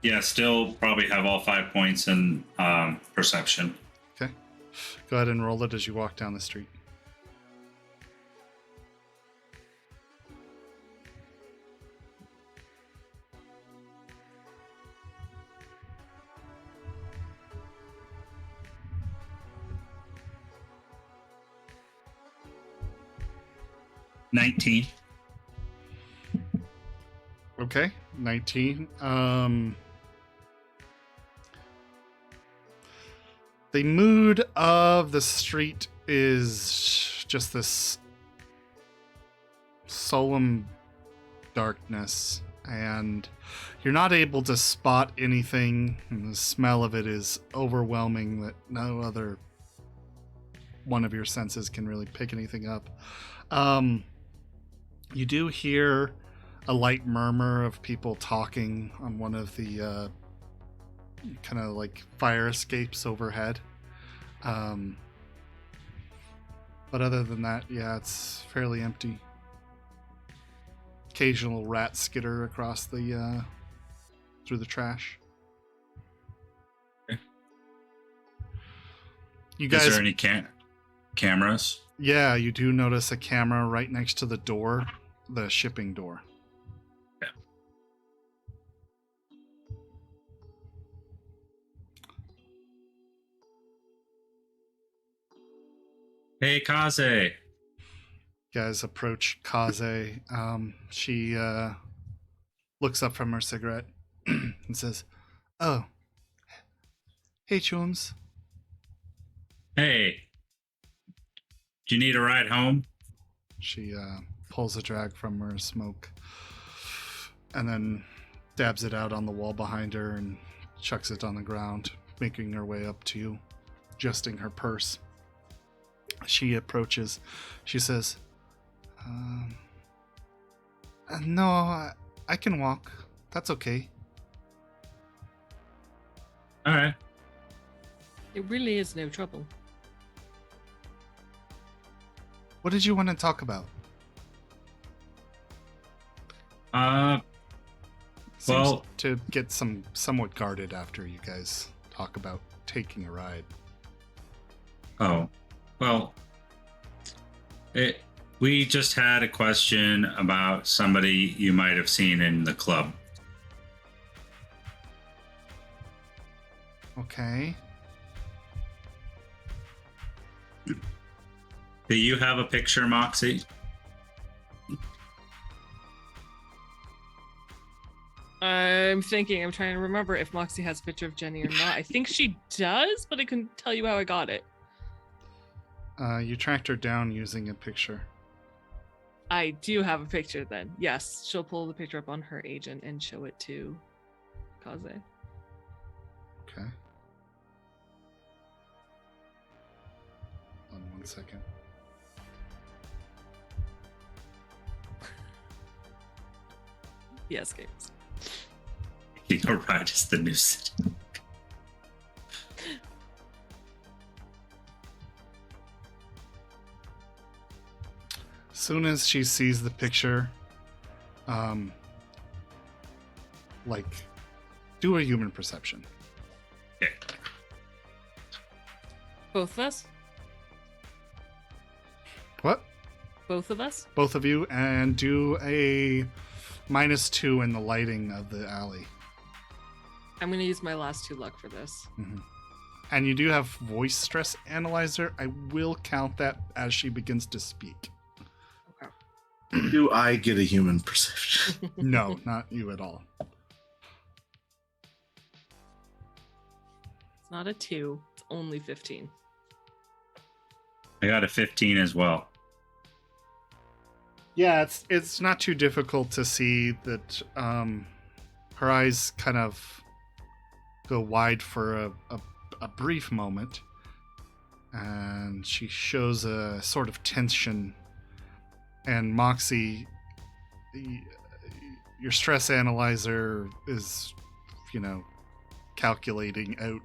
S4: Yeah, still probably have all 5 points in perception.
S1: Okay. Go ahead and roll it as you walk down the street.
S4: $19.
S1: Okay, 19. The mood of the street is just this solemn darkness, and you're not able to spot anything, and the smell of it is overwhelming that no other one of your senses can really pick anything up. You do hear a light murmur of people talking on one of the kind of like fire escapes overhead. But other than that, yeah, it's fairly empty. Occasional rat skitter across the through the trash.
S4: Okay.
S1: You guys,
S4: Is there any cameras?
S1: yeah, you do notice a camera right next to the door, the shipping door.
S4: Hey, Kaze.
S1: Guys approach Kaze. She looks up from her cigarette and says, "Oh, hey, Chums."
S4: Hey. Do you need a ride home?
S1: She pulls a drag from her smoke and then dabs it out on the wall behind her and chucks it on the ground, making her way up to you, adjusting her purse. She approaches. She says, "No, I can walk. That's okay."
S4: All right.
S2: It really is no trouble.
S1: What did you want to talk about? Seems
S4: Well-
S1: to get somewhat guarded after you guys talk about taking a ride.
S4: Oh, well, we just had a question about somebody you might have seen in the club.
S1: Okay.
S4: Do you have a picture, Moxie?
S2: I'm trying to remember if Moxie has a picture of Jenny or not. I think she does, but I couldn't tell you how I got it.
S1: You tracked her down using a picture.
S2: I do have a picture then. Yes, she'll pull the picture up on her agent and show it to Kaze.
S1: Okay. Hold on 1 second.
S2: Yes, games.
S4: Your ride is the new city.
S1: Soon as she sees the picture, do a human perception.
S4: Okay.
S2: Both of us?
S1: What?
S2: Both of us?
S1: Both of you, and do a -2 in the lighting of the alley.
S2: I'm gonna use my last 2 luck for this.
S1: And you do have voice stress analyzer. I will count that as she begins to speak.
S3: Do I get a human perception?
S1: No, not you at all.
S2: It's not a 2. It's only 15.
S4: I got a 15 as well.
S1: Yeah, it's not too difficult to see that her eyes kind of go wide for a brief moment, and she shows a sort of tension. And Moxie, your stress analyzer is, calculating out,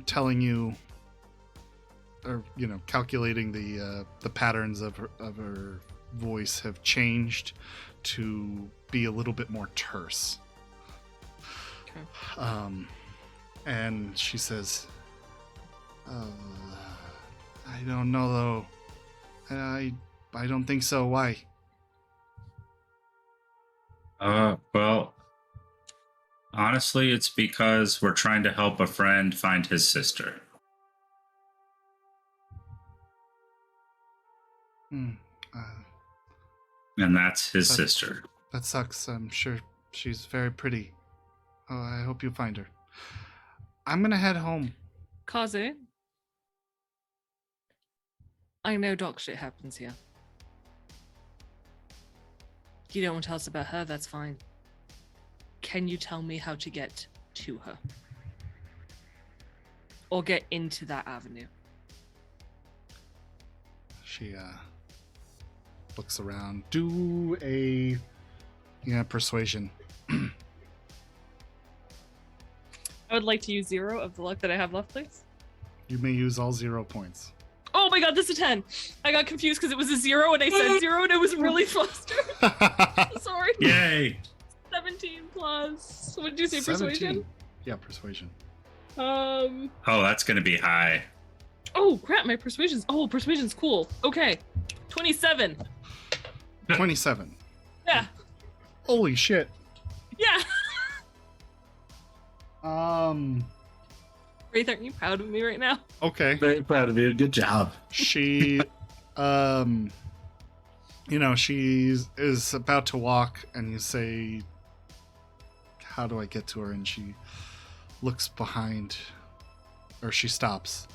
S1: telling you, or calculating the patterns of her voice have changed to be a little bit more terse.
S2: Okay.
S1: And she says, I don't know though. I don't think so. Why?
S4: Well, honestly, it's because we're trying to help a friend find his sister.
S1: Hmm.
S4: And that's his sister.
S1: That sucks. I'm sure she's very pretty. Oh, I hope you find her. I'm gonna head home.
S2: Kaze, I know dog shit happens here. You don't want to tell us about her, that's fine. Can you tell me how to get to her? Or get into that avenue?
S1: She looks around. Do a persuasion.
S2: I would like to use 0 of the luck that I have left, please.
S1: You may use all 0 points.
S2: Oh my god, this is a 10. I got confused because it was a 0 and I said 0 and I was really flustered. Sorry.
S4: Yay!
S2: 17 plus. What did you say,
S1: 17.
S2: persuasion?
S1: Yeah, persuasion.
S4: Oh, that's gonna be high.
S2: Oh crap, my persuasion's persuasion's cool. Okay. 27.
S1: 27.
S2: Yeah.
S1: Holy shit.
S2: Yeah. Wraith, aren't you proud of me right now?
S1: Okay.
S3: Very proud of you. Good job.
S1: She she is about to walk, and you say, how do I get to her? And she looks behind, or she stops,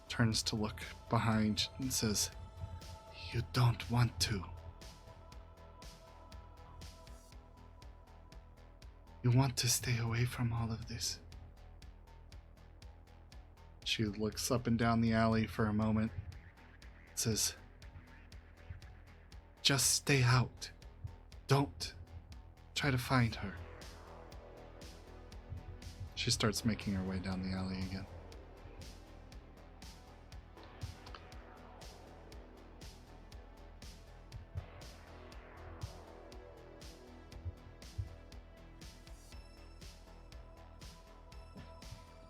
S1: turns to look behind, and says, you don't want to. You want to stay away from all of this. She looks up and down the alley for a moment, says, just stay out. Don't try to find her. She starts making her way down the alley again.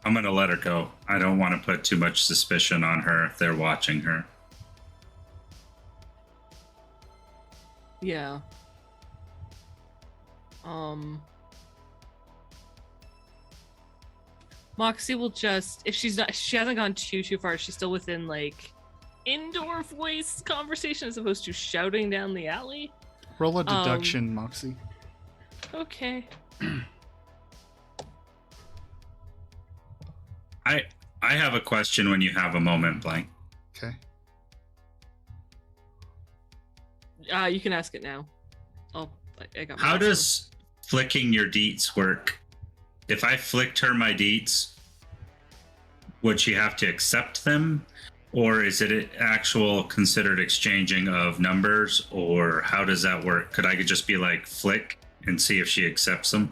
S4: I'm gonna let her go. I don't want to put too much suspicion on her if they're watching her.
S2: Yeah. Moxie will just, if she hasn't gone too far, she's still within like indoor voice conversation as opposed to shouting down the alley.
S1: Roll a deduction, Moxie.
S2: Okay.
S4: I have a question when you have a moment, Blank.
S1: Okay.
S2: You can ask it now. I got my
S4: How
S2: last
S4: does flicking your deets work? If I flicked her my deets, would she have to accept them? Or is it an actual considered exchanging of numbers? Or how does that work? Could I just be like, flick and see if she accepts them?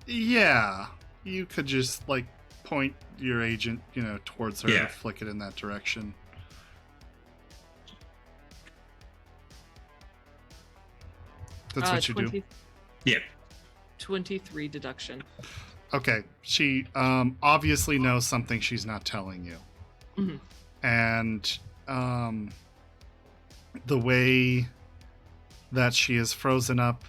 S1: Yeah. You could just like point your agent, towards her,
S4: Yeah.
S1: flick it in that direction. That's what you do.
S4: Yeah.
S2: 23 deduction.
S1: Okay. She obviously knows something she's not telling you.
S2: Mhm.
S1: And the way that she is frozen up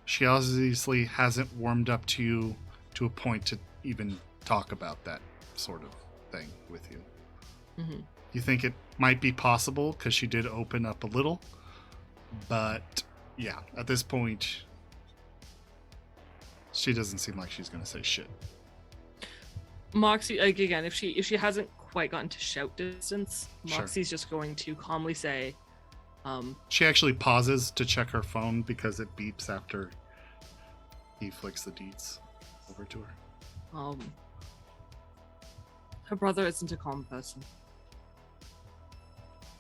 S1: She obviously hasn't warmed up to you to a point to even talk about that sort of thing with you.
S2: Mm-hmm.
S1: You think it might be possible because she did open up a little, but yeah, at this point, she doesn't seem like she's gonna say shit.
S2: Moxie, like, again, if she hasn't quite gotten to shout distance,
S1: Sure.
S2: Moxie's just going to calmly say,
S1: She actually pauses to check her phone because it beeps after he flicks the deeds over to her.
S2: Her brother isn't a calm person.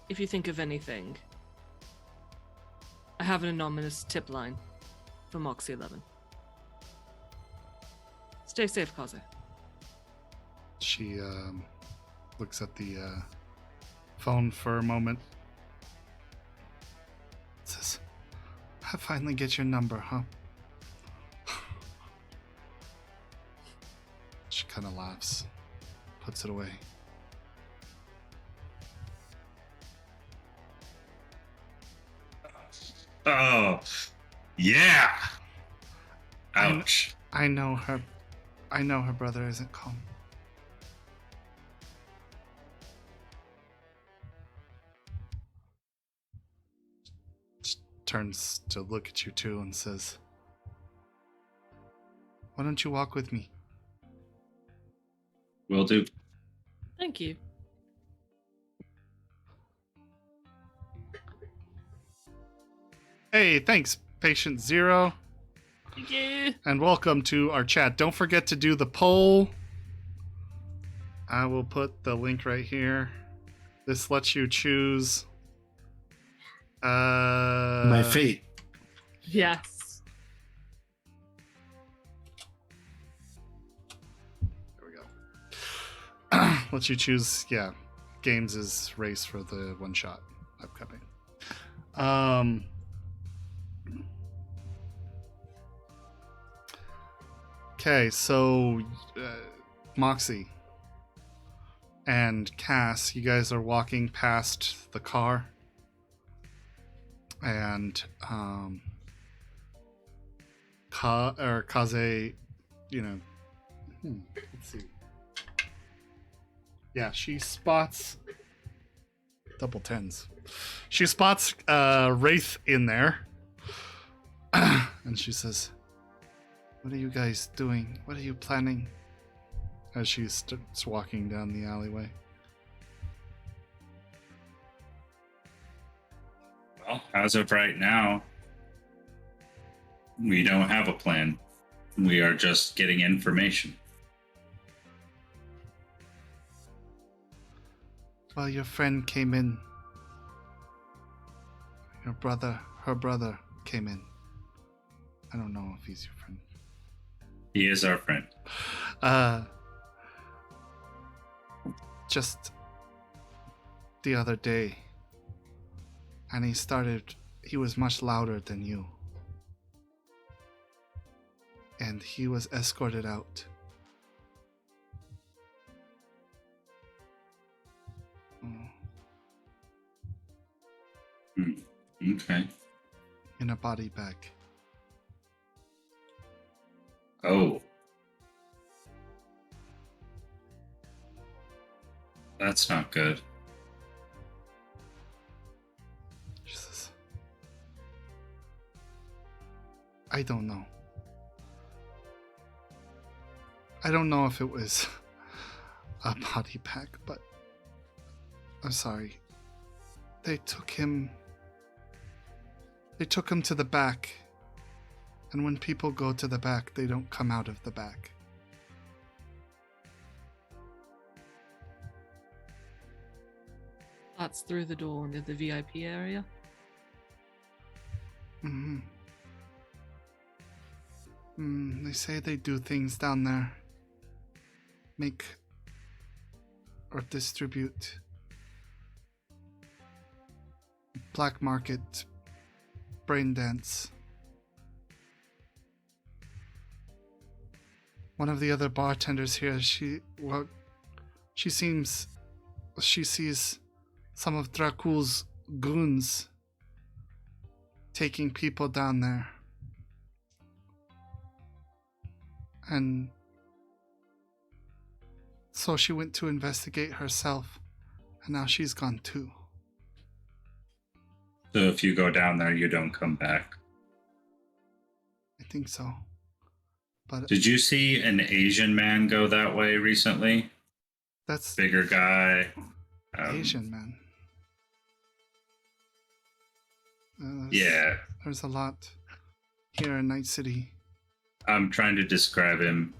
S2: If you think of anything, I have an anonymous tip line for Moxie 11. Stay safe, Kaze.
S1: She looks at the phone for a moment. Says, I finally get your number, huh? She kind of laughs, puts it away.
S4: Oh, yeah. Ouch.
S1: I know her brother isn't calm. She turns to look at you too and says, why don't you walk with me?
S4: Will do.
S2: Thank you.
S1: Hey, thanks, Patient Zero.
S2: Thank you.
S1: And welcome to our chat. Don't forget to do the poll. I will put the link right here. This lets you choose
S3: My fate.
S2: Yes.
S1: There we go. Lets you choose, Games' race for the one shot upcoming. Okay, so Moxie and Cass, you guys are walking past the car, and Kaze, let's see. Yeah, she spots double tens. She spots Wraith in there, and she says, what are you guys doing? What are you planning? As she starts walking down the alleyway.
S4: Well, as of right now, we don't have a plan. We are just getting information.
S1: Well, your friend came in. Her brother came in. I don't know if he's your friend.
S4: He is our friend.
S1: Just the other day, and he was much louder than you. And he was escorted out.
S4: Okay.
S1: In a body bag.
S4: Oh. That's not good.
S1: She says, I don't know. I don't know if it was a body bag, but I'm sorry. They took him to the back. And when people go to the back, they don't come out of the back.
S2: That's through the door into the VIP area.
S1: They say they do things down there. Make or distribute black market brain dance. One of the other bartenders here, she sees some of Dracul's goons taking people down there. And so she went to investigate herself, and now she's gone too.
S4: So if you go down there, you don't come back.
S1: I think so. But
S4: Did you see an Asian man go that way recently?
S1: that's
S4: Bigger guy.
S1: Asian man.
S4: Yeah.
S1: There's a lot here in Night City.
S4: I'm trying to describe him.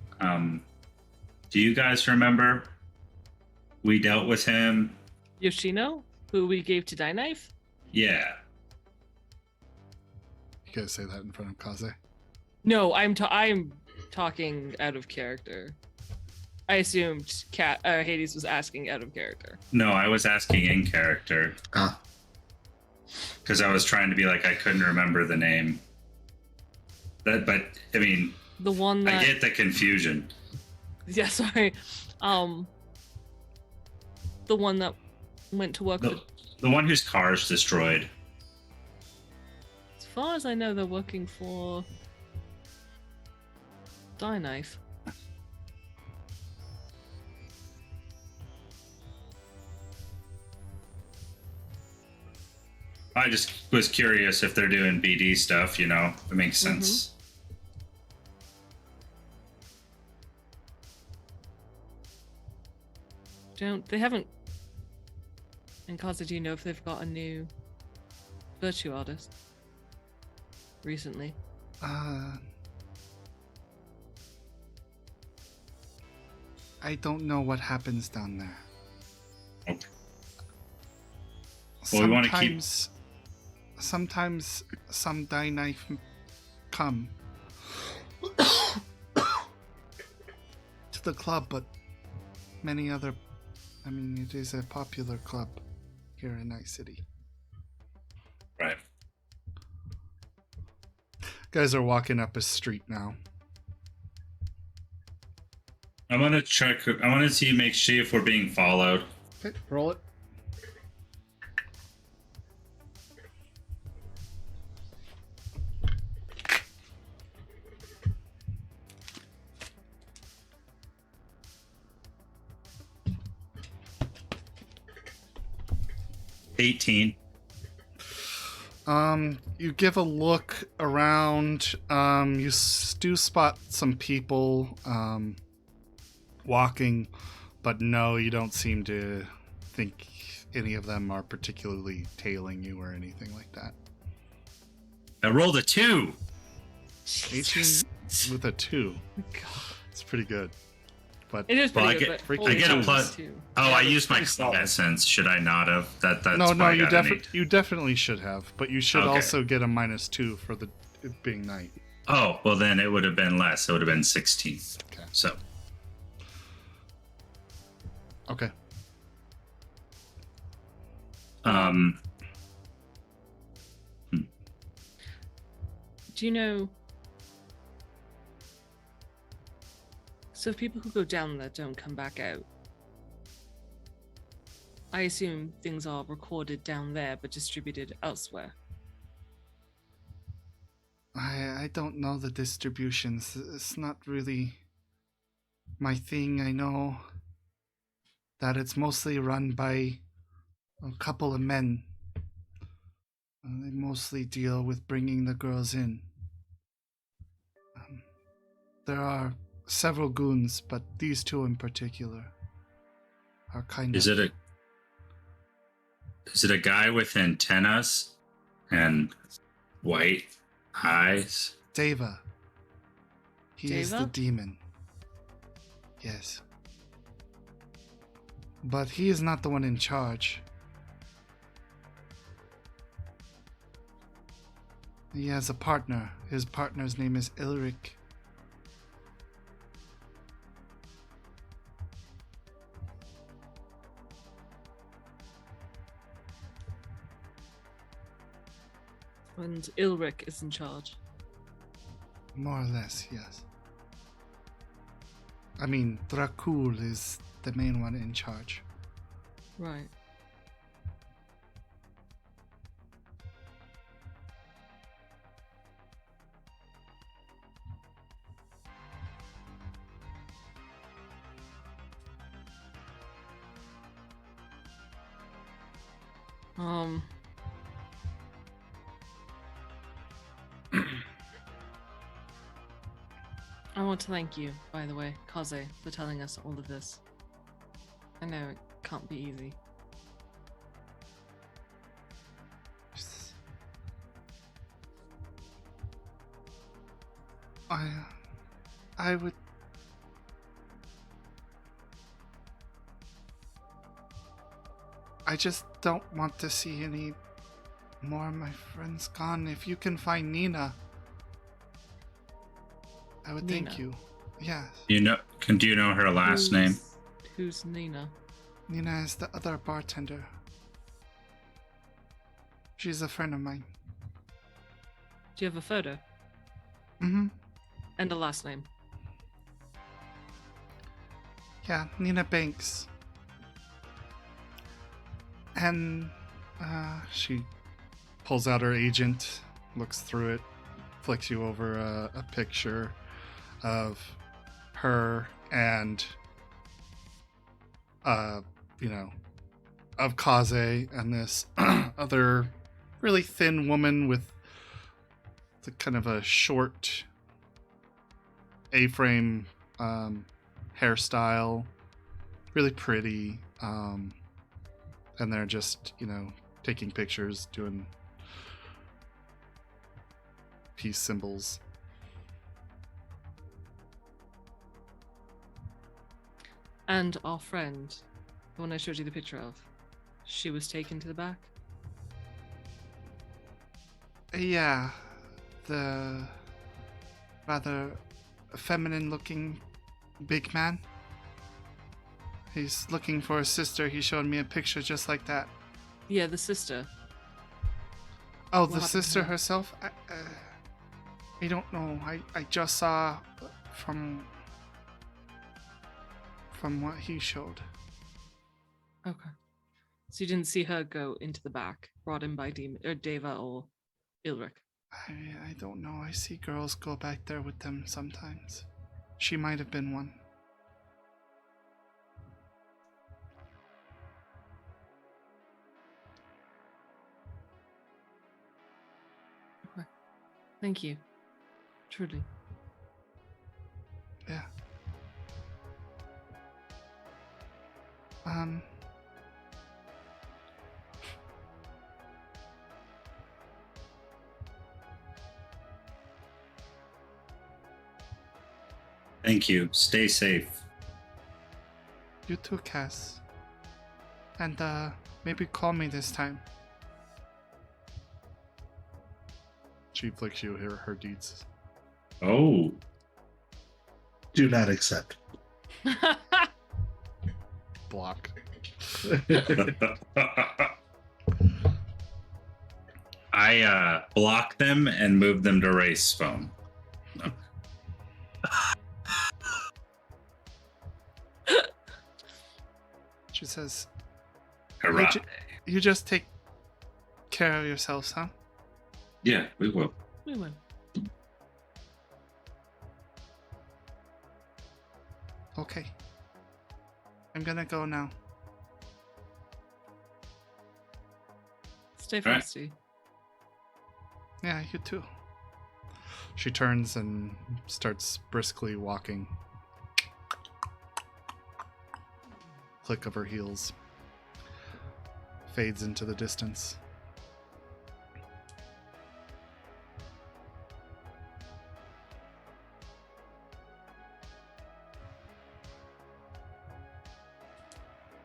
S4: Do you guys remember? We dealt with him.
S2: Yoshino, who we gave to Die Knife?
S4: Yeah.
S1: You guys say that in front of Kaze?
S2: No, I'm talking out of character. I assumed Hades was asking out of character.
S4: No, I was asking in character.
S3: Ah.
S4: Because I was trying to be like, I couldn't remember the name. But I mean,
S2: The one that
S4: I get the confusion.
S2: Yeah, sorry. The one that went to work for...
S4: The one whose car is destroyed.
S2: As far as I know, they're working for Die Knife.
S4: I just was curious if they're doing BD stuff, you know, it makes sense.
S2: They haven't... And Kaza, do you know if they've got a new virtue artist recently?
S1: I don't know what happens down there.
S4: Okay. Well, we want to keep...
S1: Sometimes some Die Knife come to the club, but many other... I mean, it is a popular club here in Night City.
S4: Right.
S1: Guys are walking up a street now.
S4: I want to check. I want to see if we're being followed.
S1: Okay, roll it.
S4: $18.
S1: You give a look around. You do spot some people walking, but no, you don't seem to think any of them are particularly tailing you or anything like that.
S4: I rolled a 2.
S1: 18 with a 2.
S2: God.
S1: It's pretty good. But
S2: It is pretty
S4: Well, I
S2: good,
S4: get-
S2: but
S1: I
S2: holy
S1: get a
S2: shit,
S4: plus-
S2: too.
S4: Oh,
S2: Yeah,
S4: I
S2: it's
S4: used my
S2: pretty solid.
S4: combat sense. Should I not have? That's
S1: no,
S4: why I
S1: you
S4: got an 8.
S1: you definitely should have, but you should
S4: Okay.
S1: also get a -2 for the it being night.
S4: Oh, well then it would have been less. It would have been 16.
S1: Okay.
S4: So
S1: Okay.
S2: Do you know... So if people who go down there don't come back out, I assume things are recorded down there but distributed elsewhere.
S1: I don't know the distributions. It's not really my thing. I know that it's mostly run by a couple of men. They mostly deal with bringing the girls in. There are several goons, but these two in particular are kind
S4: is
S1: of...
S4: it a guy with antennas and white eyes?
S1: Deva. He is the
S2: Deva?
S1: demon. Yes. But he is not the one in charge. He has a partner. His partner's name is Ilric.
S2: And Ilric is in charge.
S1: More or less, yes. I mean, Dracul is the main one in charge.
S2: Right. I want to thank you, by the way, Kaze, for telling us all of this. I know it can't be easy.
S1: I would. I just don't want to see any more of my friends gone. If you can find Nina, I would thank
S2: Nina?
S1: you. Yes.
S4: Do you know her last name?
S2: Who's Nina?
S1: Nina is the other bartender. She's a friend of mine.
S2: Do you have a photo?
S1: Mm-hmm.
S2: And a last name?
S1: Yeah, Nina Banks. And she pulls out her agent, looks through it, flicks you over a picture of her and of Kaze and this other really thin woman with the kind of a short A-frame hairstyle, really pretty, and they're just taking pictures, doing peace symbols.
S2: And our friend, the one I showed you the picture of, she was taken to the back?
S1: Yeah, the rather feminine looking big man. He's looking for his sister. He showed me a picture just like that.
S2: Yeah, the sister.
S1: Oh,
S2: What
S1: the
S2: happened to
S1: sister
S2: her?
S1: herself? I don't know. I just saw from what he showed.
S2: Okay. So you didn't see her go into the back, brought in by Deva or Ilric?
S1: I don't know. I see girls go back there with them sometimes. She might have been one.
S2: Okay. Thank you. Truly.
S1: Yeah.
S4: Thank you. Stay safe.
S1: You too, Cass. And maybe call me this time. She flicks you her deeds.
S4: Oh.
S3: Do not accept.
S1: Block.
S4: I block them and move them to Race's phone. No.
S1: She says,
S4: Hurrah.
S1: you just take care of yourselves, huh?
S4: Yeah, we will.
S2: We will.
S1: Okay. I'm gonna go now.
S2: Stay
S4: All right.
S2: frosty.
S1: Yeah, you too. She turns and starts briskly walking. Click of her heels. Fades into the distance.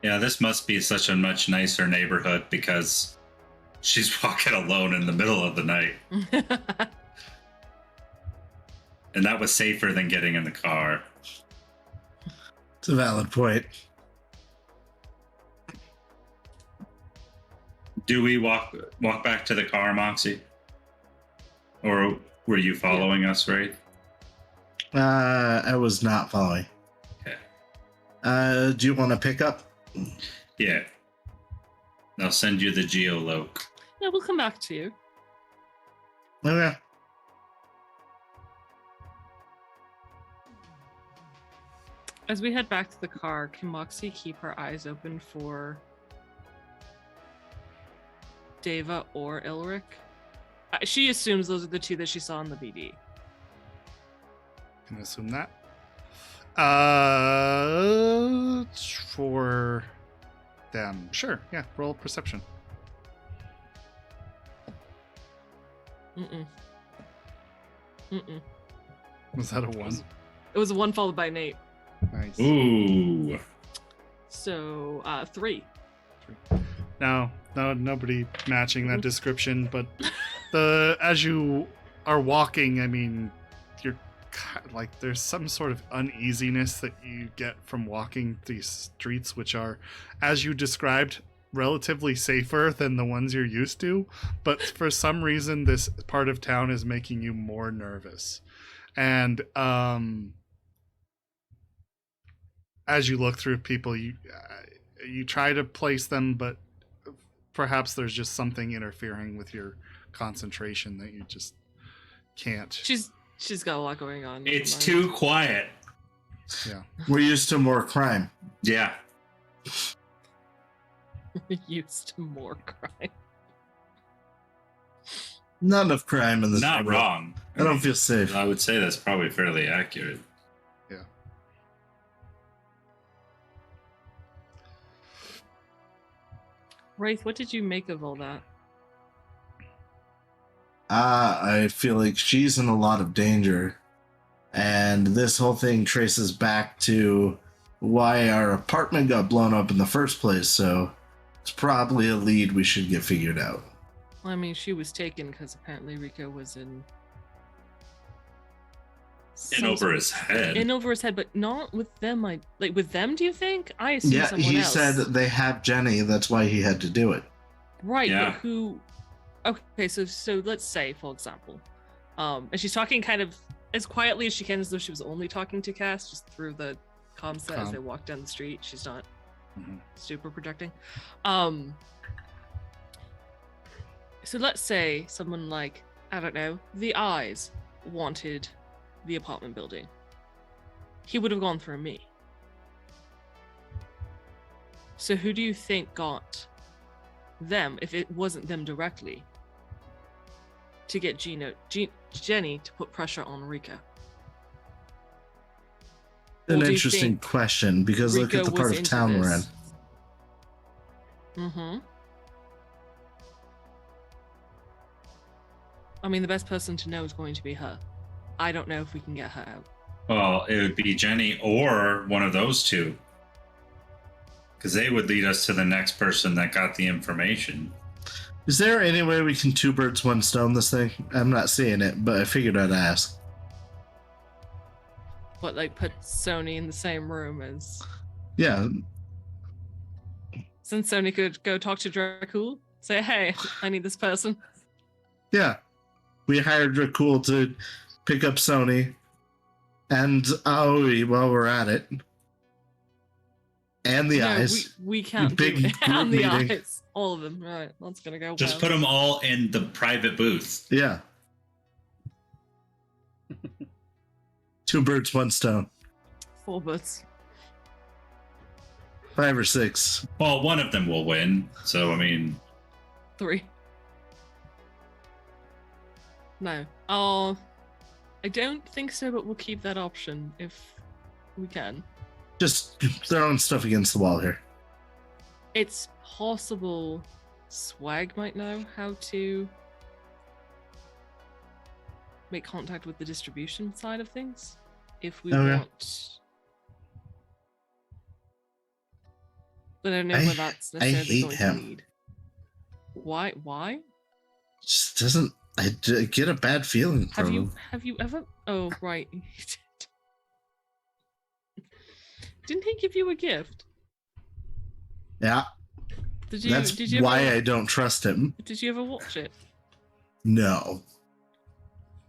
S4: Yeah, this must be such a much nicer neighborhood because she's walking alone in the middle of the night. And that was safer than getting in the car.
S3: It's a valid point.
S4: Do we walk back to the car, Moxie? Or were you following us, right?
S3: I was not following.
S4: Okay.
S3: Do you want to pick up?
S4: Yeah. I'll send you the geoloc.
S2: Yeah, we'll come back to you.
S3: Okay.
S2: As we head back to the car, can Moxie keep her eyes open for Deva or Ilric. She assumes those are the two that she saw in the BD.
S1: Can assume that. For them. Sure, yeah, roll perception.
S2: Mm-mm. Mm-mm.
S1: Was that a 1?
S2: It was a 1 followed by Nate.
S1: Nice.
S4: Ooh.
S2: So, 3.
S1: No, nobody matching that description, but as you are walking, I mean, you're like, there's some sort of uneasiness that you get from walking these streets, which are, as you described, relatively safer than the ones you're used to, but for some reason this part of town is making you more nervous. And as you look through people, you try to place them, but perhaps there's just something interfering with your concentration that you just can't.
S2: She's got a lot going on.
S4: It's too quiet.
S1: Yeah.
S3: We're used to more crime.
S4: Yeah.
S2: Used to more crime.
S3: Not enough crime in this.
S4: Not
S3: neighborhood.
S4: wrong.
S3: I don't feel safe.
S4: I would say that's probably fairly accurate.
S1: Yeah.
S2: Wraith, what did you make of all that?
S3: I feel like she's in a lot of danger. And this whole thing traces back to why our apartment got blown up in the first place, so it's probably a lead we should get figured out.
S2: I mean, she was taken because apparently Rico was
S4: In
S2: some
S4: over
S2: sort
S4: his head.
S2: in over his head, but not with them. With them, do you think? I assume
S3: Yeah,
S2: someone
S3: he
S2: else.
S3: said they have Jenny, that's why he had to do it.
S2: Right,
S4: Yeah.
S2: but who? Okay, so let's say, for example, and she's talking kind of as quietly as she can, as though she was only talking to Cass, just through the comm set as they walk down the street. She's not super projecting. So let's say someone like, I don't know, the Eyes wanted the apartment building. He would have gone through me. So who do you think got them, if it wasn't them directly, to get Jenny to put pressure on Rika?
S3: An
S2: Or do you
S3: interesting
S2: think
S3: question, because look at
S2: Rico
S3: the part
S2: was
S3: of
S2: into
S3: town we're in.
S2: this? Mm-hmm. I mean, the best person to know is going to be her. I don't know if we can get her out.
S4: Well, it would be Jenny or one of those two. Because they would lead us to the next person that got the information.
S3: Is there any way we can two birds, one stone this thing? I'm not seeing it, but I figured I'd ask.
S2: But like, put Sony in the same room as...
S3: Yeah,
S2: Since Sony could go talk to Dracul, say, hey, I need this person.
S3: yeah. We hired Dracul to pick up Sony and Aoi while we're at it. And the Eyes.
S2: We can't
S3: Big
S2: do it. And the
S3: group meeting.
S2: Eyes. All of them. Right, that's gonna go
S4: Just
S2: well.
S4: put them all in the private booth.
S3: Yeah. Two birds, one stone.
S2: 4 birds.
S3: 5 or 6.
S4: Well, one of them will win. So, I mean,
S2: 3. No. Oh, I don't think so, but we'll keep that option if we can.
S3: Just throwing stuff against the wall here.
S2: It's possible Swag might know how to make contact with the distribution side of things if we
S3: Okay.
S2: want. But I don't know where that's necessarily
S3: hate
S2: going
S3: him.
S2: to lead. Why? Why?
S3: Just doesn't. Get a bad feeling from him.
S2: Have you ever? Oh, right. Didn't he give you a gift?
S3: Yeah,
S2: Did you?
S3: that's
S2: Did you
S3: why
S2: ever,
S3: I don't trust him.
S2: Did you ever watch it?
S3: No.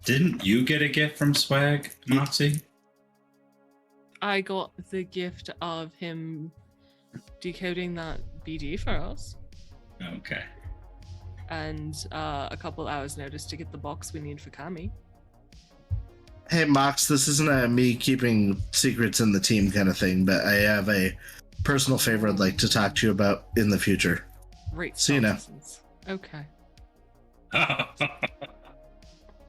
S4: didn't you get a gift from Swag, Moxie?
S2: I got the gift of him decoding that BD for us,
S4: Okay.
S2: and a couple hours notice to get the box we need for Kami.
S3: Hey, Mox, this isn't a me keeping secrets in the team kind of thing, but I have a personal favor I'd like to talk to you about in the future.
S2: Great.
S3: See you now.
S2: Lessons. Okay.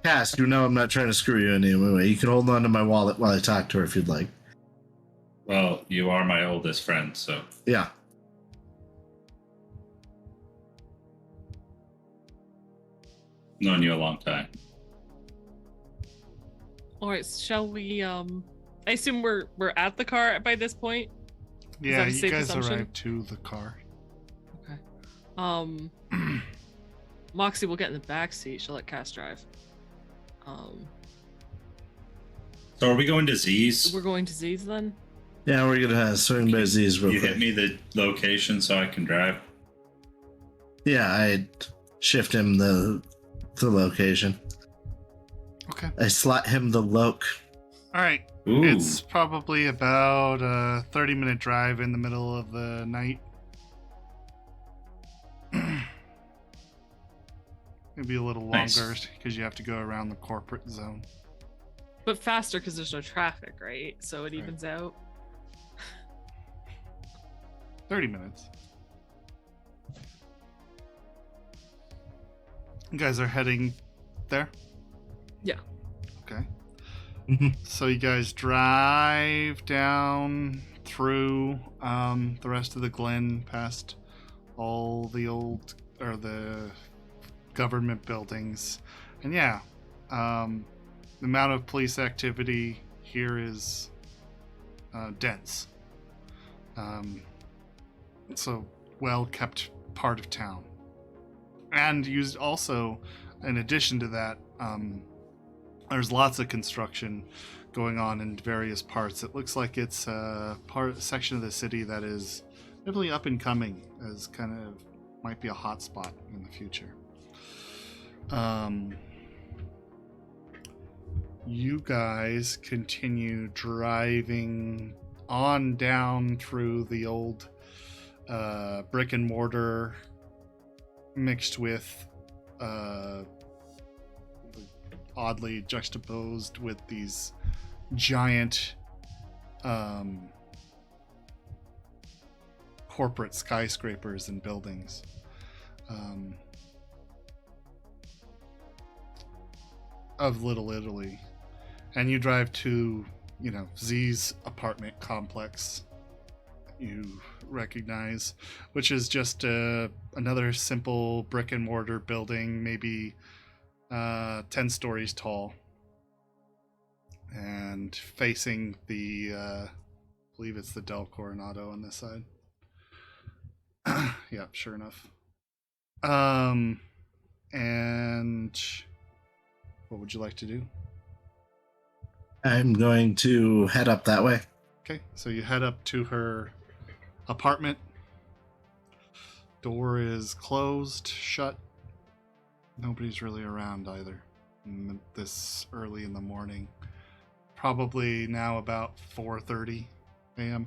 S3: Cass, you know I'm not trying to screw you in any way. You can hold on to my wallet while I talk to her if you'd like.
S4: Well, you are my oldest friend, so
S3: Yeah.
S4: known you a long time.
S2: All right, shall we? I assume we're at the car by this point.
S1: Yeah,
S2: that a
S1: you
S2: safe
S1: guys
S2: assumption?
S1: arrived to the car.
S2: Okay. Moxie will get in the back seat. She'll let Cass drive.
S4: So are we going to Z's?
S2: We're going to Z's then.
S3: Yeah, we're gonna swing by Z's real
S4: You
S3: quick.
S4: hit me the location so I can drive.
S3: Yeah, I shift him the location.
S1: Okay.
S3: I slot him the loc.
S1: All right.
S4: Ooh.
S1: It's probably about a 30-minute drive in the middle of the night. Maybe a little
S4: Nice.
S1: longer because you have to go around the corporate zone.
S2: But faster because there's no traffic, right? So it evens out.
S1: 30 minutes. You guys are heading there?
S2: Yeah.
S1: Okay. So you guys drive down through the rest of the glen past all the old or the government buildings. And yeah, the amount of police activity here is dense. So well kept part of town. And used also, in addition to that, there's lots of construction going on in various parts. It looks like it's a section of the city that is definitely up and coming, as kind of might be a hot spot in the future. You guys continue driving on down through the old brick and mortar mixed with oddly juxtaposed with these giant corporate skyscrapers and buildings. Of Little Italy. And you drive to, Z's apartment complex you recognize, which is just another simple brick and mortar building, maybe 10 stories tall, and facing the I believe it's the Del Coronado on this side. Yeah, sure enough. And what would you like to do?
S3: I'm going to head up that way.
S1: Okay, so you head up to her apartment. Door is closed, shut. Nobody's really around either this early in the morning. Probably now about 4:30 a.m.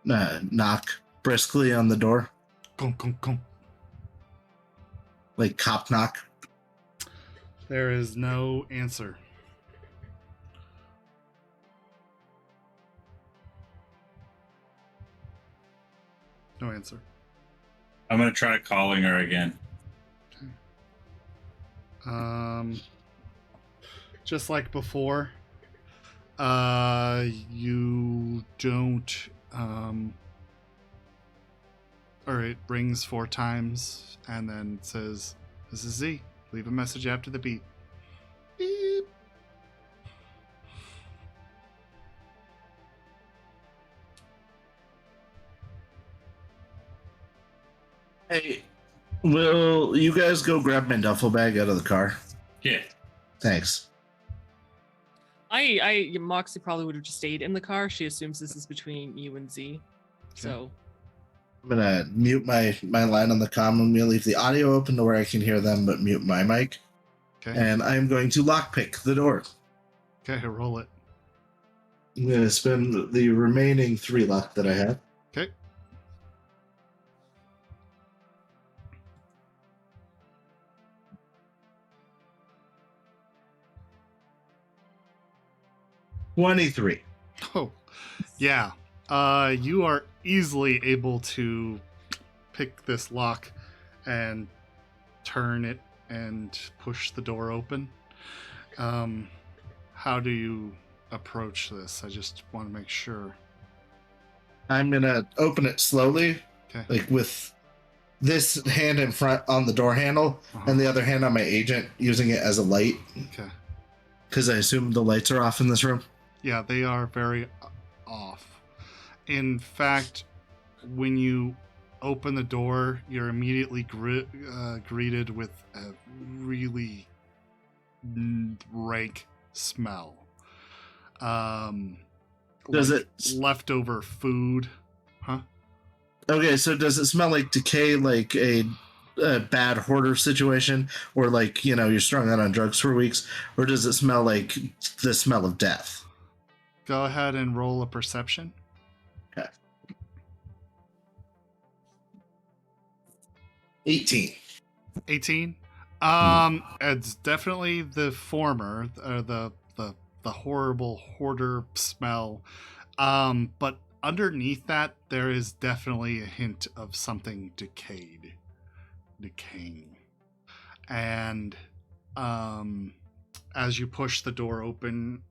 S3: Knock briskly on the door,
S1: Gong, gong, gong.
S3: like cop knock.
S1: There is no answer. No answer.
S4: I'm gonna try calling her again.
S1: Just like before, you don't, or it rings 4 times and then says, "This is Z. Leave a message after the beep." Beep.
S3: Hey, will you guys go grab my duffel bag out of the car?
S4: Yeah.
S3: Thanks.
S2: Moxie probably would have just stayed in the car. She assumes this is between you and Z. So
S3: I'm gonna mute my line on the comm. I'm gonna leave the audio open to where I can hear them, but mute my mic.
S1: Okay.
S3: And I'm going to lockpick the door.
S1: Okay, roll it.
S3: I'm gonna spend the remaining 3 luck that I have.
S1: Okay.
S3: $23.
S1: Oh, yeah. You are easily able to pick this lock. and turn it and push the door open. How do you approach this? I just want to make sure.
S3: I'm gonna open it slowly,
S1: Okay.
S3: like with this hand in front on the door handle, and the other hand on my agent, using it as a light.
S1: Okay.
S3: Because I assume the lights are off in this room.
S1: Yeah, they are very off. In fact, when you open the door, you're immediately greeted with a really rank smell.
S3: Does
S1: like
S3: it-
S1: leftover food? Huh?
S3: Okay, so does it smell like decay, like a bad hoarder situation, or like, you know, you're strung out on drugs for weeks, or does it smell like the smell of death?
S1: Go ahead and roll a perception.
S3: Okay. 18.
S1: 18. It's definitely the former, the horrible hoarder smell. But underneath that, there is definitely a hint of something decaying. And as you push the door open,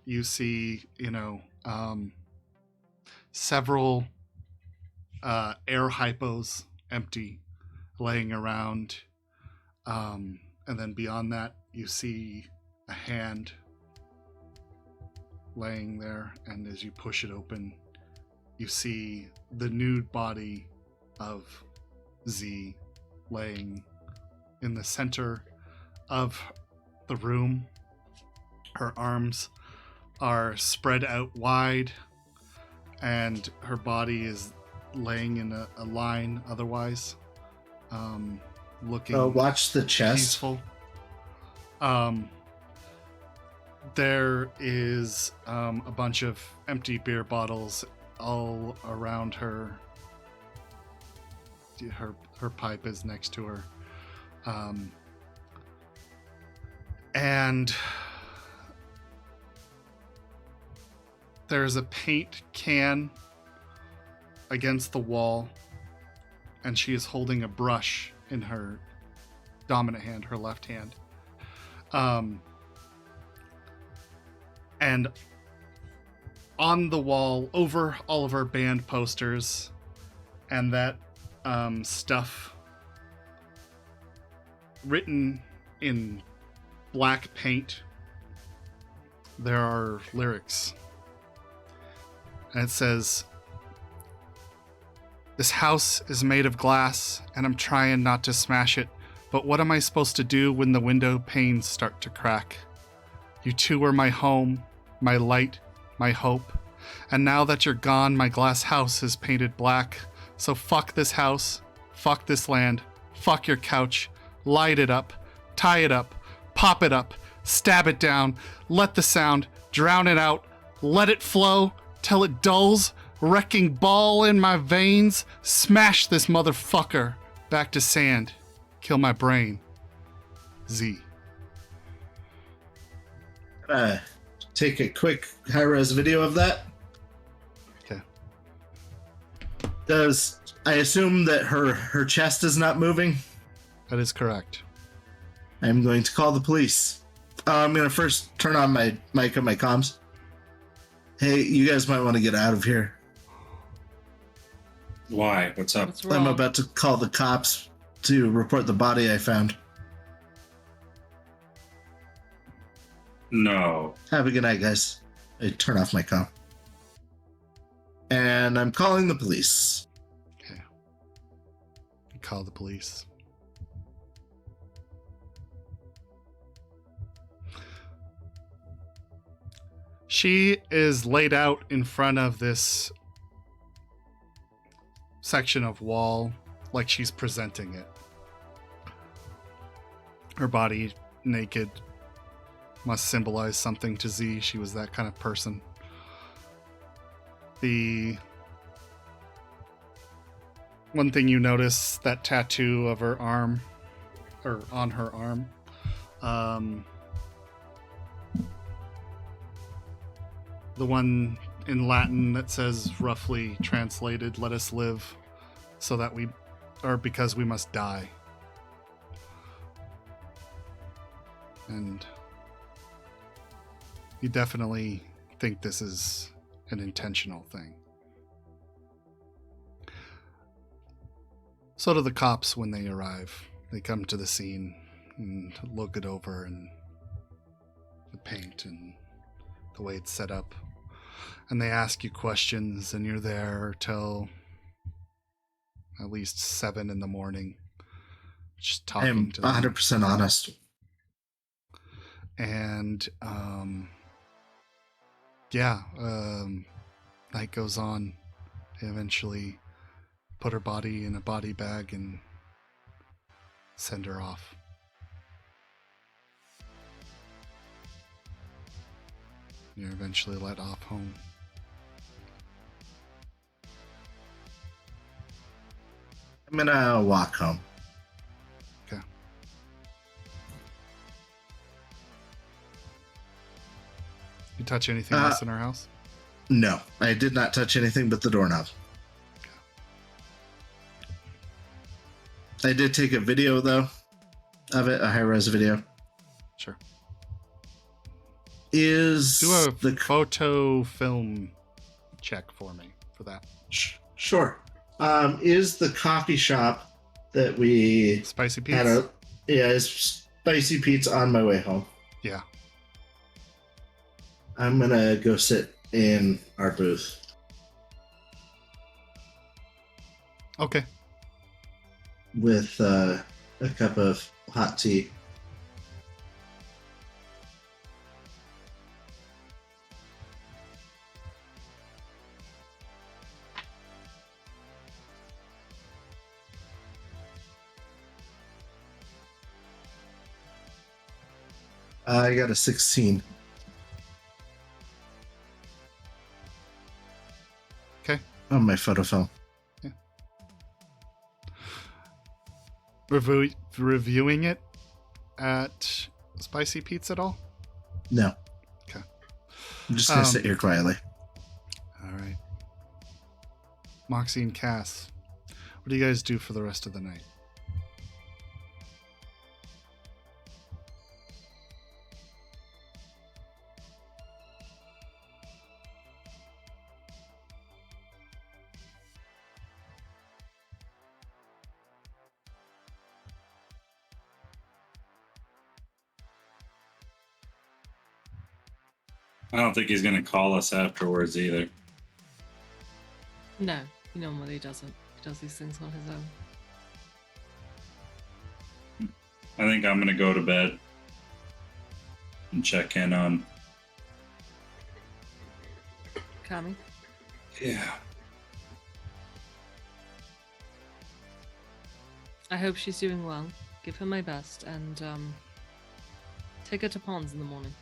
S1: you see, several air hypos empty laying around. And then beyond that, you see a hand laying there. And as you push it open, you see the nude body of Z laying in the center of the room. Her arms are spread out wide, and her body is laying in a line otherwise, looking
S3: Watch the chest.
S1: peaceful. There is a bunch of empty beer bottles all around her. Her pipe is next to her. And there's a paint can against the wall, and she is holding a brush in her dominant hand, her left hand. And on the wall, over all of her band posters and that stuff written in black paint, there are lyrics. And it says, "This house is made of glass, and I'm trying not to smash it, but what am I supposed to do when the window panes start to crack? You two are my home, my light, my hope, and now that you're gone, my glass house is painted black. So fuck this house, fuck this land, fuck your couch, light it up, tie it up, pop it up, stab it down, let the sound, drown it out, let it flow till it dulls, wrecking ball in my veins, smash this motherfucker back to sand, kill my brain. Z."
S3: Take a quick high-res video of that.
S1: Okay.
S3: I assume that her chest is not moving?
S1: That is correct.
S3: I'm going to call the police. I'm going to first turn on my mic on my comms. Hey, you guys might want to get out of here.
S4: Why? What's up?
S2: What's wrong?
S3: I'm about to call the cops to report the body I found.
S4: No.
S3: Have a good night, guys. I turn off my comm. And I'm calling the police.
S1: Okay. Call the police. She is laid out in front of this section of wall like she's presenting it. Her body naked must symbolize something to Z. She was that kind of person. The one thing you notice, that tattoo of her arm, or on her arm, the one in Latin that says, roughly translated, "Let us live so that we or because we must die. And you definitely think this is an intentional thing. So do the cops when they arrive. They come to the scene and look it over, and the paint and the way it's set up. And they ask you questions, and you're there till at least 7 in the morning, just
S3: I am
S1: talking to them.
S3: 100% honest.
S1: And night goes on. They eventually put her body in a body bag and send her off. You're eventually let off home.
S3: I'm gonna walk home.
S1: Okay. You touch anything else in our house?
S3: No, I did not touch anything but the doorknob. I did take a video, though, of it, a high-res video.
S1: Sure.
S3: Is
S1: Do a
S3: the
S1: photo film check for me for that.
S3: Sure. Is the coffee shop that we
S1: Spicy
S3: had
S1: Pete's?
S3: is Spicy Pete's on my way home.
S1: Yeah.
S3: I'm gonna go sit in our booth.
S1: Okay.
S3: With a cup of hot tea. I got a 16.
S1: Okay.
S3: On my photo film.
S1: Reviewing it at Spicy Pete's at all?
S3: No.
S1: Okay.
S3: I'm just gonna sit here quietly.
S1: All right. Moxie and Cass, what do you guys do for the rest of the night?
S4: I don't think he's going to call us afterwards either.
S2: No, he normally doesn't. He does these things on his own.
S4: I think I'm going to go to bed and check in on.
S2: Cami?
S4: Yeah.
S2: I hope she's doing well. Give her my best, and take her to ponds in the morning.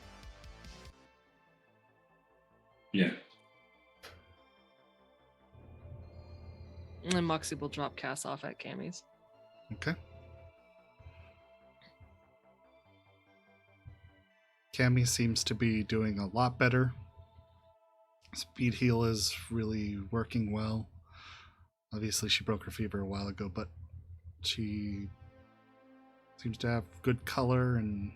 S4: Yeah.
S2: And Moxie will drop Cass off at Cammy's.
S1: Okay. Cammy seems to be doing a lot better. Speed heal is really working well. Obviously, she broke her fever a while ago, but she seems to have good color, and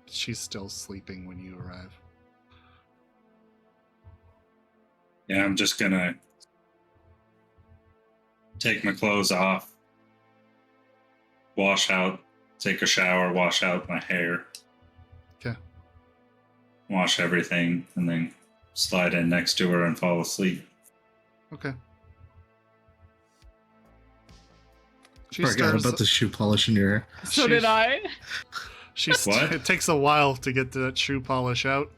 S1: she's still sleeping when you arrive.
S4: Yeah, I'm just going to take my clothes off, wash out, take a shower, wash out my hair.
S1: Okay.
S4: Wash everything, and then slide in next to her and fall asleep.
S1: Okay. She
S3: Forgot
S1: stirs,
S3: about the shoe polish in your hair.
S2: So did I.
S4: What?
S1: It takes a while to get that shoe polish out.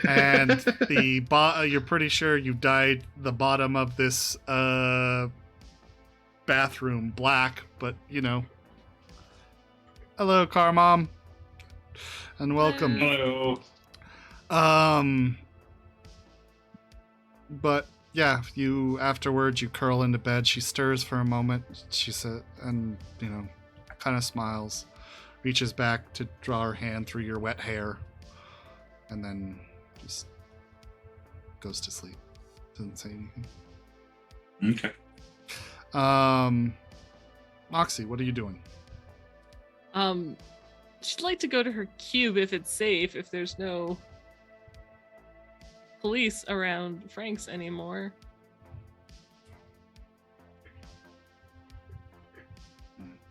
S1: And you're pretty sure you dyed the bottom of this bathroom black, but hello, car mom, and welcome.
S4: Hello.
S1: But yeah, you afterwards you curl into bed. She stirs for a moment. She said, and kind of smiles, reaches back to draw her hand through your wet hair, and then just goes to sleep. Doesn't say anything.
S4: Okay.
S1: Moxie, what are you doing?
S2: She'd like to go to her cube if it's safe, if there's no police around Frank's anymore.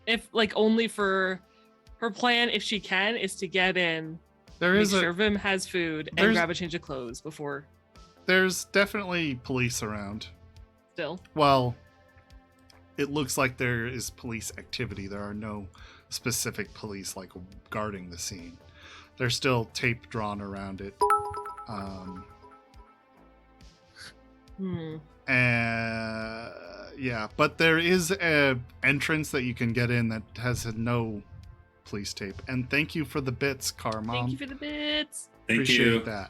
S2: If, like, only for her plan, if she can, is to get in, make sure Vim has food, and grab a change of clothes before.
S1: There's definitely police around.
S2: Still.
S1: Well, it looks like there is police activity. There are no specific police like guarding the scene. There's still tape drawn around it. Yeah, but there is a entrance that you can get in that has no police tape. And thank you for the bits, Car Mom.
S2: Thank you for the bits.
S4: Thank
S1: Appreciate
S4: you.
S1: that.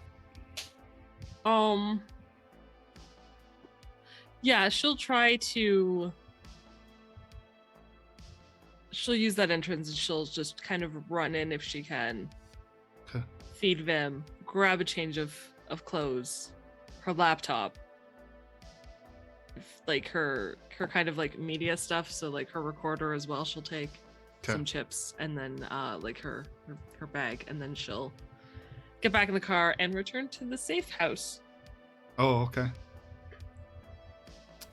S2: Yeah, she'll use that entrance and she'll just kind of run in if she can.
S1: Okay.
S2: Feed Vim, grab a change of clothes, her laptop, like her kind of like media stuff, so like her recorder as well, she'll take some chips, and then like her bag, and then she'll get back in the car and return to the safe house.
S1: Oh, okay.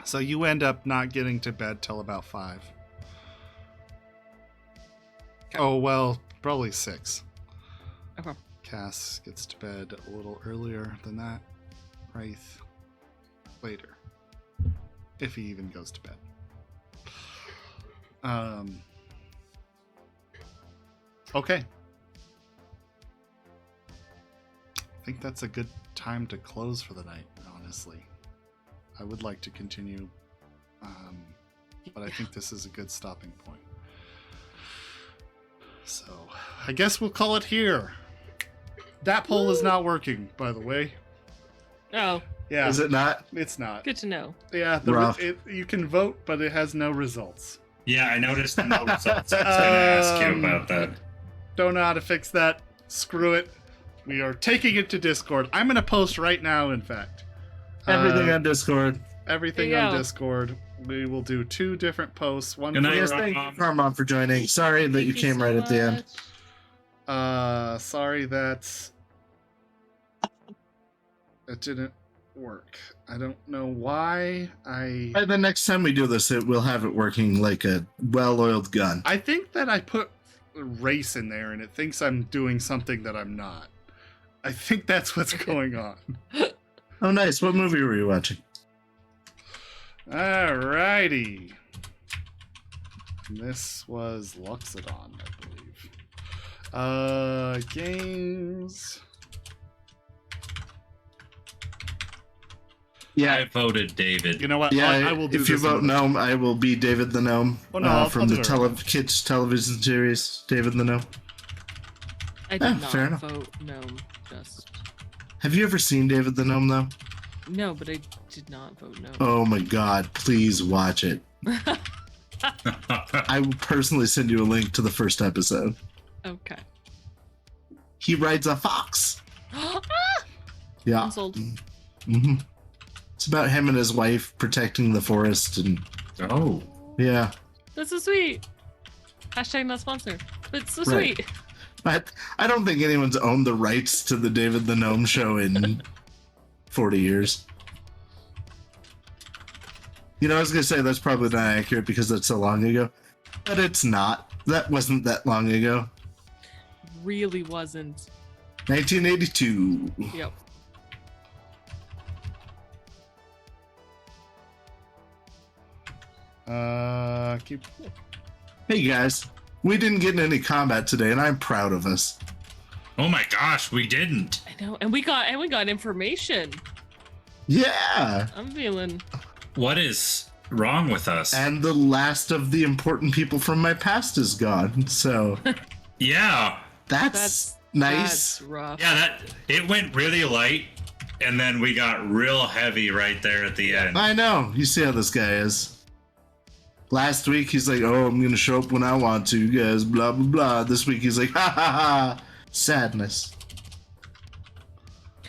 S1: So you end up not getting to bed till about 5.
S2: Okay.
S1: Oh, well, probably 6.
S2: Okay.
S1: Cass gets to bed a little earlier than that. Wraith later. If he even goes to bed. Okay. I think that's a good time to close for the night, honestly. I would like to continue, but I think this is a good stopping point. So, I guess we'll call it here. That poll is not working, by the way.
S2: Oh,
S1: Yeah,
S3: Is it not?
S1: it's not.
S2: good to know.
S1: Yeah,
S3: Rough.
S1: you can vote, but it has no results.
S4: Yeah, I noticed the no results. I was going to ask you about that.
S1: Don't know how to fix that. Screw it. We are taking it to Discord. I'm going to post right now, in fact.
S3: Everything on Discord.
S1: Everything
S2: There you
S1: on
S2: go.
S1: Discord. We will do 2 different posts. One
S4: Good night,
S3: Yes,
S1: for
S3: thank you,
S4: Mom.
S3: Carmon, for joining. Sorry that you
S2: Thank
S3: came
S2: so
S3: right at the end.
S2: much.
S1: sorry that it didn't work. I don't know why.
S3: By the next time we do this, we'll have it working like a well-oiled gun.
S1: I think that I put race in there and it thinks I'm doing something that I'm not. I think that's what's going on.
S3: Oh, nice. What movie were you watching?
S1: Alrighty. This was Loxodon, I believe. Games.
S4: I voted David.
S1: You know what?
S3: Yeah,
S1: I will do
S3: if you
S1: this in
S3: vote
S1: the-
S3: Gnome, I will be David the Gnome
S1: Oh, no, I'll
S3: from
S1: do
S3: the
S1: it right
S3: kids television series, David the Gnome.
S2: I did
S3: fair
S2: not
S3: enough.
S2: vote no. Just
S3: Have you ever seen David the Gnome, though?
S2: no, but I did not vote no.
S3: Oh my god, please watch it. I will personally send you a link to the first episode.
S2: Okay.
S3: He rides a fox. Yeah.
S2: I'm sold.
S3: hmm It's about him and his wife protecting the forest, and
S4: Oh.
S3: yeah.
S2: That's so sweet. Hashtag not sponsored, but it's so
S3: Right.
S2: sweet.
S3: But I don't think anyone's owned the rights to the David the Gnome show in 40 years. You know, I was gonna say that's probably not accurate because that's so long ago, but it's not. That wasn't that long ago.
S2: Really wasn't.
S3: 1982.
S2: Yep.
S1: Keep.
S3: Hey guys, we didn't get in any combat today, and I'm proud of us.
S4: Oh my gosh, we didn't.
S2: I know, and we got information.
S3: Yeah,
S2: I'm feeling.
S4: What is wrong with us?
S3: and the last of the important people from my past is gone. So
S4: Yeah.
S3: that's nice.
S2: That's rough.
S4: Yeah, that it went really light and then we got real heavy right there at the end.
S3: I know. You see how this guy is. Last week he's like, "Oh, I'm gonna show up when I want to, you guys." Blah blah blah. This week he's like, "Ha ha ha." Sadness.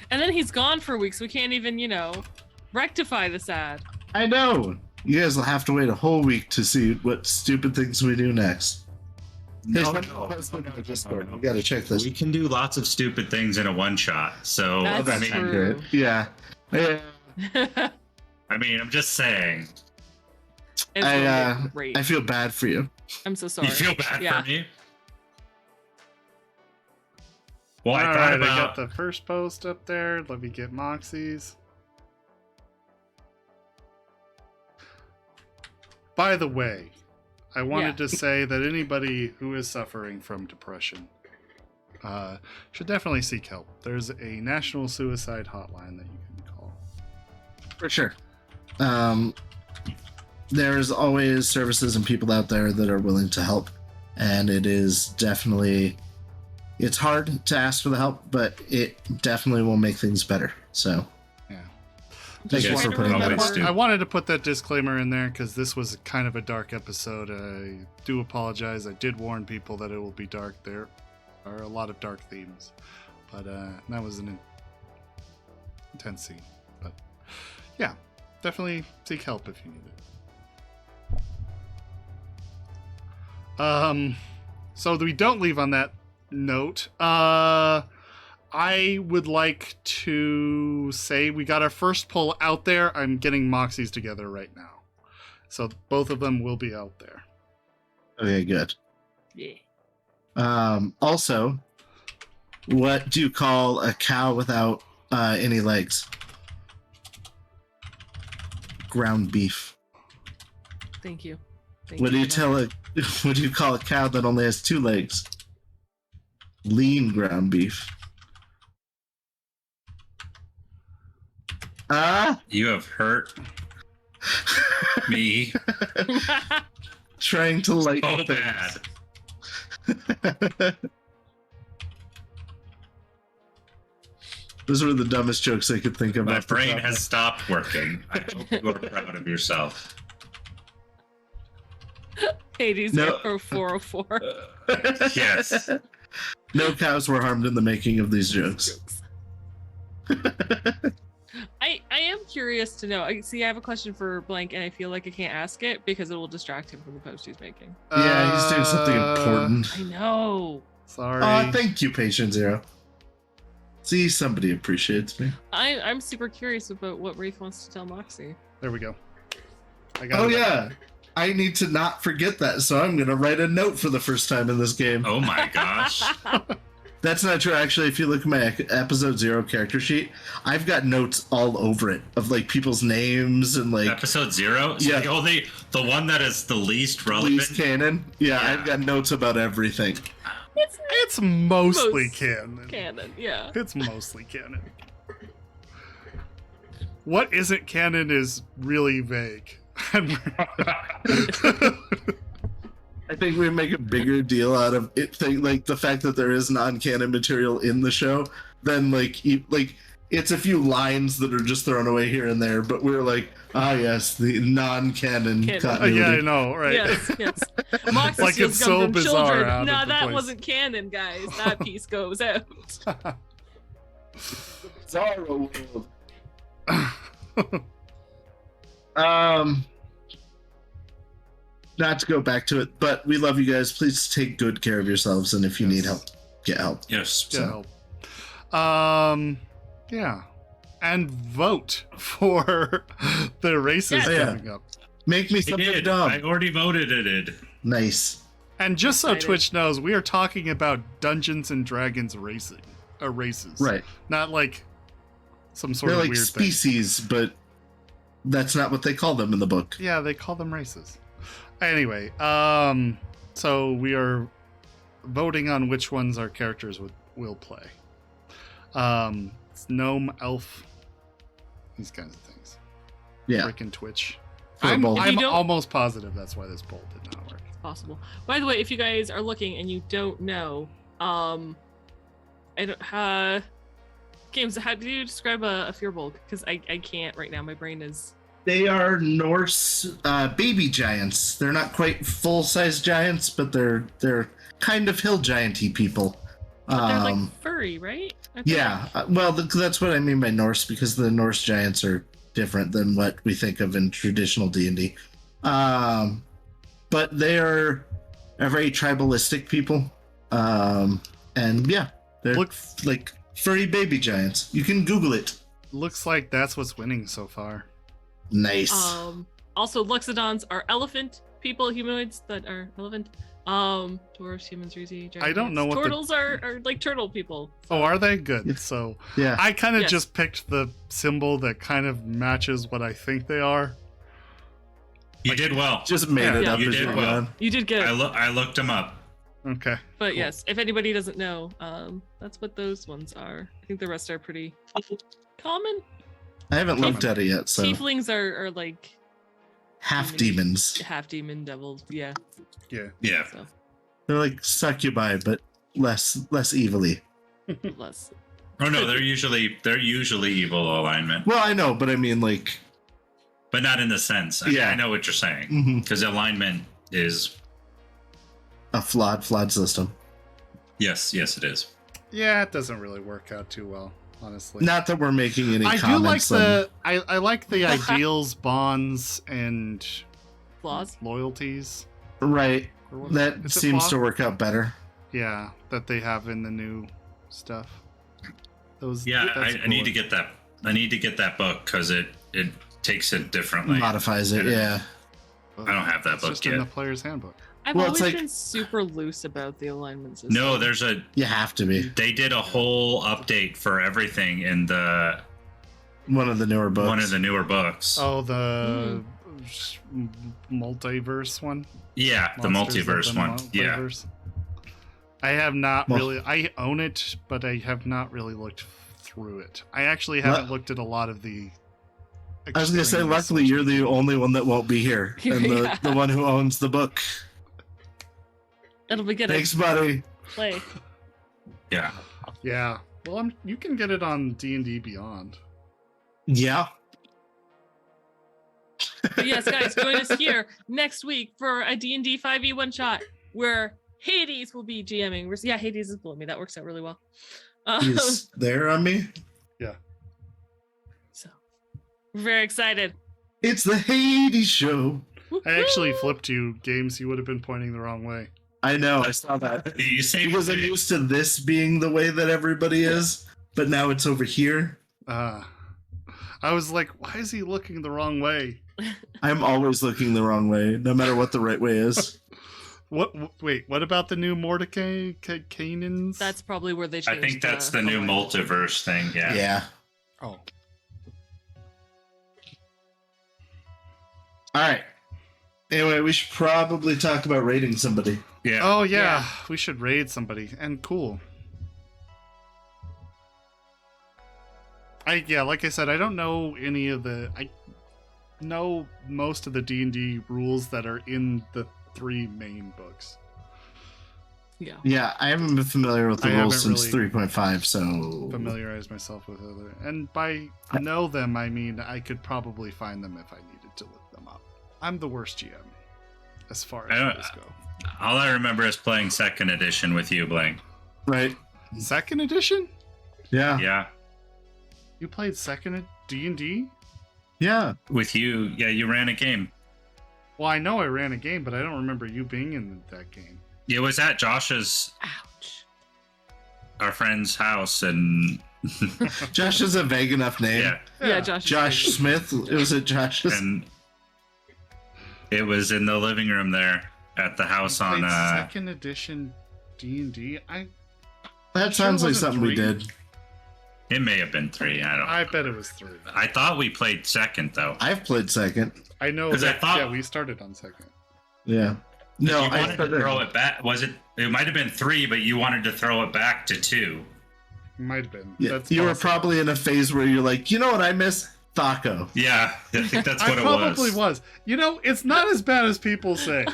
S2: And then he's gone for weeks. We can't even, rectify the sad.
S3: I know. You guys will have to wait a whole week to see what stupid things we do next.
S4: No,
S3: Hey,
S4: no.
S3: we gotta check this.
S4: We can do lots of stupid things in a one shot. So
S2: That's
S4: I mean,
S2: true.
S3: Yeah. Yeah.
S4: I mean, I'm just saying.
S2: It's
S3: I
S2: great.
S3: I feel bad for you.
S2: I'm so sorry.
S4: You feel bad
S2: Yeah.
S4: for me? Well, I
S1: All
S4: thought
S1: right, I
S4: about.
S1: got the first post up there. Let me get Moxie's. By the way, I wanted to say that anybody who is suffering from depression should definitely seek help. There's a national suicide hotline that you can call.
S3: For sure. There's always services and people out there that are willing to help. And it is definitely, it's hard to ask for the help, but it definitely will make things better. So,
S1: Yeah.
S3: thank you
S4: Yes,
S3: for putting that
S4: always
S3: out.
S4: do.
S1: I wanted to put that disclaimer in there because this was kind of a dark episode. I do apologize. I did warn people that it will be dark. There are a lot of dark themes, but that was an intense scene. But yeah, definitely seek help if you need it. So we don't leave on that note. I would like to say we got our first poll out there. I'm getting Moxies together right now. So both of them will be out there.
S3: Okay, good.
S2: Yeah.
S3: Also, what do you call a cow without any legs? Ground beef.
S2: Thank you.
S3: What do you what do you call a cow that only has 2 legs? Lean ground beef.
S4: You have hurt me
S3: Trying to light
S4: so
S3: things.
S4: bad.
S3: Those were the dumbest jokes I could think of.
S4: My
S3: off the
S4: brain
S3: top.
S4: has stopped working. I hope you are proud of yourself.
S2: Hades
S3: No.
S2: 404.
S4: Yes.
S3: No cows were harmed in the making of these jokes.
S2: I am curious to know. I have a question for Blank, and I feel like I can't ask it because it will distract him from the post he's making.
S3: Yeah, he's doing something important.
S2: I know.
S1: Sorry.
S3: Oh, thank you, Patient Zero. See, somebody appreciates me.
S2: I'm super curious about what Wraith wants to tell Moxie.
S1: There we go. I got
S3: Oh
S1: it.
S3: yeah, I need to not forget that, so I'm gonna write a note for the first time in this game.
S4: Oh my gosh.
S3: That's not true. Actually, if you look at my episode 0 character sheet, I've got notes all over it of like people's names and like
S4: Episode 0? So
S3: Yeah.
S4: the one that is the least relevant.
S3: least canon. Yeah,
S4: Yeah.
S3: I've got notes about everything.
S1: It's mostly
S2: Most
S1: canon.
S2: canon, yeah.
S1: It's mostly canon. What isn't canon is really vague.
S3: I think we make a bigger deal out of it, like the fact that there is non-canon material in the show than like it's a few lines that are just thrown away here and there. But we're like, yes, the non-canon
S2: Canon.
S3: continuity.
S1: Yeah, I know, right?
S2: Yes, yes. Moxie
S1: Like,
S2: steals
S1: it's
S2: gum
S1: so
S2: from
S1: bizarre
S2: children.
S1: out
S2: No,
S1: of the
S2: that
S1: place.
S2: wasn't canon, guys. That piece goes out.
S3: Bizarro world. Not to go back to it, but we love you guys. Please take good care of yourselves, and if you need help, get help.
S4: Yes.
S1: Get help. Yeah. And vote for the races
S2: Yeah.
S1: coming up.
S3: Make me
S4: I
S3: something
S4: did.
S3: dumb.
S4: I already voted it.
S3: Nice.
S1: And just so
S2: Excited.
S1: Twitch knows, we are talking about Dungeons and Dragons races.
S3: Right.
S1: Not like some sort
S3: They're
S1: of
S3: like
S1: weird thing.
S3: species, but that's not what they call them in the book.
S1: Yeah, they call them races. Anyway, so we are voting on which ones our characters will play. It's gnome, elf, these kinds of things.
S3: Yeah.
S1: Freaking Twitch.
S3: For
S1: I'm
S3: both.
S2: If you don't-
S1: almost positive that's why this poll did not work.
S2: It's possible. By the way, if you guys are looking and you don't know, I don't. Games, how do you describe a Fearbolg? Because I can't right now. My brain is.
S3: They are Norse baby giants. They're not quite full-size giants, but they're kind of hill gianty people.
S2: But they're like furry, right? I thought-
S3: Yeah, well, that's what I mean by Norse, because the Norse giants are different than what we think of in traditional D&D. But they're a very tribalistic people. And yeah, they're like furry baby giants. You can Google it.
S1: Looks like that's what's winning so far.
S3: Nice.
S2: Also, Luxodons are elephant people, humanoids that are elephant. Dwarves, humans, Rizi,
S1: I don't know what
S2: turtles are like turtle people.
S1: Oh, are they good?
S3: Yeah.
S1: So
S3: Yeah.
S1: I kind of
S2: Yes.
S1: just picked the symbol that kind of matches what I think they are.
S4: You did well.
S3: Just made it
S2: Yeah.
S3: up
S4: You
S3: as
S4: did
S3: you're
S4: well.
S3: going.
S2: You did good.
S4: I looked them up.
S1: Okay.
S2: But
S1: cool.
S2: yes, if anybody doesn't know, that's what those ones are. I think the rest are pretty common.
S3: I haven't looked at it yet, so
S2: Tieflings are like
S3: half demons.
S2: half demon devils. Yeah.
S1: Yeah.
S4: Yeah.
S2: So
S3: They're like succubi, but less evilly.
S2: less.
S4: Oh no, they're usually evil alignment,
S3: Well, I know, but I mean, like,
S4: but not in the sense.
S3: Yeah.
S4: I know what you're saying
S3: mhm,
S4: because alignment is
S3: a flawed system.
S4: yes, it is.
S1: Yeah, it doesn't really work out too well, honestly.
S3: Not that we're making any
S1: I do like
S3: comments. on-
S1: I like the ideals, bonds, and
S2: Flaws.
S1: loyalties.
S3: right.
S1: Or what-
S3: That
S1: is it
S3: seems
S1: flaw?
S3: to work out better.
S1: Yeah, that they have in the new stuff. Those.
S4: Yeah,
S1: that's
S4: I need to
S1: cool.
S4: get that. I need to get that book because it takes it differently.
S3: Modifies it, yeah.
S4: I don't have that
S1: It's
S4: book
S1: just in the
S4: yet.
S1: player's handbook.
S2: I've
S3: Well, it's
S2: always
S3: like-
S2: been super loose about the alignment system.
S4: No, there's a.
S3: You have to be.
S4: They did a whole update for everything in the
S3: One of the newer books.
S4: one of the newer books.
S1: Oh, the multiverse one.
S4: Yeah, the
S1: Monsters of
S4: multiverse
S1: the
S4: one. Yeah.
S1: Multiverse. I have not
S3: Well-
S1: really. I own it, but I have not really looked through it. I actually haven't looked at a lot of the.
S3: I was going to say,
S1: extreme
S3: luckily, you're the only one that won't be here. And
S2: Yeah.
S3: the one who owns the book.
S2: It'll be good.
S3: Thanks, buddy.
S2: Play.
S4: Yeah.
S1: Yeah. Well, you can get it on D&D Beyond.
S3: Yeah.
S2: But yes, guys, join us here next week for a D&D 5e one shot where Hades will be GMing. Yeah, Hades is below me. That works out really well.
S3: He's there on me.
S2: So we're very excited.
S3: It's the Hades show.
S1: I actually flipped you games. You would have been pointing the wrong way.
S3: I know. I saw that.
S4: You say
S3: Because I'm used to this being the way that everybody is, but now it's over here.
S1: I was like, why is he looking the wrong way?
S3: I'm always looking the wrong way, no matter what the right way is.
S1: Wait, what about the new Mordecai Canaans?
S2: That's probably where they
S4: I
S2: changed.
S4: think that's the new
S2: alignment.
S4: multiverse thing. Yeah.
S3: Yeah.
S1: Oh.
S3: All right. Anyway, we should probably talk about rating somebody.
S4: Yeah.
S1: Oh yeah,
S2: Yeah.
S1: we should raid somebody. And cool. Like I said, I don't know any of the. I know most of the D&D rules that are in the 3 main books.
S2: Yeah.
S3: Yeah, I haven't been familiar with the
S1: I
S3: rules
S1: haven't
S3: since
S1: really
S3: 3.5, so
S1: Familiarize myself with other, and by know them, I mean I could probably find them if I needed to look them up. I'm the worst GM as far
S4: I
S1: as
S4: don't-
S1: rules go.
S4: All I remember is playing second edition with you, Blank.
S3: right.
S1: Second edition?
S3: Yeah.
S4: Yeah.
S1: You played second D&D?
S3: Yeah.
S4: With you. Yeah, you ran a game.
S1: Well, I know I ran a game, but I don't remember you being in that game.
S4: It was at Josh's,
S2: Ouch.
S4: our friend's house, and
S3: Josh is a vague enough name.
S4: yeah,
S2: Yeah, Josh. is
S3: Josh
S2: crazy.
S3: Smith. It was at Josh's.
S4: and it was in the living room there at the house
S1: You
S4: on.
S1: played second edition D&D?
S3: That sounds like
S1: wasn't
S3: something we
S1: 3.
S3: did.
S4: It may have been 3. I don't.
S1: I bet it was 3.
S4: I thought we played second though.
S3: I've played second.
S1: I know
S4: 'Cause I
S1: that.
S4: thought-
S1: Yeah, we started on second.
S3: Yeah. No,
S4: you
S3: I
S4: wanted to
S3: started.
S4: throw it back. Was it? It might have been 3, but you wanted to throw it back to 2.
S1: Might have been.
S3: Yeah,
S1: That's
S3: you were
S1: possible.
S3: probably in a phase where you're like, you know what I miss? Taco.
S4: Yeah, I think that's
S1: I
S4: what it
S1: probably
S4: was.
S1: was. You know, it's not as bad as people say.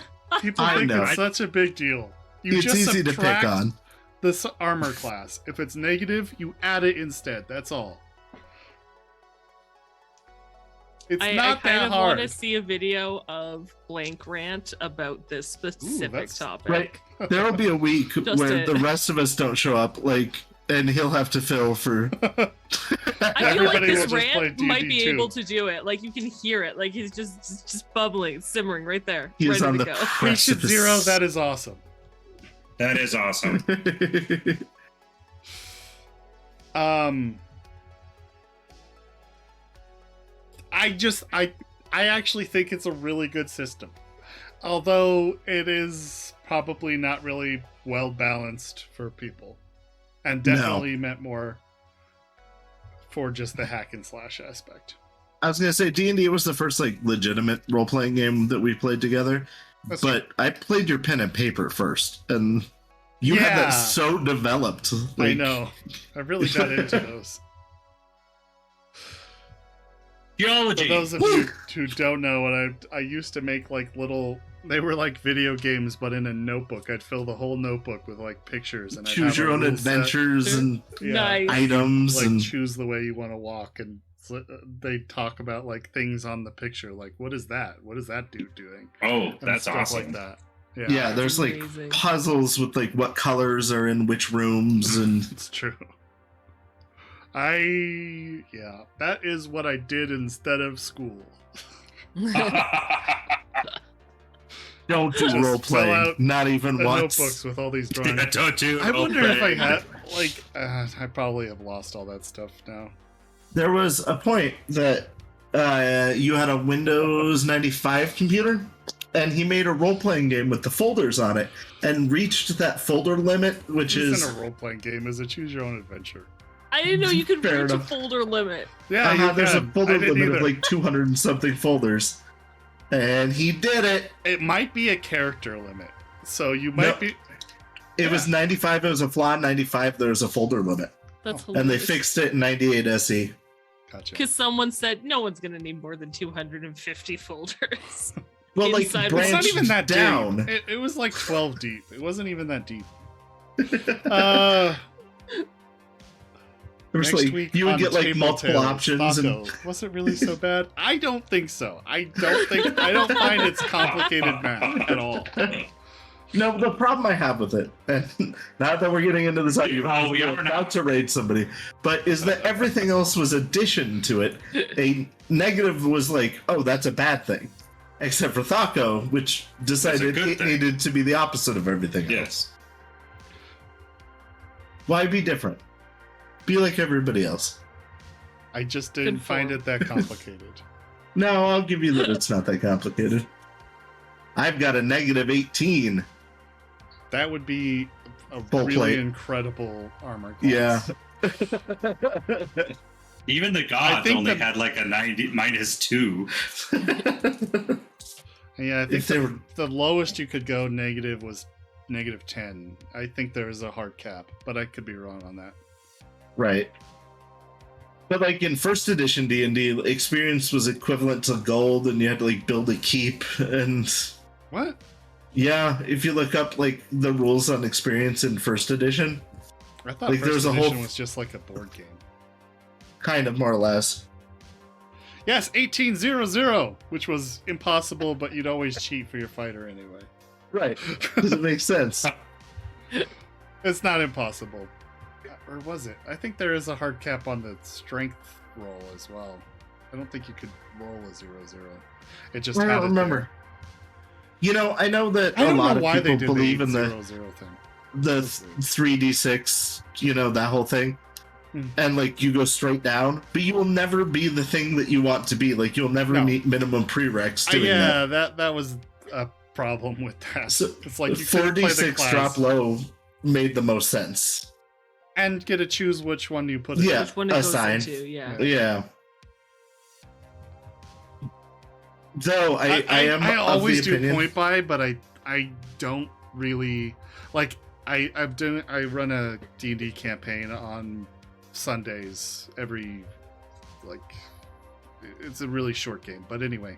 S1: People
S3: I
S1: think
S3: know.
S1: it's such a big deal. You
S3: It's
S1: just
S3: easy to
S1: subtract
S3: pick on.
S1: the armor class. If it's negative, you add it instead. That's all. It's
S2: I
S1: not
S2: kind
S1: that
S2: of want
S1: hard.
S2: to see a video of Blank rant about this specific
S1: that's
S2: topic.
S3: Right. There will be a week
S2: Just
S3: where
S2: it.
S3: the rest of us don't show up. Like, and he'll have to fill for.
S2: I feel like
S1: Everybody
S2: this
S1: will just play
S2: rant might be
S1: D&D
S2: able
S1: too.
S2: to do it. Like you can hear it. Like he's just bubbling, simmering right there,
S3: He is
S2: ready
S3: on
S2: to
S3: the
S2: go.
S1: Patient
S3: precipice.
S1: Zero, that is awesome.
S4: That is awesome.
S1: I actually think it's a really good system. Although it is probably not really well balanced for people. And definitely meant more for just the hack and slash aspect.
S3: I was gonna say D&D was the first like legitimate role playing game that we played together,
S1: That's
S3: but I played your pen and paper first, and you had
S1: Yeah.
S3: that so developed.
S1: I know. I really got into those. For
S4: Geology.
S1: those of you who don't know, what I used to make like little. They were like video games, but in a notebook. I'd fill the whole notebook with like pictures and I'd
S3: Choose
S1: have
S3: your
S1: a
S3: own
S1: rule set.
S3: adventures and
S1: Yeah.
S2: Nice.
S3: items,
S1: Like
S3: and
S1: choose the way you want to walk, and they talk about like things on the picture, like what is that? What is that dude doing?
S4: Oh,
S1: And
S4: that's
S1: stuff
S4: awesome.
S1: like that.
S3: yeah, there's like
S2: amazing.
S3: puzzles with like what colors are in which rooms, and
S1: It's true. That is what I did instead of school.
S3: don't do
S1: Just
S3: role
S1: fill
S3: playing,
S1: out
S3: not even
S1: The
S3: once.
S1: notebooks with all these drawings.
S4: Yeah, don't do
S1: I wonder if I
S4: role-playing.
S1: had like I probably have lost all that stuff now.
S3: There was a point that you had a Windows 95 computer, and he made a role-playing game with the folders on it, and reached that folder limit, which
S1: This
S3: is
S1: isn't a role playing game, is a choose your own adventure.
S2: I didn't know you could
S3: Fair
S2: reach
S3: enough.
S2: a folder limit.
S1: Yeah, you
S3: there's a
S1: can.
S3: folder
S1: I didn't
S3: limit of
S1: either.
S3: like 200 and something folders, and he did it.
S1: It might be a character limit, so you might
S3: No.
S1: be.
S3: It was 95. It was a flaw. 95. There's a folder limit,
S2: That's
S3: and they
S2: hilarious.
S3: fixed it in 98 SE.
S1: Gotcha.
S2: Because someone said no one's gonna need more than 250 folders.
S3: Well, like
S2: Inside-
S3: branched
S1: It's not even that
S3: down.
S1: deep. It was like 12 deep. It wasn't even that deep.
S3: There was
S1: Next
S3: like,
S1: week
S3: you would
S1: on
S3: get like
S1: Table
S3: multiple
S1: Tales,
S3: options, and
S1: Taco. Was it really so bad? I don't think so. I don't find it's complicated math at all.
S3: no, the problem I have with it, and not that we're getting into this,
S4: we are
S3: we're
S4: now.
S3: about to raid somebody, but is that everything else was addition to it. A negative was like, oh, that's a bad thing, except for Thaco, which decided
S4: good
S3: it
S4: thing.
S3: needed to be the opposite of everything else.
S4: Yes.
S3: Why be different? Be like everybody else.
S1: I just didn't find it that complicated.
S3: No, I'll give you that it's not that complicated. I've got a negative 18.
S1: That would be a
S3: Full
S1: really
S3: plate.
S1: incredible armor class.
S3: Yeah.
S4: Even the
S1: I
S4: gods
S1: think
S4: only
S1: the-
S4: had like a -2.
S1: Yeah, I think
S3: If they were
S1: the lowest you could go negative was -10. I think there is a hard cap, but I could be wrong on that.
S3: right. But like in first edition D&D, experience was equivalent to gold, and you had to like build a keep. And
S1: What?
S3: yeah, if you look up like the rules on experience in first edition,
S1: I thought
S3: Like,
S1: first
S3: there's a
S1: edition
S3: whole-
S1: was just like a board game.
S3: kind of more or less.
S1: Yes, 1800, which was impossible, but you'd always cheat for your fighter anyway.
S3: Right. Does it make sense?
S1: It's not impossible. Or was it? I think there is a hard cap on the strength roll as well. I don't think you could roll a 0-0. It just
S3: I
S1: had
S3: don't
S1: it
S3: remember.
S1: there.
S3: You know, I know that
S1: I
S3: a
S1: don't
S3: lot
S1: know
S3: of
S1: why they
S3: people
S1: did
S3: believe
S1: the
S3: in the
S1: 0-0 thing.
S3: 3d6, you know, that whole thing.
S1: Hmm.
S3: And like you go straight down, but you will never be the thing that you want to be. Like you'll never
S1: No.
S3: meet minimum prereqs doing that.
S1: Yeah, that was a problem with that.
S3: So,
S1: It's like you couldn't play the
S3: 4d6
S1: class
S3: drop low made the most sense.
S1: and get to choose which one you put in.
S3: Yeah.
S2: Which one it goes
S3: assign.
S2: into, yeah.
S3: Yeah. Though I am
S1: I
S3: of
S1: always
S3: the
S1: do
S3: opinion,
S1: point buy, but I don't really like. I run a D&D campaign on Sundays every, like, it's a really short game, but anyway,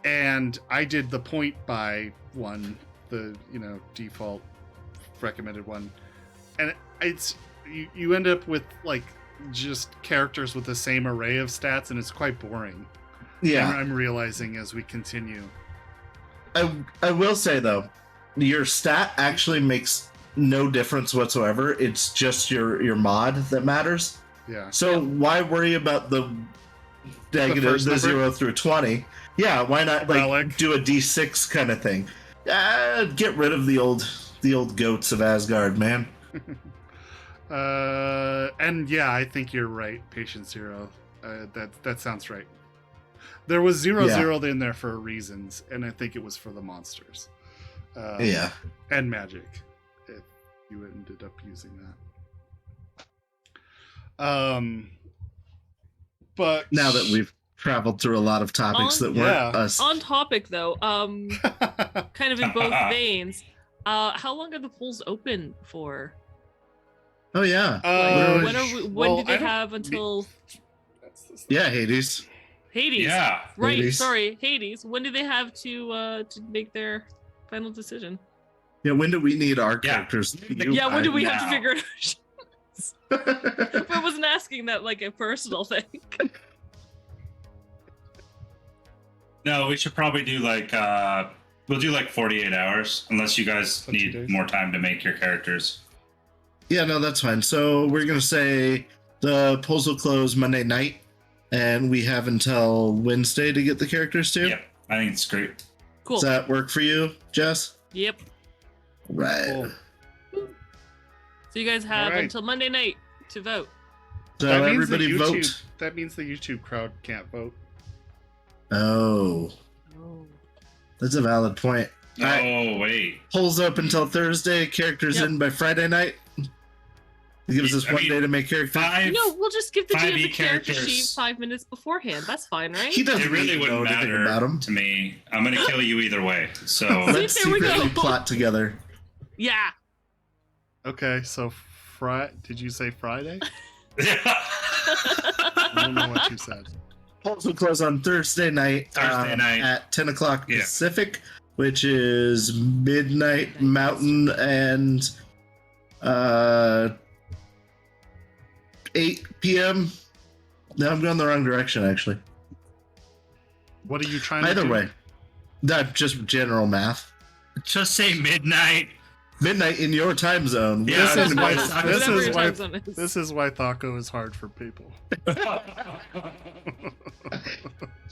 S1: and I did the point buy one, the default recommended one, and it's you end up with like just characters with the same array of stats, and it's quite boring.
S3: yeah.
S1: I'm realizing as we continue.
S3: I will say though, your stat actually makes no difference whatsoever. It's just your mod that matters.
S1: Yeah.
S3: So why worry about the negative,
S1: first
S3: the
S1: number?
S3: 0 through 20? Yeah, why not
S1: Relic.
S3: do a D6 kind of thing? Get rid of the old goats of Asgard, man.
S1: And yeah, I think you're right, Patient Zero. That sounds right. There was 0
S3: Yeah.
S1: 0 in there for reasons, and I think it was for the monsters.
S3: Yeah.
S1: And magic, if you ended up using that. But
S3: Now that we've traveled through a lot of topics that weren't
S1: Yeah.
S3: us.
S2: On topic though, kind of in both veins. How long are the polls open for?
S3: Oh yeah.
S2: When
S1: well,
S2: do they
S1: I don't-
S2: have until
S3: Yeah, Hades.
S2: Hades?
S4: Yeah.
S2: Right.
S3: Hades.
S2: Sorry, Hades. When do they have to make their final decision?
S3: Yeah, when do we need our
S4: Yeah.
S3: characters?
S2: Yeah. When do we have to
S4: now.
S2: figure it out? I wasn't asking that like a personal thing.
S4: No, we should probably do like we'll do like 48 hours, unless you guys
S1: 2
S4: need
S1: days.
S4: more time to make your characters.
S3: Yeah, no, that's fine. So we're gonna say the polls will close Monday night, and we have until Wednesday to get the characters too.
S4: Yep, I think it's great.
S2: Cool.
S3: Does that work for you, Jess?
S2: Yep.
S3: Right.
S1: Cool.
S2: So you guys have
S1: Alright.
S2: until Monday night to vote.
S3: So
S1: That means
S3: everybody
S1: the YouTube,
S3: vote.
S1: That means the YouTube crowd can't vote.
S3: Oh, that's a valid point.
S4: Oh,
S3: Alright.
S4: wait.
S3: Polls up until Thursday. Characters
S2: Yep.
S3: in by Friday night. It gives us
S4: I
S3: one
S4: mean,
S3: day to make characters.
S4: Five.
S2: No, we'll just give the
S4: 5e
S2: GM the character
S4: characters.
S2: sheet 5 minutes beforehand. That's fine, right?
S3: He doesn't
S4: It really
S3: know
S4: wouldn't
S3: anything
S4: matter
S3: about him.
S4: to me. I'm gonna kill you either way. So
S3: Let's
S2: there we go.
S3: secretly plot together.
S2: Yeah.
S1: Okay, so did you say Friday? I don't know what you said.
S3: Polls will close on Thursday night.
S4: Thursday night.
S3: At 10 o'clock
S4: Yeah.
S3: Pacific, which is midnight Mountain and 8 p.m. No, I'm going the wrong direction, actually.
S1: What are you trying to
S3: Either
S1: do?
S3: way, that's just general math.
S4: just say midnight.
S3: Midnight in your time zone.
S4: Yeah,
S1: This is why-
S3: Midnight.
S1: this
S2: Whatever
S1: is
S2: your
S1: why-
S2: time zone is.
S1: This is why Thaco is hard for people.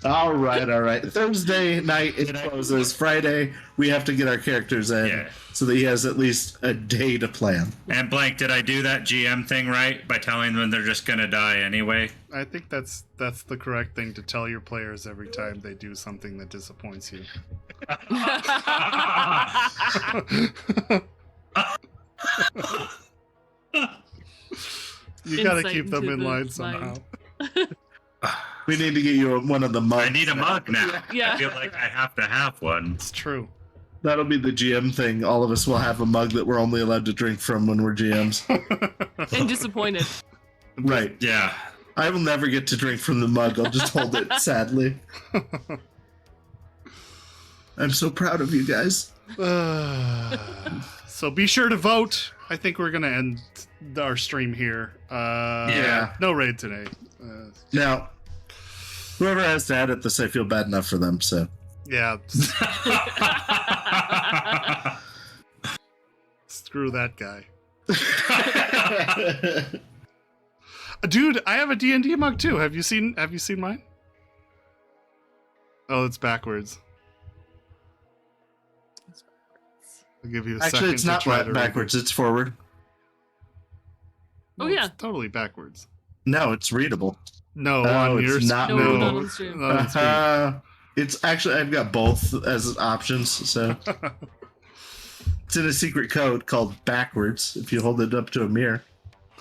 S3: All right. Thursday night it closes. Friday we have to get our characters in
S4: Yeah.
S3: so that he has at least a day to plan.
S4: And blank, did I do that GM thing right by telling them they're just gonna die anyway?
S1: I think that's the correct thing to tell your players every time they do something that disappoints you. You gotta
S2: Insight
S1: keep them
S2: into
S1: in
S2: the
S1: line
S2: mind.
S1: somehow.
S3: We need to get you one of the mugs.
S4: I need a mug now.
S2: Yeah.
S4: I feel like I have to have one.
S1: It's true.
S3: That'll be the GM thing. All of us will have a mug that we're only allowed to drink from when we're GMs.
S2: And disappointed.
S3: Right.
S4: Yeah.
S3: I will never get to drink from the mug. I'll just hold it sadly. I'm so proud of you guys.
S1: So be sure to vote. I think we're gonna end our stream here.
S3: Yeah.
S1: No raid today.
S3: Now, whoever has to edit this, I feel bad enough for them, so.
S1: Yeah. Screw that guy. Dude, I have a D&D mug too. Have you seen mine? Oh, it's backwards. I'll give you a second
S3: Actually, it's
S1: to
S3: not
S1: try to read
S3: backwards,
S1: it.
S3: it's forward.
S2: Oh,
S1: No,
S2: yeah.
S1: it's totally backwards.
S3: No, it's readable.
S1: No,
S3: Oh,
S1: on
S3: it's
S1: your
S3: not
S2: No,
S3: readable.
S2: not on stream.
S1: not on stream.
S3: It's actually, I've got both as options, so. It's in a secret code called backwards. If you hold it up to a mirror,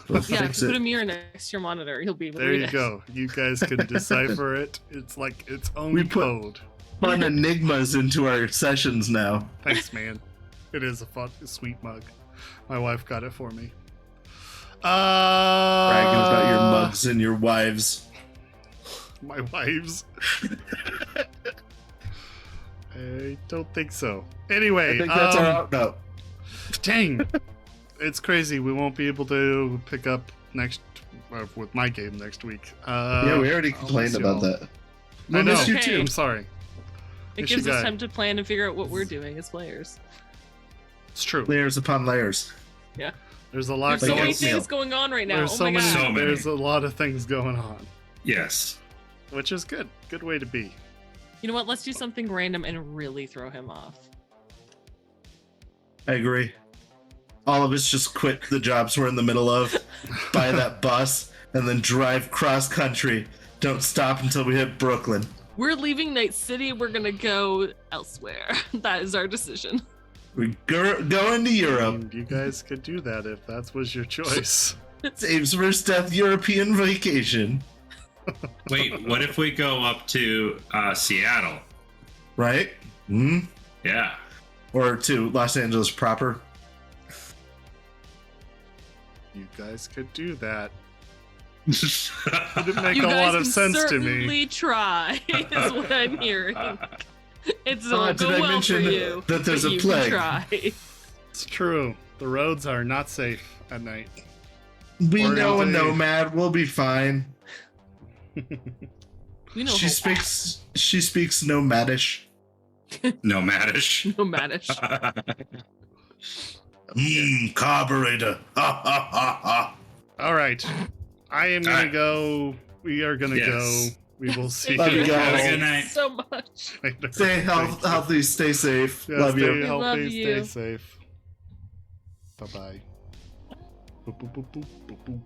S3: it'll
S2: Yeah, if
S3: fix
S2: you put a
S3: it.
S2: mirror next to your monitor, you'll be able to
S1: There
S2: read
S1: you
S2: it.
S1: go. You guys can decipher it. It's like its own
S3: We put-
S1: code.
S3: Fun enigmas into our sessions now.
S1: Thanks, man. It is a fun, sweet mug. My wife got it for me.
S3: Bragging about your mugs and your wives.
S1: My wives. I don't think so. Anyway,
S3: I think that's our out note.
S1: dang. It's crazy. We won't be able to pick up with my game next week.
S3: Yeah, we already
S1: I'll
S3: complained
S1: miss
S3: about
S1: y'all.
S3: that.
S1: I
S3: We'll
S1: know.
S3: miss you
S2: Okay.
S3: too.
S1: I'm sorry.
S2: It
S1: Miss
S2: gives
S1: you
S2: us
S1: guys.
S2: time to plan and figure out what we're doing as players.
S1: It's true.
S3: Layers upon layers.
S2: Yeah.
S1: There's a lot
S2: There's so
S3: Like
S2: many
S3: oatmeal.
S2: things going on right now.
S1: There's
S2: Oh
S1: so
S2: my
S1: many,
S2: god.
S4: So many.
S1: There's a lot of things going on,
S4: Yes.
S1: which is good. Good way to be.
S2: You know what? Let's do something random and really throw him off.
S3: I agree. All of us just quit the jobs we're in the middle of, buy that bus, and then drive cross country. Don't stop until we hit Brooklyn.
S2: We're leaving Night City. We're gonna go elsewhere. That is our decision.
S3: We're going to
S1: I
S3: Europe.
S1: mean, you guys could do that if that was your choice.
S3: Saves first death European vacation.
S4: Wait, what if we go up to Seattle?
S3: Right? Hmm?
S4: Yeah.
S3: Or to Los Angeles proper.
S1: You guys could do that.
S4: It
S1: It didn't make
S2: You
S1: a
S2: guys
S1: lot of
S2: can
S1: sense to
S2: certainly
S1: me.
S2: try, is what I'm hearing. It's not
S3: did
S2: go
S3: I
S2: well
S3: mention
S2: for you.
S3: that there's
S2: but
S3: a
S2: you
S3: plague?
S2: Can try.
S1: It's true. The roads are not safe at night.
S3: We
S1: Or
S3: know a
S1: indeed.
S3: nomad. We'll be fine.
S2: We know
S3: She speaks nomadish.
S4: Nomadish.
S2: nomadish.
S3: Carburetor. Ha ha ha ha.
S1: All right. I am going to go. We are going to
S4: Yes.
S1: go. We will see.
S3: Love you
S1: you
S3: guys.
S4: Have a
S1: all
S4: good night.
S2: So much.
S1: later.
S3: Stay
S1: Thank you.
S3: healthy, stay safe.
S1: Yeah,
S3: Love
S1: stay
S3: you.
S2: We
S1: healthy,
S2: love
S1: stay
S2: you.
S1: safe. Bye bye. Boop, boop, boop, boop, boop, boop.